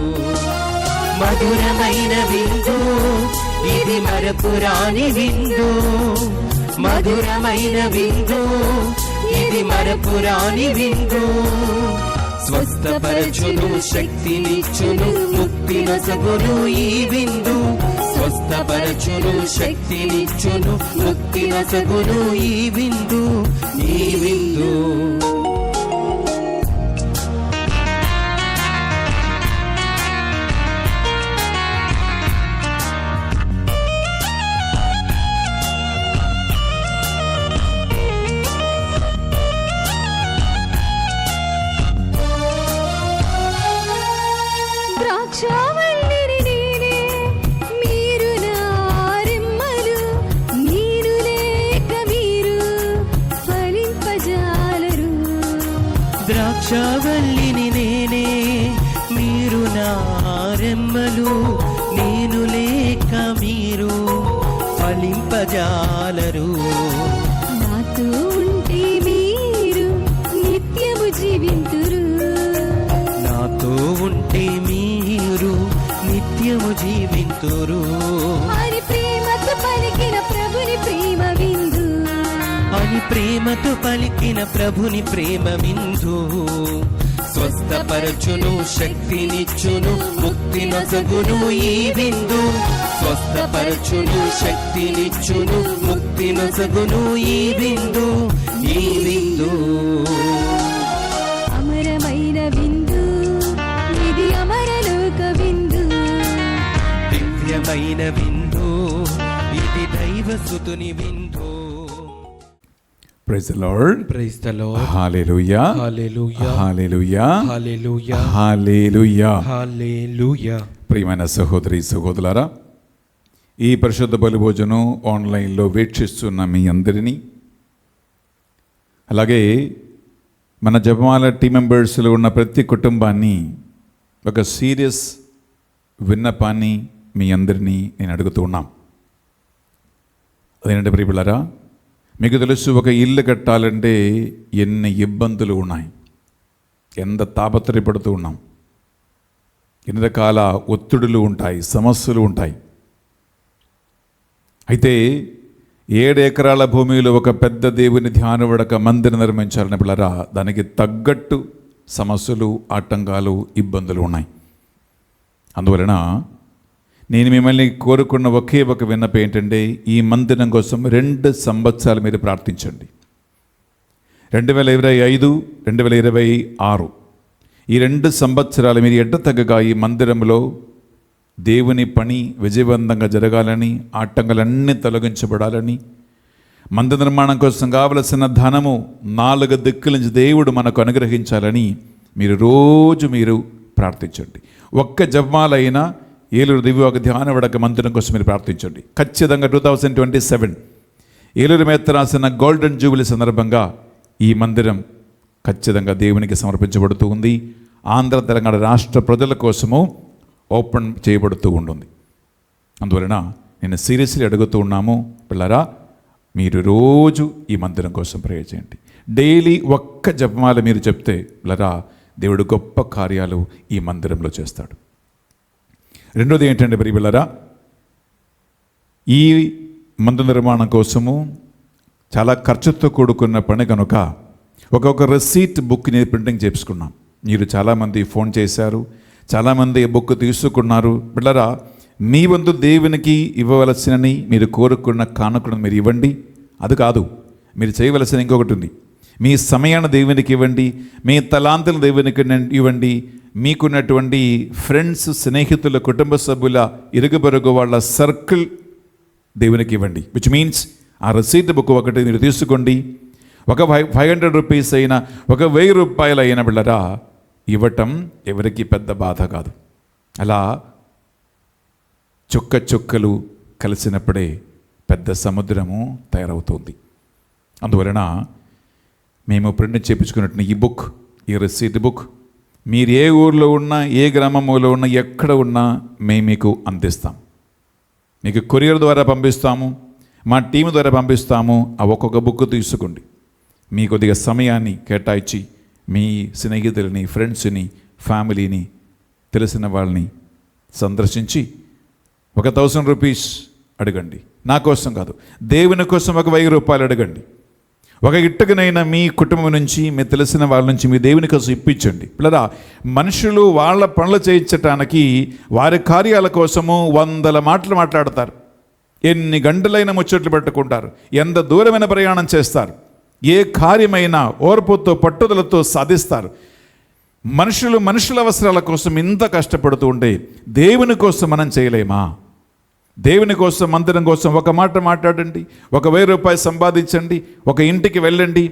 మధురమైన విందు ఇది మరపురాని విందు, మధురమైన విందు ఇది మరపురాని విందు. స్వస్థపరచును శక్తినిచ్చును ముక్తి నొసగును ఈ విందు, స్వస్థపరచును శక్తినిచ్చును ముక్తి నొసగును ఈ విందు, ఈ విందు. ద్రాక్షావల్లిని నేనే, మీరు నా రెమ్మలు, నేను లేక మీరు ఫలింపజాలరు. ద్రాక్షావల్లిని నేనే, మీరు నా రెమ్మలు, నేను లేక మీరు ఫలింపజాలరు. నాతో ఉంటే మీరు నిత్యము జీవింతురు, నాతో ఉంటే మీరు నిత్యము జీవింతురు. అని ప్రేమతో పలికిన ప్రభుని ప్రేమ విందు, అని ప్రేమతో పలికిన ప్రభుని ప్రేమ విందు. స్వస్థపరచును శక్తినిచ్చును ముక్తి నొసగును ఈ విందు, స్వస్థపరచును శక్తినిచ్చును ముక్తి నొసగును ఈ విందు, ఈ విందు. అమరమైన విందు ఇది అమరలోక విందు, దివ్యమైన విందు ఇది దైవసుతుని విందు. Praise the Lord. Praise the Lord. హల్లెలూయా, హల్లెలూయా, హల్లెలూయా, హల్లెలూయా, హల్లెలూయా. హల్లెలూయా. ప్రియమైన సహోదరి సహోదరులారా, ఈ పరిశుద్ధ బలి భోజనం ఆన్లైన్లో వీక్షిస్తున్న మీ అందరినీ, అలాగే మన జపమాల టీం మెంబర్స్లో ఉన్న ప్రతి కుటుంబాన్ని ఒక సీరియస్ విన్నపాన్ని మీ అందరినీ నేను అడుగుతూ ఉన్నాం. అదేంటంటే ప్రియపిల్లరా, మీకు తెలుసు, ఒక ఇల్లు కట్టాలంటే ఎన్ని ఇబ్బందులు ఉన్నాయి, ఎంత తాపత్రయపడుతూ ఉన్నాం, ఎన్ని రకాల ఒత్తిడులు ఉంటాయి, సమస్యలు ఉంటాయి. అయితే 7 ఎకరాల భూమిలో ఒక పెద్ద దేవుని ధ్యానవడక మందిరం నిర్మించాలని పిల్లరా, దానికి తగ్గట్టు సమస్యలు, ఆటంకాలు, ఇబ్బందులు ఉన్నాయి. అందువలన నేను మిమ్మల్ని కోరుకున్న ఒకే ఒక విన్నపం ఏంటంటే, ఈ మందిరం కోసం 2 సంవత్సరాలు మీరు ప్రార్థించండి. 2025, 2026 ఈ 2 సంవత్సరాలు మీరు ఎడ్డతగ్గగా ఈ మందిరంలో దేవుని పని విజయవంతంగా జరగాలని, ఆటంకాలన్నీ తొలగించబడాలని, మందిర నిర్మాణం కోసం కావలసిన ధనము 4 దిక్కుల నుంచి దేవుడు మనకు అనుగ్రహించాలని మీరు ప్రార్థించండి. ఒక్క జపమాలైనా ఏలూరు దివ్యవాక ధ్యానవడక మందిరం కోసం మీరు ప్రార్థించండి. ఖచ్చితంగా 2027 ఏలూరు మీద రాసిన గోల్డెన్ జూబిలీ సందర్భంగా ఈ మందిరం ఖచ్చితంగా దేవునికి సమర్పించబడుతూ ఉంది. ఆంధ్ర తెలంగాణ రాష్ట్ర ప్రజల కోసము ఓపెన్ చేయబడుతూ ఉంటుంది. అందువలన నేను సీరియస్లీ అడుగుతూ ఉన్నాము, పిల్లరా, మీరు రోజు ఈ మందిరం కోసం ప్రేయర్ చేయండి. డైలీ ఒక్క జపమాల మీరు చెప్తే పిల్లరా, దేవుడు గొప్ప కార్యాలు ఈ మందిరంలో చేస్తాడు. రెండోది ఏంటంటే పిల్లరా, ఈ మందిర నిర్మాణం కోసము చాలా ఖర్చుతో కూడుకున్న పని కనుక ఒక రెసీట్ బుక్ని ప్రింటింగ్ చేసుకున్నాం. మీరు చాలామంది ఫోన్ చేశారు, చాలామంది బుక్ తీసుకున్నారు. బిడ్డరా, మీ వంతు దేవునికి ఇవ్వవలసినని మీరు కోరుకున్న కానుకను మీరు ఇవ్వండి. అది కాదు, మీరు చేయవలసిన ఇంకొకటి ఉంది. మీ సమయాన్ని దేవునికి ఇవ్వండి, మీ తలాంతులను దేవునికి ఇవ్వండి. మీకున్నటువంటి ఫ్రెండ్స్, స్నేహితుల, కుటుంబ సభ్యుల, ఇరుగుబొరుగు వాళ్ళ సర్కిల్ దేవునికి ఇవ్వండి. విచ్ మీన్స్ ఆ రసీదు బుక్ ఒకటి మీరు తీసుకోండి. ఒక 500 రూపీస్ అయినా, ఒక 1000 రూపాయలు అయిన బిళ్ళరా ఇవ్వటం ఎవరికి పెద్ద బాధ కాదు. అలా చుక్కలు కలిసినప్పుడే పెద్ద సముద్రము తయారవుతుంది. అందువలన మేము ప్రింట్ చేయించుకున్నట్టు ఈ బుక్, ఈ రసీదు బుక్ మీరు ఏ ఊర్లో ఉన్నా, ఏ గ్రామంలో ఉన్నా, ఎక్కడ ఉన్నా మేము మీకు అందిస్తాం. మీకు కొరియర్ ద్వారా పంపిస్తాము, మా టీం ద్వారా పంపిస్తాము. ఆ ఒక్కొక్క బుక్ తీసుకోండి. మీ కొద్దిగా సమయాన్ని కేటాయించి మీ స్నేహితులని, ఫ్రెండ్స్ని, ఫ్యామిలీని, తెలిసిన వాళ్ళని సందర్శించి 1,000 రూపీస్ అడగండి. నా కోసం కాదు, దేవుని కోసం 1,000 రూపాయలు అడగండి. ఒక ఇట్టుకనైనా మీ కుటుంబం నుంచి, మీ తెలిసిన వాళ్ళ నుంచి మీ దేవుని కోసం ఇప్పించండి. పిల్లరా, మనుషులు వాళ్ళ పనులు చేయించటానికి వారి కార్యాల కోసము 100 మాటలు మాట్లాడతారు. ఎన్ని గంటలైన ముచ్చట్లు పెట్టుకుంటారు, ఎంత దూరమైన ప్రయాణం చేస్తారు, ఏ కార్యమైనా ఓర్పుతో పట్టుదలతో సాధిస్తారు. మనుషుల అవసరాల కోసం ఇంత కష్టపడుతూ ఉంటే దేవుని కోసం మనం చేయలేమా? దేవుని కోసం, మందిరం కోసం ఒక మాట మాట్లాడండి, 1,000 రూపాయలు సంపాదించండి, ఒక ఇంటికి వెళ్ళండి,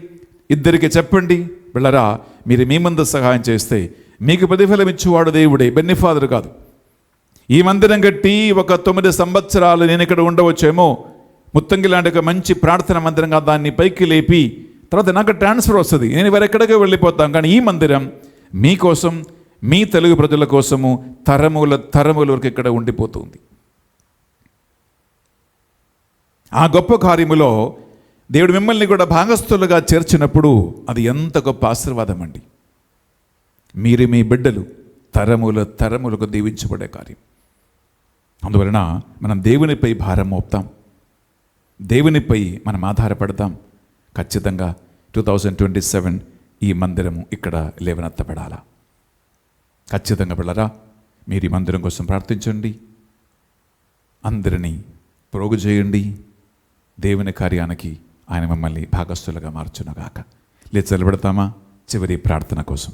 2కి చెప్పండి. వెళ్ళరా, మీరు మీ ముందు సహాయం చేస్తే మీకు ప్రతిఫలం ఇచ్చేవాడు దేవుడే, బెన్నిఫాదర్ కాదు. ఈ మందిరం కట్టి ఒక 9 సంవత్సరాలు నేను ఇక్కడ ఉండవచ్చేమో, ముత్తంగి లాంటి ఒక మంచి ప్రార్థన మందిరంగా దాన్ని పైకి లేపి తర్వాత నాకు ట్రాన్స్ఫర్ వస్తుంది, నేను వేరెక్కడికో వెళ్ళిపోతాం. కానీ ఈ మందిరం మీకోసం, మీ తెలుగు ప్రజల కోసము తరముల వరకు ఇక్కడ ఉండిపోతుంది. ఆ గొప్ప కార్యములో దేవుడు మిమ్మల్ని కూడా భాగస్థులుగా చేర్చినప్పుడు అది ఎంత గొప్ప ఆశీర్వాదం అండి. మీరు, మీ బిడ్డలు తరములకు దీవించబడే కార్యం. అందువలన మనం దేవునిపై భారం మోపుతాం, దేవునిపై మనం ఆధారపడతాం. ఖచ్చితంగా 2027 ఈ మందిరము ఇక్కడ లేవనెత్తబడాలా. ఖచ్చితంగా పిల్లరా, మీరు ఈ మందిరం కోసం ప్రార్థించండి, అందరినీ ప్రోగు చేయండి. దేవుని కార్యానికి ఆయన మిమ్మల్ని భాగస్థులుగా మార్చునగాక. లేచి నిలబడతామా చివరి ప్రార్థన కోసం?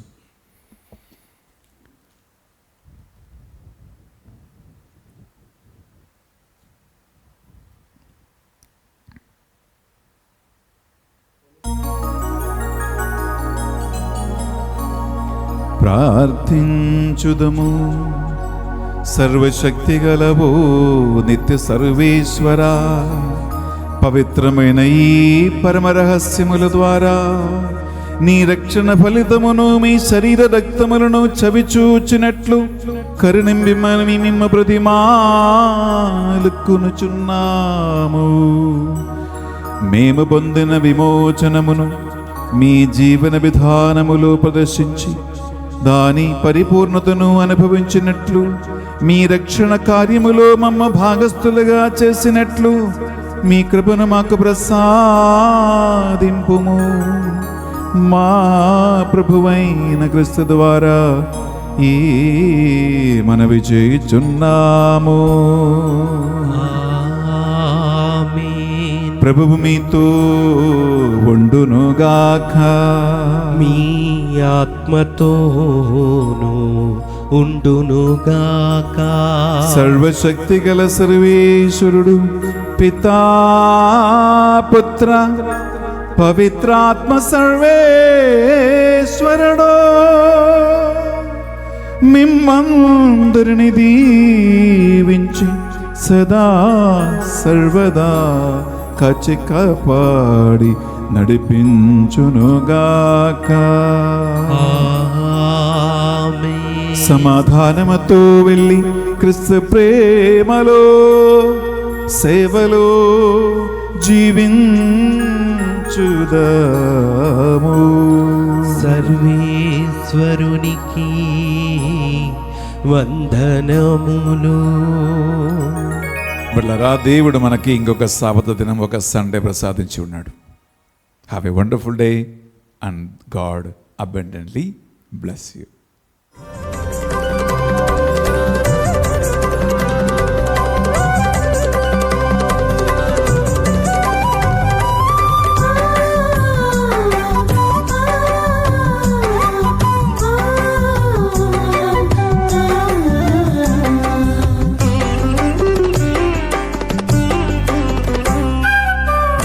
ప్రార్థించుదము. సర్వశక్తి గలవో నిత్య సర్వేశ్వరా, పవిత్రమైన ఈ పరమరహస్యముల ద్వారా నీ రక్షణ ఫలితమును మీ శరీర రక్తములను చవిచూచినట్లు కరుణింపి మిమ్మ ప్రతిమాలుకొనుచున్నాము. మేము పొందిన విమోచనమును మీ జీవన విధానములో ప్రదర్శించి దాని పరిపూర్ణతను అనుభవించినట్లు, మీ రక్షణ కార్యములో మమ్మ భాగస్థులుగా చేసినట్లు మీ కృపను మాకు ప్రసాదింపుము. మా ప్రభువైన క్రీస్తు ద్వారా ఈ మనవి చేయుచున్నాము. ప్రభువు మీతో ఉండునుగాక, మీ ఆత్మతోను ఉండునుగాక. సర్వశక్తి గల సర్వేశ్వరుడు పితా పుత్ర పవిత్రాత్మ సర్వేశ్వరుడు మిమ్మందరిని దీవించి సదా సర్వదా కాచి కాపాడి నడిపించునుగాక. సమాధానముతో వెళ్ళి క్రీస్తు ప్రేమలో సేవలో జీవించుదాము. సర్వేశ్వరునికి వందనములు. బిడ్డలారా, దేవుడు మనకి ఇంకొక సాబత దినం, ఒక సండే ప్రసాదించి ఉన్నాడు. Have a wonderful day and God abundantly bless you.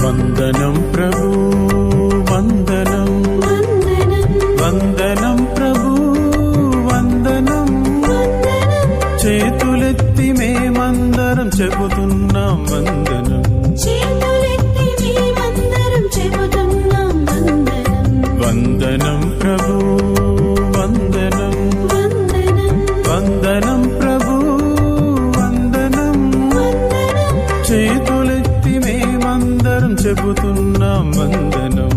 వందనం ప్రభు, వందనం వందనం ప్రభు, వందనం. చేతులెత్తి మేమందరం చెబుతున్నాం వందనం. వందనం ప్రభు, వందనం వందనం ప్రభు, వందనం. చేతులెత్తి మేమందరం చెబుతున్నాం వందనం.